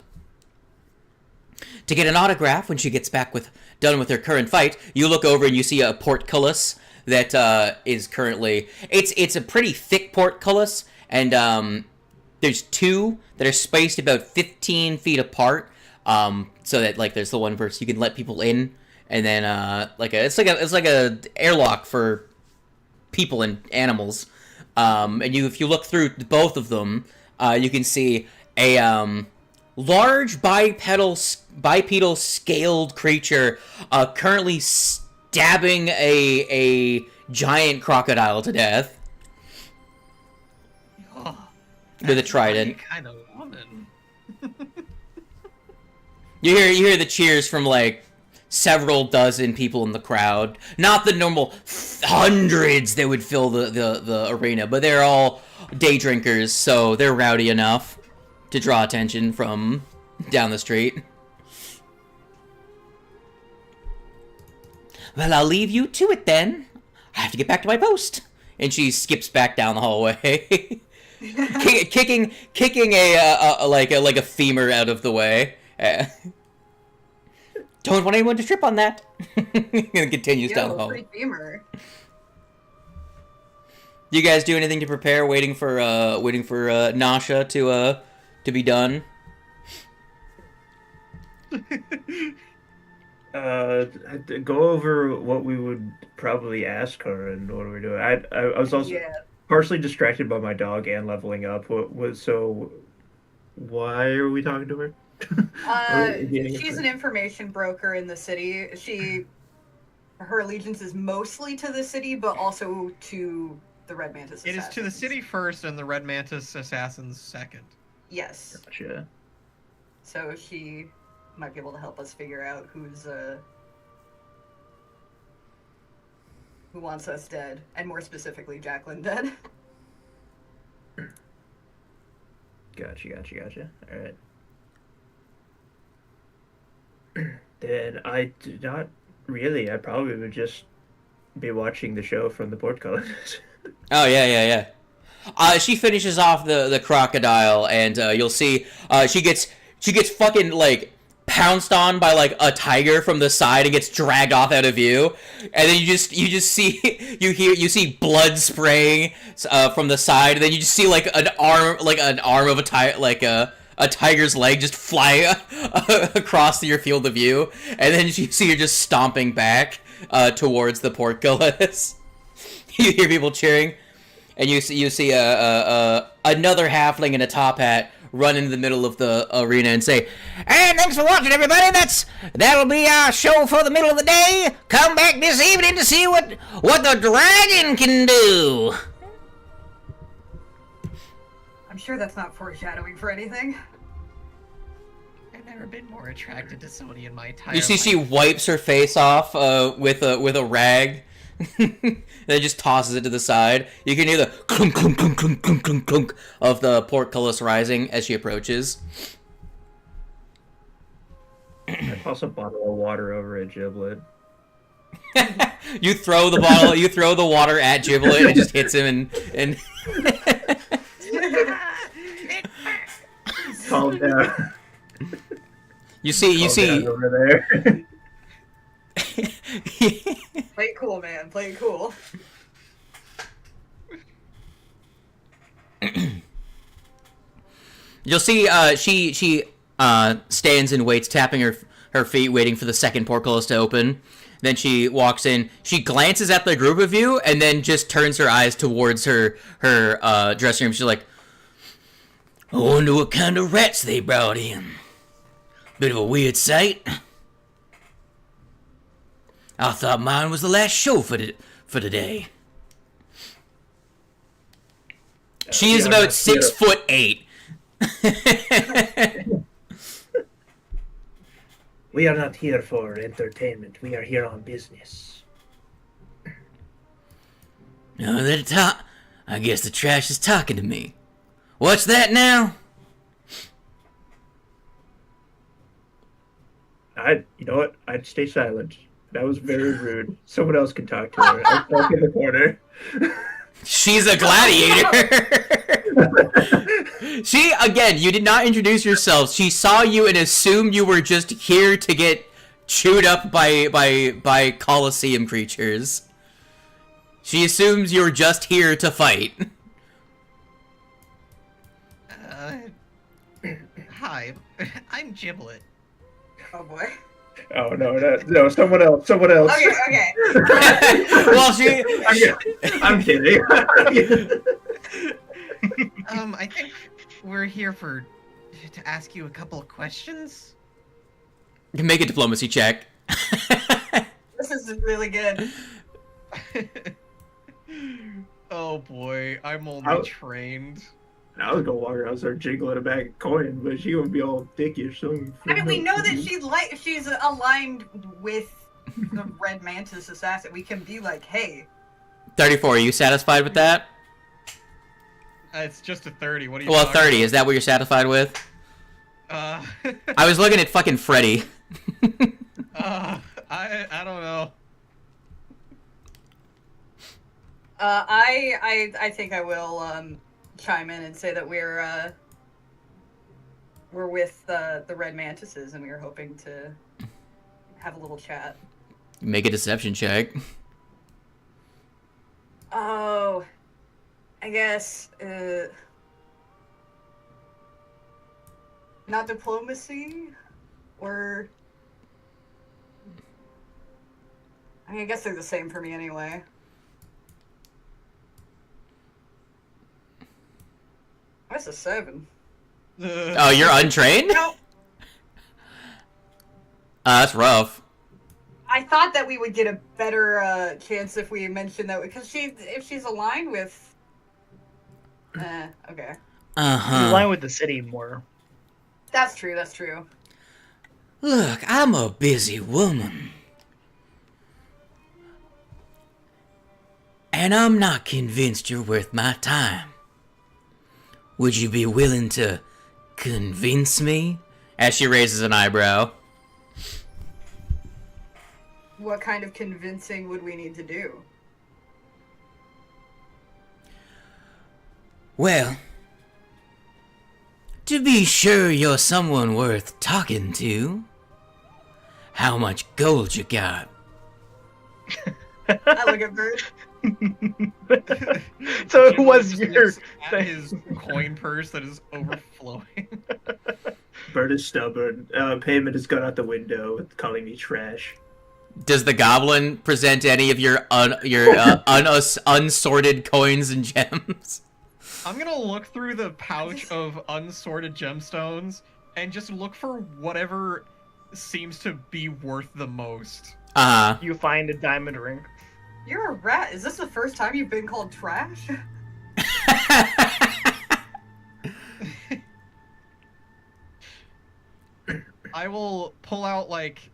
get an autograph when she gets done with her current fight. You look over and you see a portcullis that is currently it's a pretty thick portcullis, and there's two that are spaced about 15 feet apart, so that like there's the one where you can let people in, and then it's like a airlock for people and animals. And if you look through both of them, you can see a large bipedal scaled creature currently stabbing a giant crocodile to death with a trident. Kind of woman. You hear the cheers from like several dozen people in the crowd. Not the normal hundreds that would fill the arena, but they're all day drinkers, so they're rowdy enough to draw attention from down the street. Well, I'll leave you to it then. I have to get back to my post. And she skips back down the hallway, kicking a femur out of the way. Don't want anyone to trip on that. And continues down the hall. Free femur. You guys do anything to prepare? Waiting for Nasha to be done. Go over what we would probably ask her and what we're doing. I was also partially distracted by my dog and leveling up. So why are we talking to her? She's an information broker in the city. Her allegiance is mostly to the city, but also to the Red Mantis Assassins. It is to the city first and the Red Mantis Assassins second. Yes. Gotcha. So she might be able to help us figure out who wants us dead, and more specifically, Jacqueline dead. Gotcha. All right. Then I do not really. I probably would just be watching the show from the portcullis. Oh yeah. She finishes off the crocodile, and you'll see she gets fucking like pounced on by like a tiger from the side and gets dragged off out of view, and then you just see you see blood spraying from the side, and then you just see like an arm of a tiger's leg just fly across your field of view, and then you see her just stomping back towards the portcullis. You hear people cheering, and you see another halfling in a top hat run into the middle of the arena and say, "And thanks for watching, everybody. That'll be our show for the middle of the day. Come back this evening to see what the dragon can do." I'm sure that's not foreshadowing for anything. I've never been more attracted to somebody in my entire You see, life. she wipes her face off with a rag, and then just tosses it to the side. You can hear the clunk clunk clunk clunk clunk clunk clunk of the portcullis rising as she approaches. I toss a bottle of water over a giblet. You throw the water at Giblet, and it just hits him, and Calm down. you see Calm down over there. Play it cool, man. Play it cool. You'll see she stands and waits, tapping her feet, waiting for the second portcullis to open. Then she walks in. She glances at the group of you, and then just turns her eyes towards her dressing room. She's like, "I wonder what kind of rats they brought in. Bit of a weird sight. I thought mine was the last show for today." She is about 6'8". We are not here for entertainment. We are here on business. No, I guess the trash is talking to me. What's that now? You know what? I'd stay silent. That was very rude. Someone else can talk to her. I'll talk in the corner. She's a gladiator. She, again, you did not introduce yourself. She saw you and assumed you were just here to get chewed up by Colosseum creatures. She assumes you're just here to fight. Hi, I'm Giblet. Oh boy. Oh no, someone else. Okay. Well, I'm kidding. I think we're here to ask you a couple of questions. You can make a diplomacy check. This is really good. Oh boy, I'm only trained. I was gonna walk around and start jiggling a bag of coin, but she would be all dickish. So I mean, we know that she's aligned with the Red Mantis assassin. We can be like, hey. 34, are you satisfied with that? It's just a 30. What are you? Well, talking 30, is that what you're satisfied with? about? I was looking at fucking Freddy. I don't know. I think I will chime in and say that we're with the Red Mantises, and we were hoping to have a little chat. Make a deception check. Oh, I guess not diplomacy, or I mean, I guess they're the same for me anyway. That's a 7. Oh, you're untrained? No, That's rough. I thought that we would get a better chance if we mentioned that, because if she's aligned with. Okay. Uh-huh. You align with the city more. That's true. That's true. Look, I'm a busy woman. And I'm not convinced you're worth my time. Would you be willing to convince me? As she raises an eyebrow. what kind of convincing would we need to do? Well, to be sure you're someone worth talking to, how much gold you got? I look at Bert. So it Jim was just your looks at his coin purse that is overflowing. Bert is stubborn. Payment has gone out the window with calling me trash. Does the goblin present any of your unsorted coins and gems? I'm gonna look through the pouch of unsorted gemstones and just look for whatever seems to be worth the most. You find a diamond ring. You're a rat. Is this the first time you've been called trash? I will pull out, like,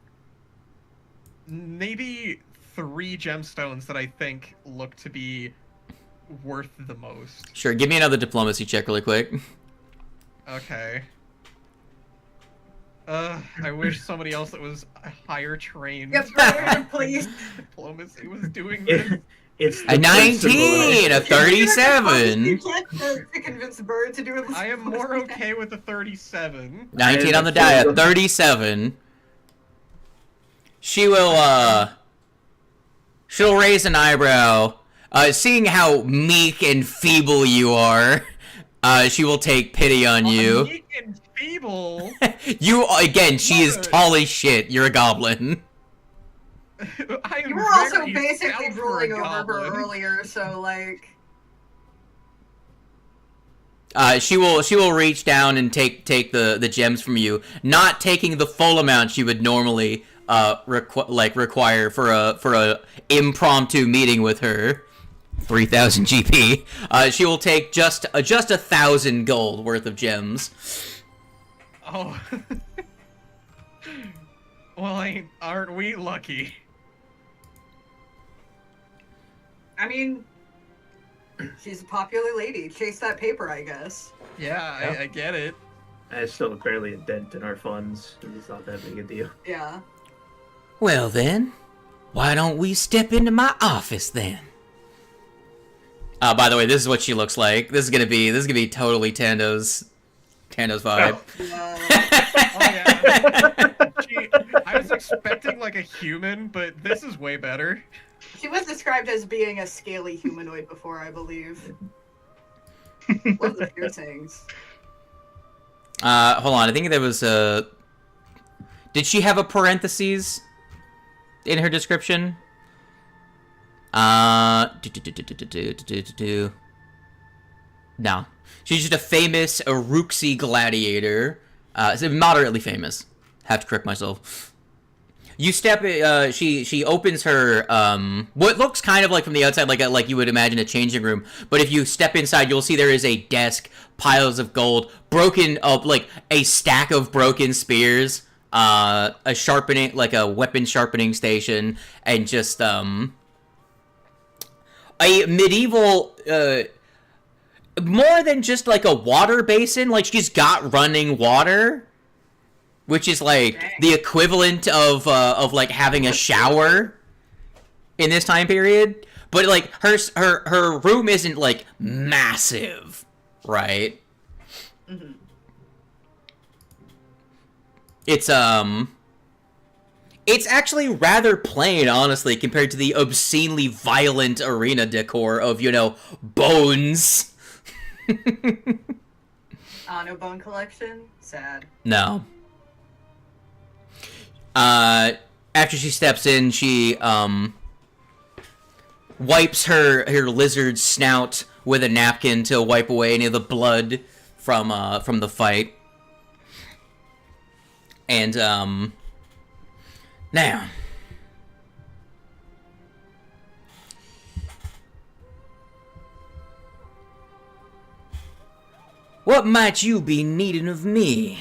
maybe 3 gemstones that I think look to be worth the most. Sure, give me another diplomacy check really quick. Okay. I wish somebody else that was higher trained Yes, Bert, please. diplomacy was doing this. It's A 19, a 37. You can't to convince Bird to do it. I am more okay with a 37. 19 on the die, a 37. She will, she'll raise an eyebrow. Seeing how meek and feeble you are, she will take pity on you. Meek and feeble? Again, she is tall as shit. You're a goblin. I am You were also very basically stout for drooling a over her goblin. earlier, so like. She will reach down and take the gems from you, not taking the full amount she would normally require for a impromptu meeting with her. 3,000 GP. She will take just 1,000 gold worth of gems. Oh. Well, aren't we lucky? I mean, she's a popular lady. Chase that paper, I guess. Yeah, Yep. I get it. There's still barely a dent in our funds. It's not that big a deal. Yeah. Well then, why don't we step into my office then? By the way, this is what she looks like. This is gonna be totally Tando's vibe. Oh yeah. I was expecting like a human, but this is way better. She was described as being a scaly humanoid before, I believe. Love the piercings. Hold on. I think there was a. Did she have a parentheses in her description? No. She's just a famous Uruxi gladiator. Moderately famous. Have to correct myself. You step. She opens her. What looks kind of like from the outside, like you would imagine a changing room. But if you step inside, you'll see there is a desk, piles of gold, broken up, like a stack of broken spears, a sharpening, like a weapon sharpening station, and just a medieval. More than just like a water basin, like she's got running water. Which is like the equivalent of like having a shower in this time period, but like her room isn't like massive, right? Mm-hmm. It's actually rather plain, honestly, compared to the obscenely violent arena decor of, you know, bones. No bone collection? Sad. No. After she steps in, she, wipes her lizard snout with a napkin to wipe away any of the blood from the fight. And, now. What might you be needing of me?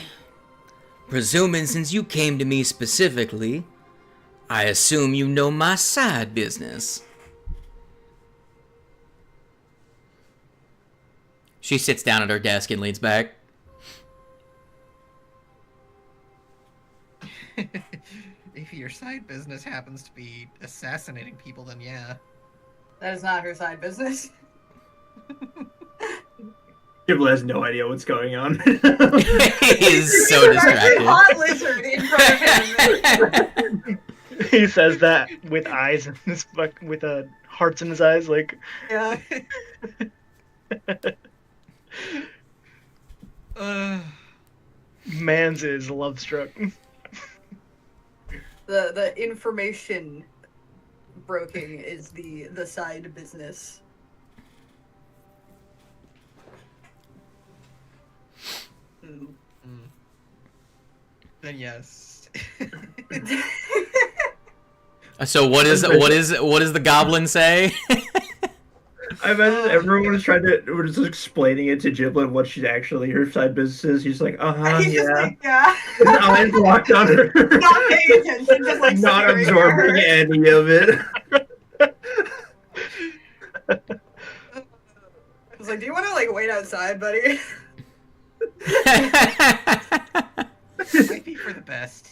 Presuming since you came to me specifically, I assume you know my side business. She sits down at her desk and leans back. If your side business happens to be assassinating people, then yeah. That is not her side business. Gibble has no idea what's going on. He is so There's a distracted. hot lizard in front of him. He says that with eyes in his with hearts in his eyes, like. Yeah. Mans is love struck. The information broking is the side business. Mm. Then yes. So what does the goblin say? I imagine everyone was was explaining it to Giblet what she's actually her side business is. He's like, He's just yeah. like, yeah. His eyes locked on her. Not paying attention, just like Not staring at absorbing her. any of it. I was like, do you want to like wait outside, buddy? Might be for the best.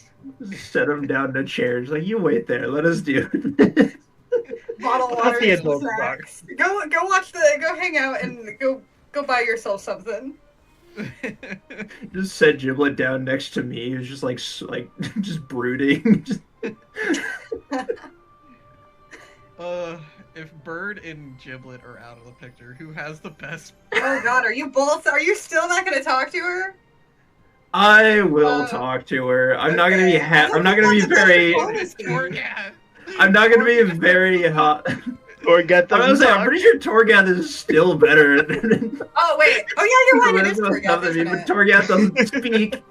Set him down in a chair. Just like, you wait there. Let us do it. Bottle of That's water, the and some adult snacks. Go hang out and go buy yourself something. Just set Giblet down next to me. He was just like just brooding. If Bird and Giblet are out of the picture, who has the best? Oh God, are you still not gonna talk to her? I will talk to her. I'm not gonna be I'm not gonna be very. I'm not gonna be very hot. Torgath I'm doesn't talk. pretty sure Torgath is still better. Oh wait, oh yeah, you're right. It is Torgath, isn't but it? Torgath doesn't speak.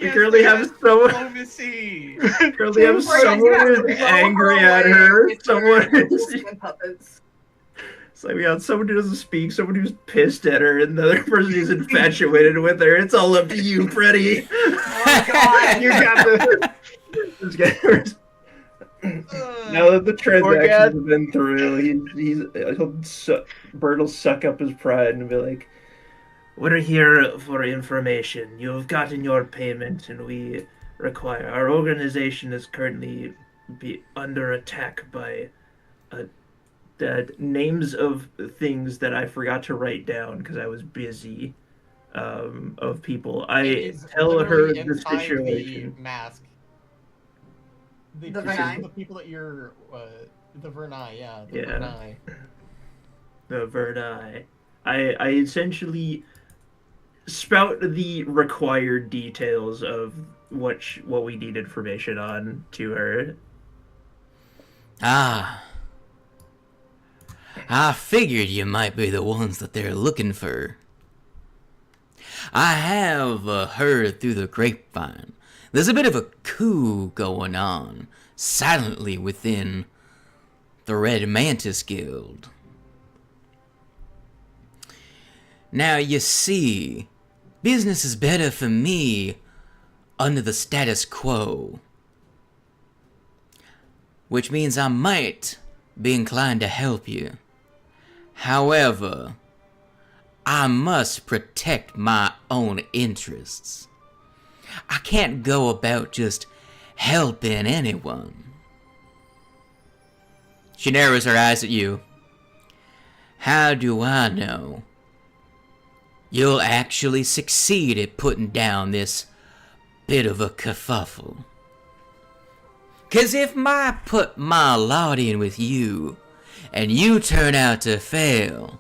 We currently have someone. Diplomacy. Currently have Torgath, you someone have to who's blow angry her at away her. with your Someone who's. Wolfman puppets. It's like we got someone who doesn't speak, someone who's pissed at her, and the other person who's infatuated with her. It's all up to you, Freddie. Oh God, You got the. This guy- Now that the transactions have been through, Bert will suck up his pride and be like, "We're here for information. You have gotten your payment, and we require. Our organization is currently under attack by the names of things that I forgot to write down because I was busy. Of people. I tell her the situation. The mask. The Vernai? the people that you're, the Vernai, yeah. The Yeah. Vernai. The Verdi. I essentially spout the required details of what we need information on to her. Ah. I figured you might be the ones that they're looking for. I have heard through the grapevine there's a bit of a coup going on silently within the Red Mantis Guild. Now, you see, business is better for me under the status quo, which means I might be inclined to help you. However, I must protect my own interests. I can't go about just helping anyone. She narrows her eyes at you. How do I know you'll actually succeed at putting down this bit of a kerfuffle? 'Cause if I put my lot in with you, and you turn out to fail,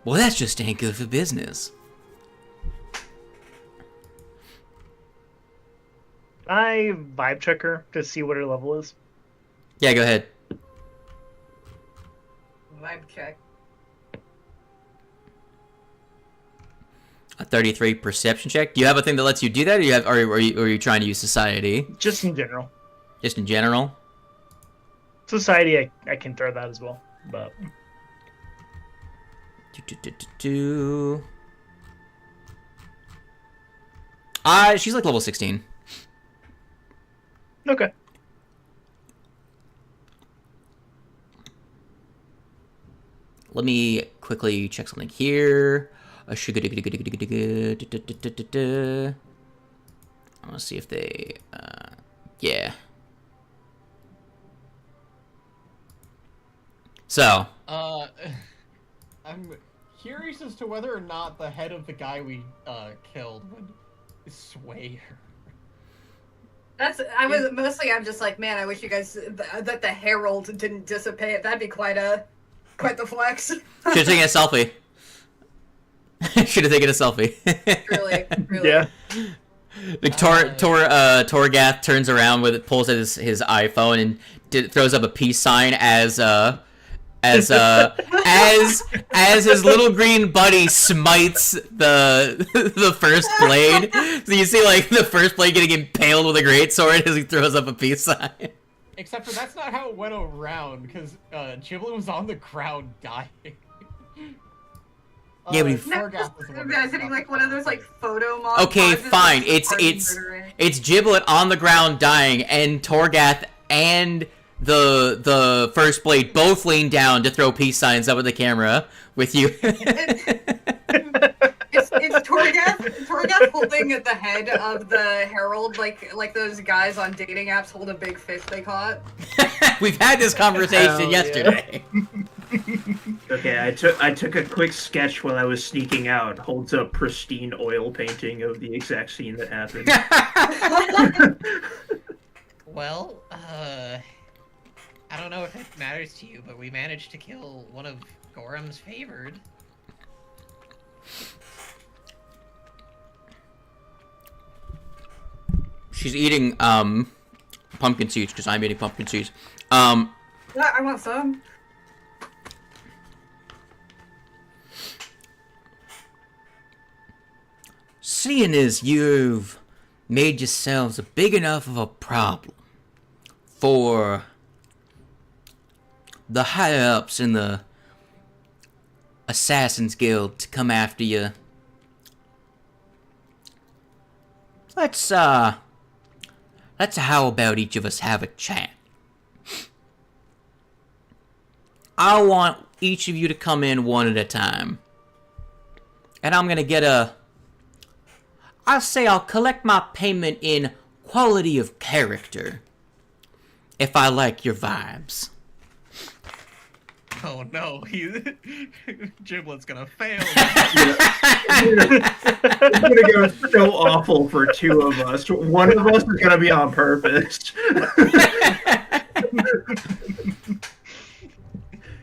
well, that's just ain't good for business. I vibe check her to see what her level is. Yeah, go ahead. Vibe check. A 33 perception check. Do you have a thing that lets you do that, or are you trying to use society? Just in general. Just in general? Society, I can throw that as well. But she's like level 16. okay. Let me quickly check something here. want to see if they, yeah. So. I'm curious as to whether or not the head of the guy we killed would sway her. I'm just like, man, I wish you guys that the herald didn't dissipate. That'd be quite the flex. Should have taken a selfie. Should have taken a selfie. Really. Yeah. Like Torgath turns around pulls out his iPhone and throws up a peace sign as his little green buddy smites the first blade. So you see like the first blade getting impaled with a greatsword as he throws up a peace sign. Except for that's not how it went around, because Giblet was on the ground dying. Yeah, but imagining like one of those like photo montages. Okay, fine. It's Giblet on the ground dying, and Torgath and the first blade both lean down to throw peace signs up at the camera with you. It's Torgath holding at the head of the herald like those guys on dating apps hold a big fish they caught. We've had this conversation yesterday. Okay, I took a quick sketch while I was sneaking out. Holds up pristine oil painting of the exact scene that happened. Well, I don't know if it matters to you, but we managed to kill one of Gorham's favored. She's eating pumpkin seeds because I'm eating pumpkin seeds. I want some. Seeing as you've made yourselves a big enough of a problem for the higher-ups in the Assassin's Guild to come after you, let's how about each of us have a chat? I want each of you to come in one at a time. And I'm gonna get I'll collect my payment in quality of character. If I like your vibes. Oh no, Giblet's gonna fail. It's gonna go so awful for two of us. One of us is gonna be on purpose.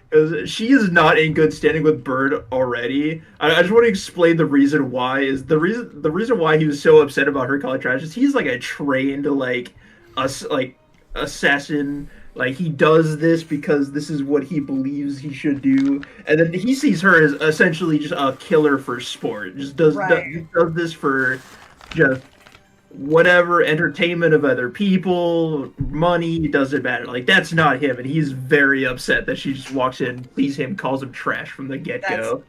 Because she is not in good standing with Bird already. I just want to explain the reason why. Is the reason why he was so upset about her calling trash is he's like a trained assassin. Like, he does this because this is what he believes he should do, and then he sees her as essentially just a killer for sport. Just does this for just whatever entertainment of other people, money, doesn't matter. Like, that's not him, and he's very upset that she just walks in, sees him, calls him trash from the get-go.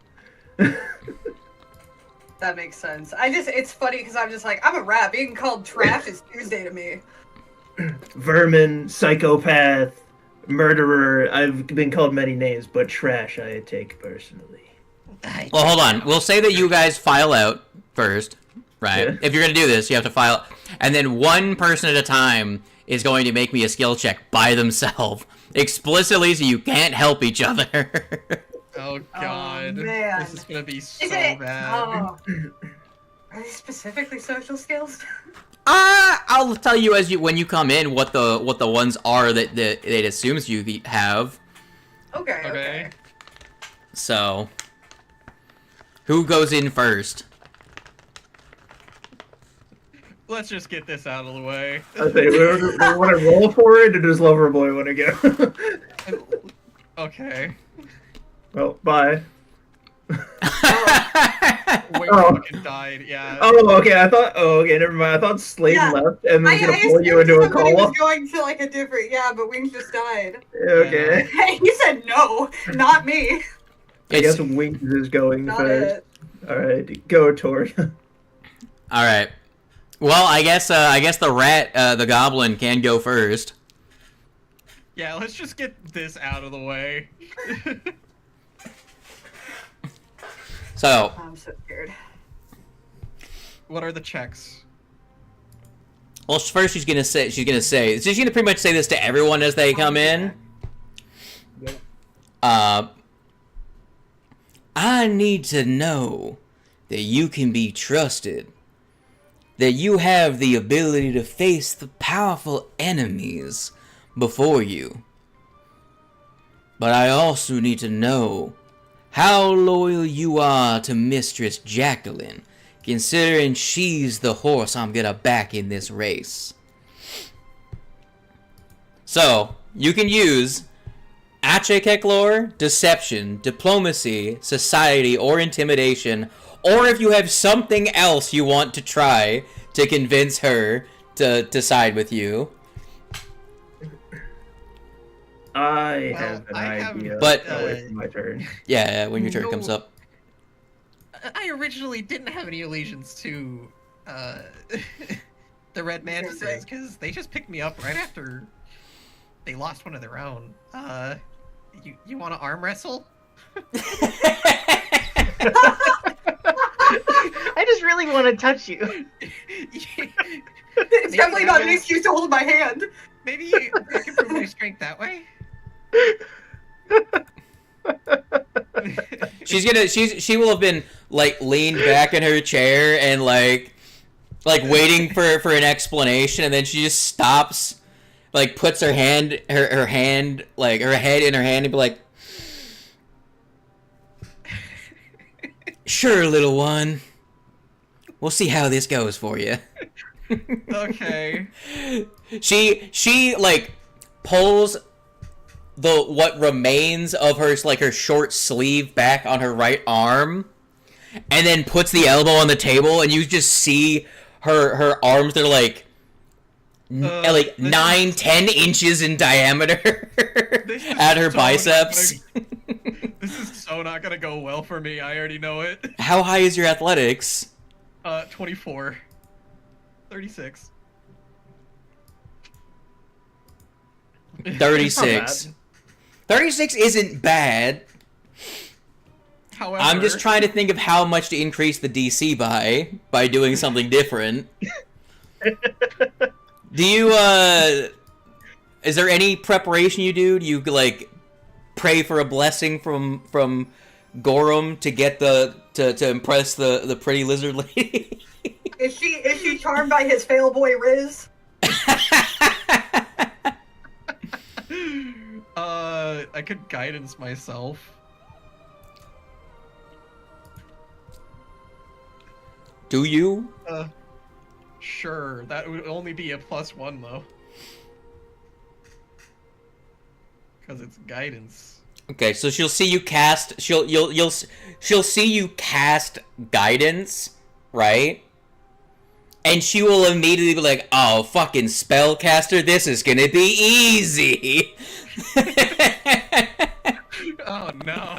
That makes sense. It's funny because I'm just like, I'm a rap. Being called trash is Tuesday to me. Vermin, psychopath, murderer. I've been called many names, but trash I take personally. Well, hold on. We'll say that you guys file out first, right? Yeah. If you're going to do this, you have to file. And then one person at a time is going to make me a skill check by themselves, explicitly, so you can't help each other. Oh god. Oh, man. This is gonna be so bad. Are they specifically social skills? I'll tell you when you come in what the ones are that it assumes you have. Okay. So, who goes in first? Let's just get this out of the way. Okay, we want to roll for it, or does Loverboy want to go? Okay. Well, bye. Wait, fucking died, yeah. Oh, okay. Okay, never mind. I thought Slade left and was gonna pull you into a call. Was going to like a different, but Wings just died. Okay. Hey, he said no, not me. I guess Wings is going Not first. it. All right, go Tor. All right. Well, I guess the rat, the goblin, can go first. Yeah, let's just get this out of the way. So. I'm so scared. What are the checks? Well, first she's gonna pretty much say this to everyone as they come in. Yep. I need to know that you can be trusted. That you have the ability to face the powerful enemies before you. But I also need to know how loyal you are to Mistress Jacqueline, considering she's the horse I'm gonna back in this race. So, you can use Achekek lore, deception, diplomacy, society, or intimidation, or if you have something else you want to try to convince her to side with you. I have an idea. But it's my turn. yeah, when your turn comes up. I originally didn't have any allegiance to the Red Mantises because they just picked me up right after they lost one of their own. You want to arm wrestle? I just really want to touch you. It's definitely not an excuse to hold my hand. Maybe you can prove my strength that way. She will have been like leaned back in her chair and like waiting for an explanation, and then she just stops, like puts her hand her hand like her head in her hand and be like, "Sure, little one. We'll see how this goes for you." Okay. She like pulls what remains of her short sleeve back on her right arm, and then puts the elbow on the table, and you just see her arms. They're like 9-10 inches in diameter at her biceps. This is so not gonna go well for me. I already know it. How high is your athletics? 24. 36. 36. 36 isn't bad. However, I'm just trying to think of how much to increase the DC by doing something different. Do you, is there any preparation you do? Do you, like, pray for a blessing from Gorham to get to impress the pretty lizard lady? Is she charmed by his fail boy Riz? I could guidance myself. Do you? Sure. That would only be a +1 though. Because it's guidance. Okay, so she'll see you cast. She'll see you cast guidance, right? And she will immediately be like, "Oh, fucking spellcaster, this is gonna be easy." Oh no.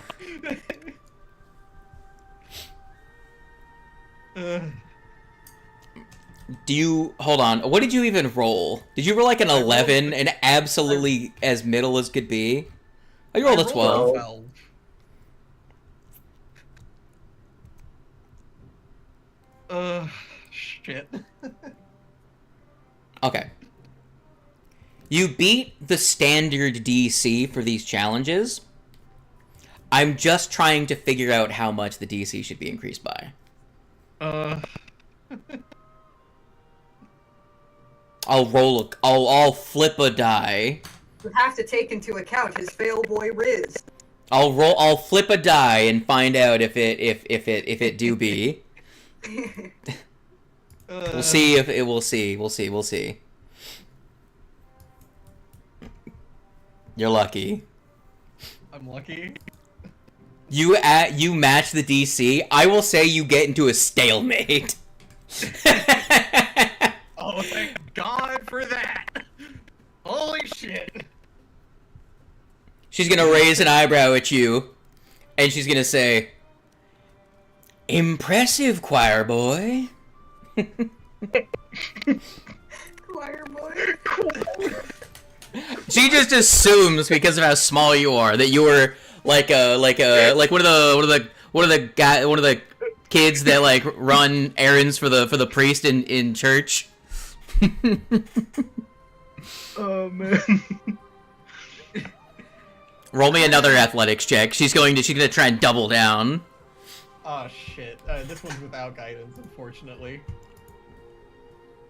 Do you hold on? What did you even roll? Did you roll like an 11 and absolutely as middle as could be? Oh, you rolled a 12. Shit. Okay. You beat the standard DC for these challenges. I'm just trying to figure out how much the DC should be increased by. I'll flip a die. You have to take into account his fail boy Riz. I'll flip a die and find out if it do be. We'll see if it will see. We'll see. You're lucky. I'm lucky. You match the DC. I will say you get into a stalemate. Oh, thank God for that! Holy shit! She's gonna raise an eyebrow at you, and she's gonna say, "Impressive, choir boy." Choir boy. She just assumes because of how small you are that you were like one of the kids that like run errands for the priest in church. Oh man. Roll me another athletics check. She's gonna try and double down. Oh shit. This one's without guidance, unfortunately.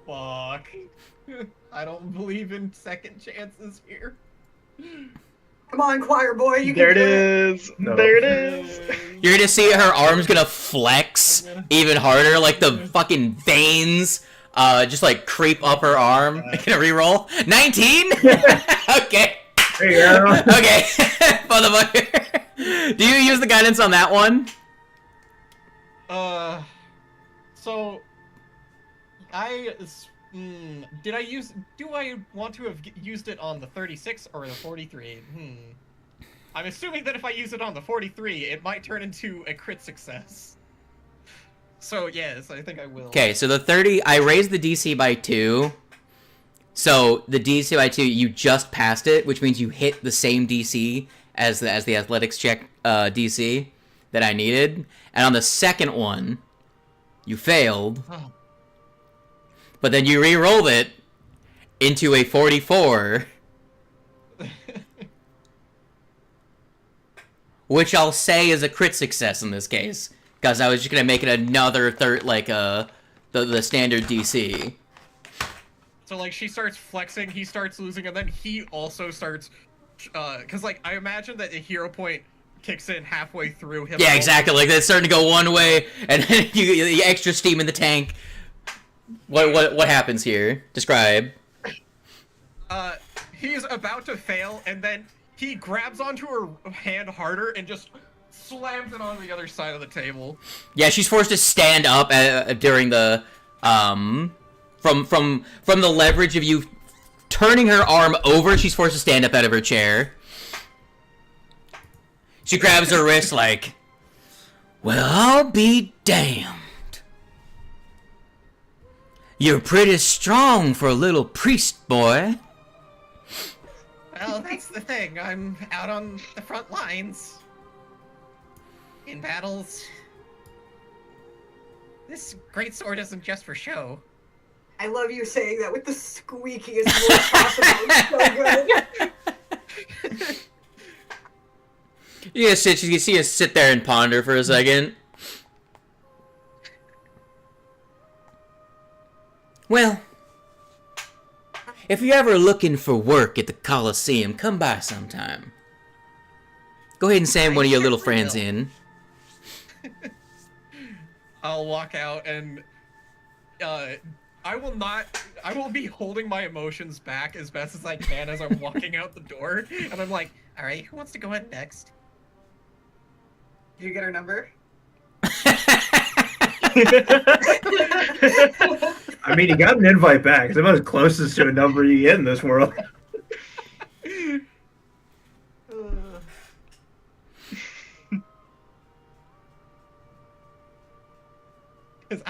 Fuck. I don't believe in second chances here. Come on, choir boy, you can There it do it. is. No. There it is. You're gonna see her arm's gonna flex even harder, like the fucking veins just like creep up her arm. Gonna reroll. 19? Okay. There you go. Okay. Motherfucker. Do you use the guidance on that one? So do I want to have used it on the 36 or the 43? I'm assuming that if I use it on the 43, it might turn into a crit success. So yes, I think I will. Okay, so the 30, I raised the DC by 2. So the DC by 2, you just passed it, which means you hit the same DC as the athletics check DC that I needed. And on the second one, you failed. Oh. But then you re-rolled it into a 44, which I'll say is a crit success in this case, because I was just gonna make it another the standard DC. So like she starts flexing, he starts losing, and then he also starts, because like I imagine that a hero point kicks in halfway through him. Yeah, exactly. Like it's starting to go one way, and then you get the extra steam in the tank. What happens here? Describe. He's about to fail, and then he grabs onto her hand harder and just slams it on the other side of the table. Yeah, she's forced to stand up during the from the leverage of you turning her arm over. She's forced to stand up out of her chair. She grabs her wrist like, well, I'll be damned. You're pretty strong for a little priest boy. Well, that's the thing. I'm out on the front lines. In battles. This great sword isn't just for show. I love you saying that with the squeakiest voice possible. It's so good. You can see her sit there and ponder for a second. Well, if you're ever looking for work at the Coliseum, come by sometime. Go ahead and send one of your little friends in. I'll walk out and I will be holding my emotions back as best as I can as I'm walking out the door. And I'm like, all right, who wants to go in next? Did you get her number? I mean, you got an invite back. It's about as closest to a number you get in this world. Because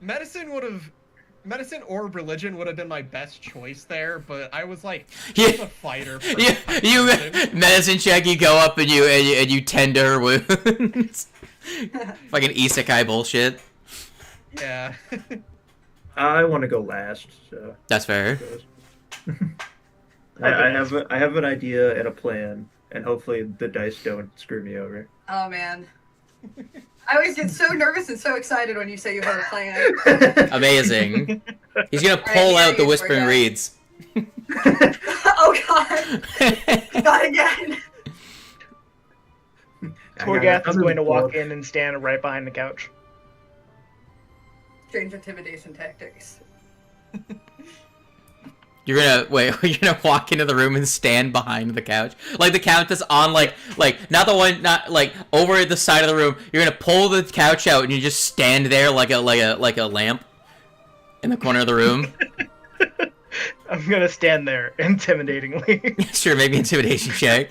medicine or religion would have been my best choice there, but I was like, I'm a fighter. You medicine check. You go up and you tend to her wounds. Fucking isekai bullshit. Yeah. I want to go last, so That's fair. I have an idea and a plan, and hopefully the dice don't screw me over. Oh man. I always get so nervous and so excited when you say you have a plan. Amazing. He's gonna pull out the Whispering Reeds. Oh god. Not again. Torgath is going to walk in and stand right behind the couch. Strange intimidation tactics. You're gonna walk into the room and stand behind the couch, like the couch that's on like not the one, not like over at the side of the room. You're gonna pull the couch out and you just stand there like a lamp in the corner of the room. I'm gonna stand there intimidatingly. Sure, maybe intimidation check.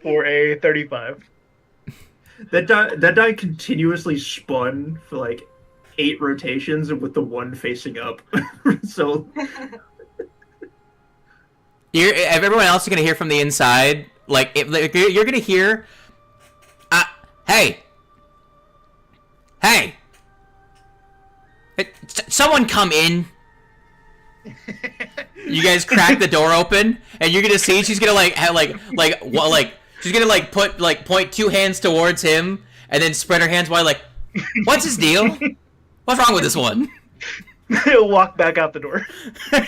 For a 35. That die continuously spun for like 8 rotations with the one facing up. So everyone else is gonna hear from the inside. You're gonna hear, hey, Hey! Someone come in. You guys crack the door open, and you're gonna see she's gonna she's gonna point two hands towards him, and then spread her hands wide like, what's his deal? What's wrong with this one? He'll walk back out the door. Look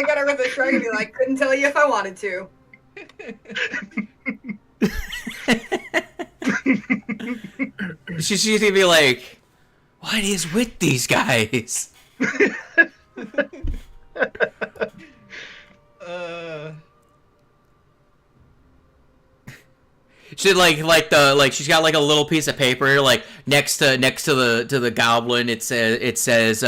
at her with a shrug and be like, couldn't tell you if I wanted to. She's gonna be like, what is with these guys? She she's got like a little piece of paper like next to the goblin. It says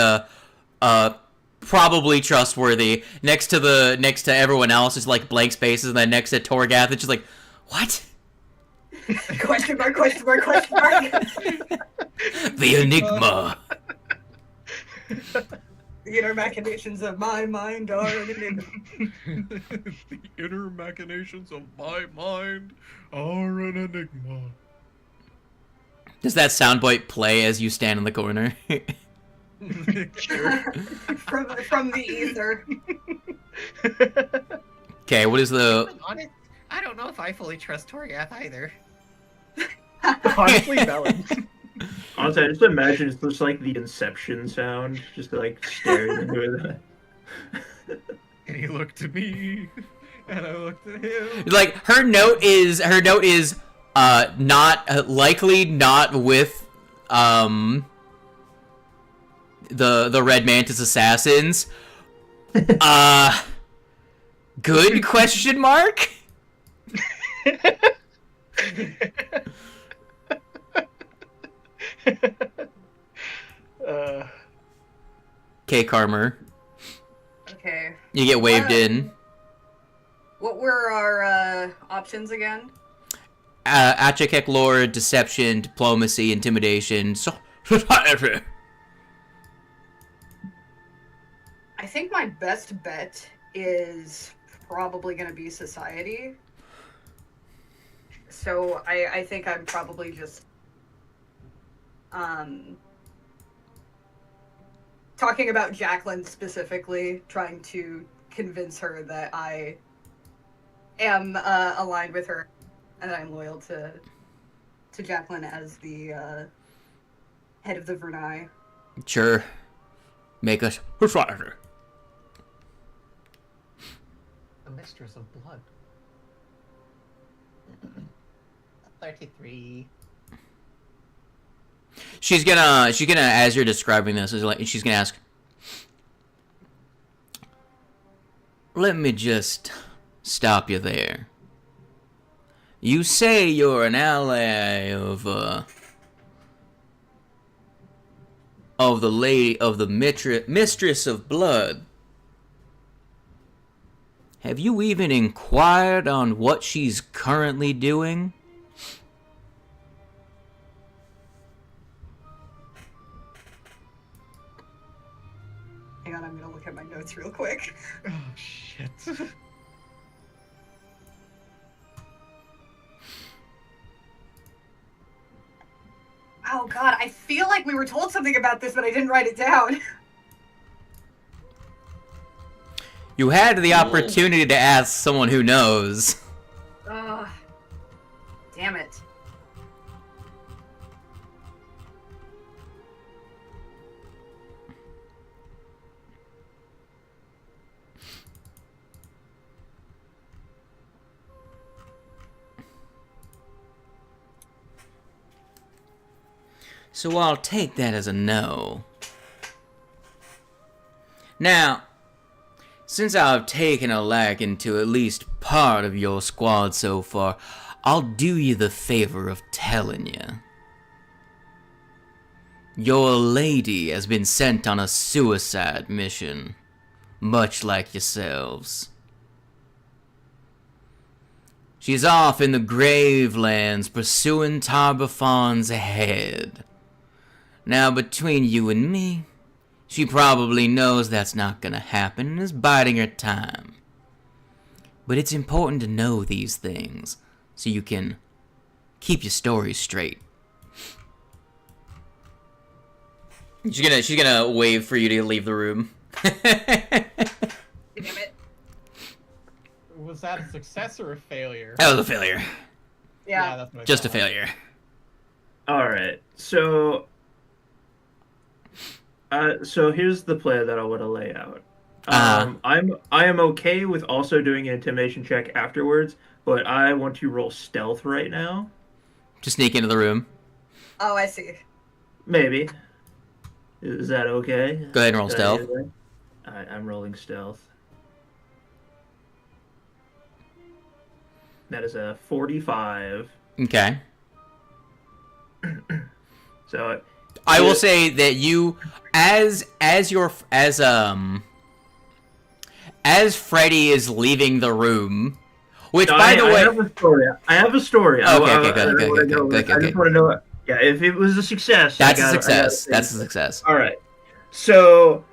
probably trustworthy. Next to everyone else is like blank spaces, and then next to Torgath it's just like, what? Question mark, question mark, question mark. The enigma. The inner machinations of my mind are an enigma. The inner machinations of my mind are an enigma. Does that soundbite play as you stand in the corner? Sure. from the ether. Okay, what is the... Honest, I don't know if I fully trust Torgath either. Honestly, balanced. Honestly, I just imagine it's just like the Inception sound, just like staring into it. And he looked at me, and I looked at him. Like, her note is not likely not with the Red Mantis assassins. Good question mark? Okay, Karmer. Okay. You get waved in. What were our options again? Achekek lore, deception, diplomacy, intimidation. I think my best bet is probably going to be society. So I think I'm probably just talking about Jacqueline specifically, trying to convince her that I am aligned with her and that I'm loyal to Jacqueline as the head of the Vernai. Sure. Make us The mistress of blood. 33. She's gonna as you're describing this, she's gonna ask, let me just stop you there. You say you're an ally of the lady of the mistress of blood. Have you even inquired on what she's currently doing? Hang on, I'm gonna look at my notes real quick. Oh, shit. Oh god, I feel like we were told something about this, but I didn't write it down. You had the opportunity to ask someone who knows. Ugh. Damn it. So I'll take that as a no. Now, since I've taken a liking to at least part of your squad so far, I'll do you the favor of telling you. Your lady has been sent on a suicide mission, much like yourselves. She's off in the Gravelands pursuing Tarbafon's head. Now, between you and me, she probably knows that's not gonna happen and is biding her time. But it's important to know these things so you can keep your story straight. She's gonna wave for you to leave the room. Damn it. Was that a success or a failure? That was a failure. Yeah. That's what I Just a thought. failure. All right, so here's the play that I want to lay out. I am okay with also doing an intimidation check afterwards, but I want to roll stealth right now. To sneak into the room. Oh, I see. Maybe. Is that okay? Go ahead and roll Is that stealth. anything? Alright, I'm rolling stealth. That is a 45. Okay. So I will say that you, as Freddy is leaving the room, which by the I way, have a story. I have a story. Okay, I good. I just want to know. Yeah, if it was a success, That's a success. That's a success. All right. So,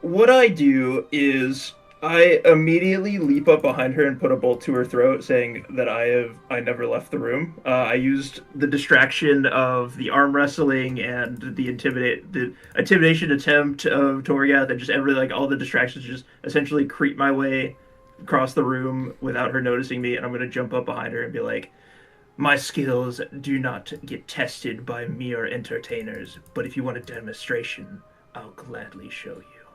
what I do is I immediately leap up behind her and put a bolt to her throat, saying that I never left the room. I used the distraction of the arm wrestling and the intimidation attempt of Torgath, and just all the distractions, just essentially creep my way across the room without her noticing me, and I'm gonna jump up behind her and be like, "My skills do not get tested by mere entertainers, but if you want a demonstration, I'll gladly show you."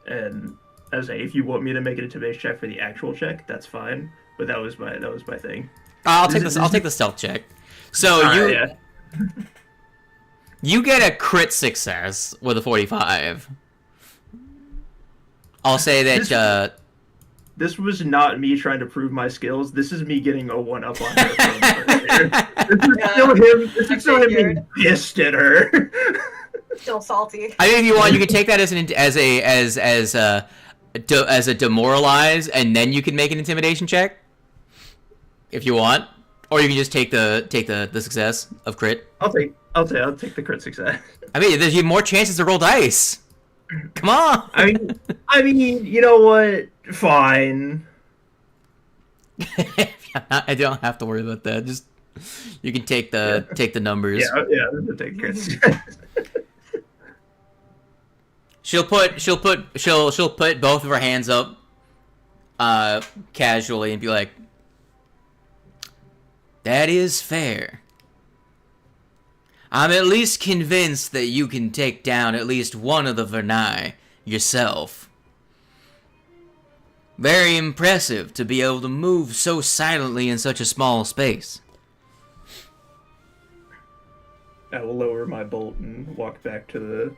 And I was like, if you want me to make an intimidation check for the actual check, that's fine. But that was my thing. I'll take the stealth check. So you get a crit success with a 45. I'll say that This was not me trying to prove my skills. This is me getting a one up on her. This is still him being pissed at her. Still salty. I mean, if you want, you can take that as a demoralize, and then you can make an intimidation check, if you want, or you can just take the success of crit. I'll take the crit success. I mean, there's more chances to roll dice. Come on. I mean, you know what? Fine. I don't have to worry about that. Just you can take the numbers. Yeah. I'll take crit success. She'll put both of her hands up, casually, and be like, "That is fair. I'm at least convinced that you can take down at least one of the Vernai yourself. Very impressive to be able to move so silently in such a small space." I will lower my bolt and walk back to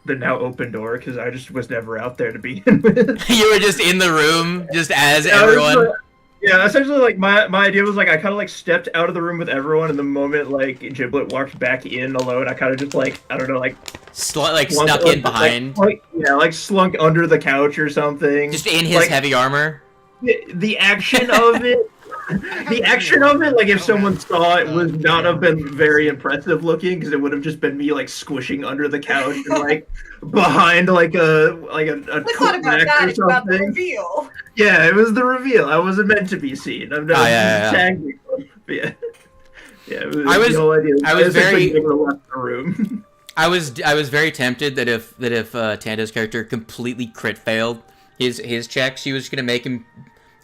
the now open door, because I just was never out there to begin with. You were just in the room, just as everyone. Yeah, essentially, like, my idea was, like, I kind of, like, stepped out of the room with everyone, and the moment, like, Giblet walked back in alone, I kind of just, like, I don't know, like... Snuck in behind. Slunk under the couch or something. Just in his heavy armor. The action of it... like, if someone saw it, would not have been very impressive looking, because it would have just been me, like, squishing under the couch and, like, behind, like a coat rack or something. About the reveal. Yeah, it was the reveal. I wasn't meant to be seen. I'm not tagging. Yeah. It was the whole idea. I was very never left the room. I was very tempted that if Tando's character completely crit failed his check, she was gonna make him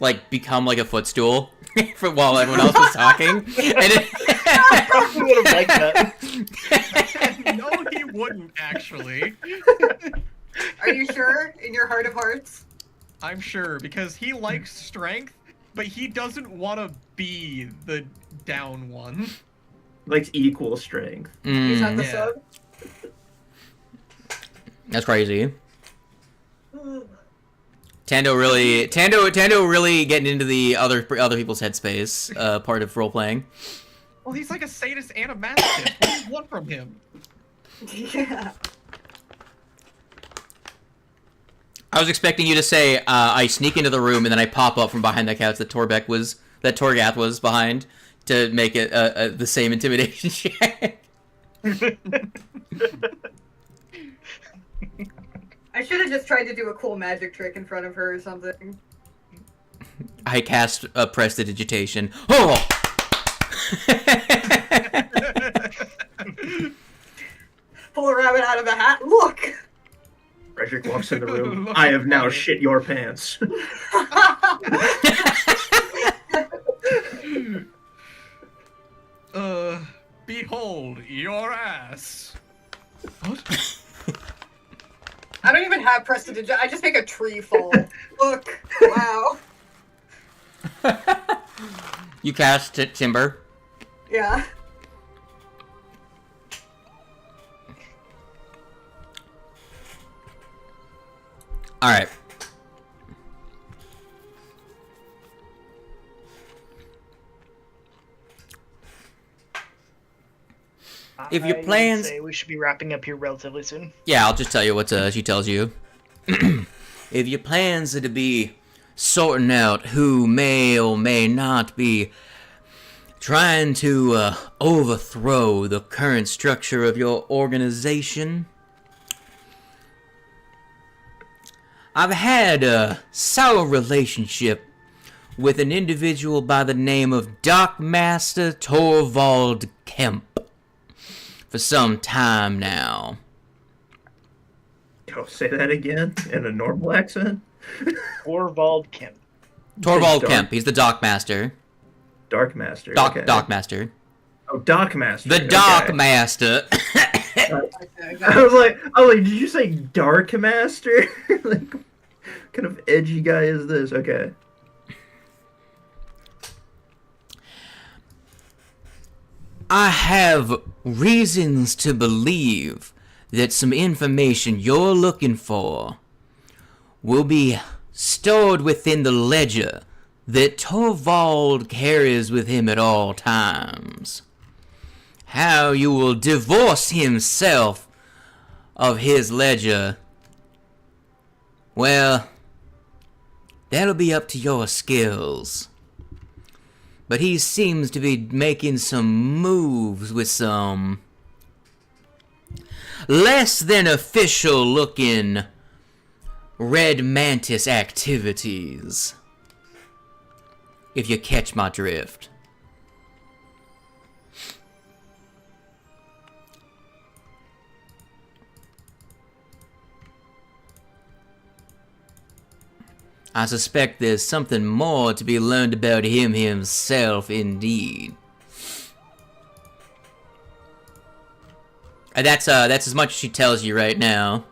like become like a footstool for while everyone else was talking. And I would have liked that. No, he wouldn't actually. Are you sure? In your heart of hearts? I'm sure, because he likes strength, but he doesn't want to be the down one. Likes equal strength. He's not the Yeah. sub? That's crazy. Tando really getting into the other people's headspace, part of role playing. Well, he's like a sadist and a masochist. What do you want from him? Yeah. I was expecting you to say, I sneak into the room and then I pop up from behind the couch that Torgath was behind to make it the same intimidation check. I should have just tried to do a cool magic trick in front of her or something. I cast prestidigitation. Oh! Pull a rabbit out of a hat. Look. Frederick walks in the room. Look I have now funny. shit your pants. Behold your ass. What? I don't even have prestidigitation. I just make a tree fall. Look. Wow. You cast Timber. Yeah. Alright. If your I would plans- say we should be wrapping up here relatively soon. Yeah, I'll just tell you what she tells you. If your plans are to be sorting out who may or may not be trying to overthrow the current structure of your organization, I've had a sour relationship with an individual by the name of Dockmaster Torvald Kemp for some time now. Oh, say that again in a normal accent. Torvald Kemp. Torvald Dark- Kemp, he's the Dockmaster. Dark Master. Doc okay. Master. Oh, Doc Master. The okay. Dock Master. Okay, I was like, did you say Dark Master? Like, what kind of edgy guy is this? Okay. I have reasons to believe that some information you're looking for will be stored within the ledger that Torvald carries with him at all times. How you will divorce himself of his ledger, well, that'll be up to your skills. But he seems to be making some moves with some less than official looking Red Mantis activities. If you catch my drift. I suspect there's something more to be learned about him himself, indeed. And that's as much as she tells you right now.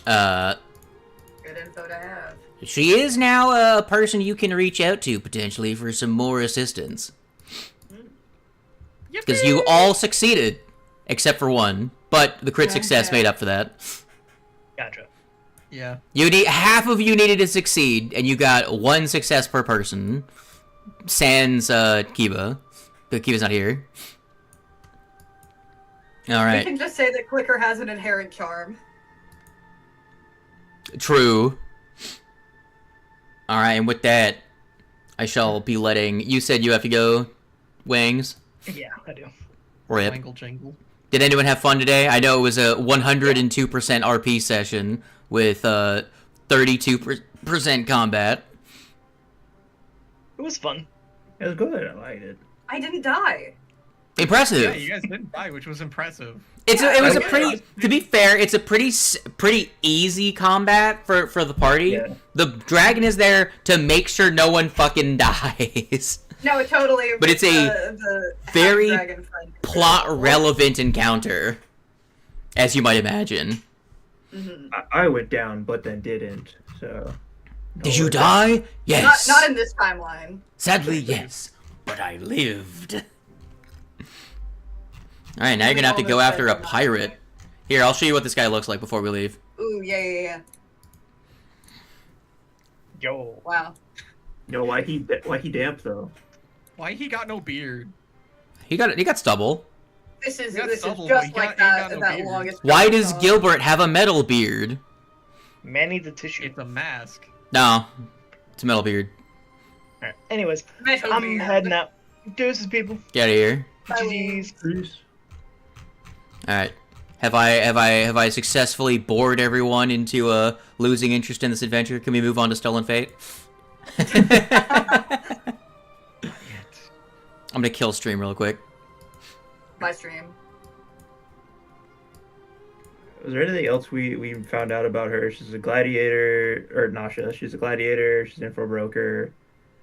Good info to have. She is now a person you can reach out to, potentially, for some more assistance. Because you all succeeded, except for one. But the crit success made up for that. Gotcha. Yeah. Half of you needed to succeed, and you got one success per person. Sans Kiba. But Kiba's not here. We Alright. can just say that Clicker has an inherent charm. True. Alright, and with that, I shall be letting... You said you have to go, Wangs? Yeah, I do. Rip. Jangle jangle. Did anyone have fun today? I know it was a 102% RP session with 32% combat. It was fun. It was good. I liked it. I didn't die. Impressive. Yeah, you guys didn't die, which was impressive. It was a Yeah. pretty, to be fair, it's a pretty easy combat for the party. Yeah. The dragon is there to make sure no one fucking dies. No, it totally. But it's a the very dragon friend. Plot relevant encounter, as you might imagine. Mhm. I went down, but then didn't. So. Did you die? Yes. Not in this timeline. Sadly, yes. But I lived. Alright, now you're gonna have to go after a pirate. Here, I'll show you what this guy looks like before we leave. Ooh, yeah. Yo. Wow. No, why he damp though? Why he got no beard? He got stubble. This is He got this is stubble, just but he like got that no that beard. longest. Why does song. Gilbert have a metal beard? Manny the tissue. It's a mask. No, it's a metal beard. Alright. Anyways, Metal I'm beard. heading out. Deuces, people. Get out of here. Bye, GG's. Please. Alright. Have I successfully bored everyone into losing interest in this adventure? Can we move on to Stolen Fate? I'm gonna kill stream real quick. My stream. Was there anything else we found out about her? She's a gladiator, or Nasha. She's a gladiator. She's an info broker.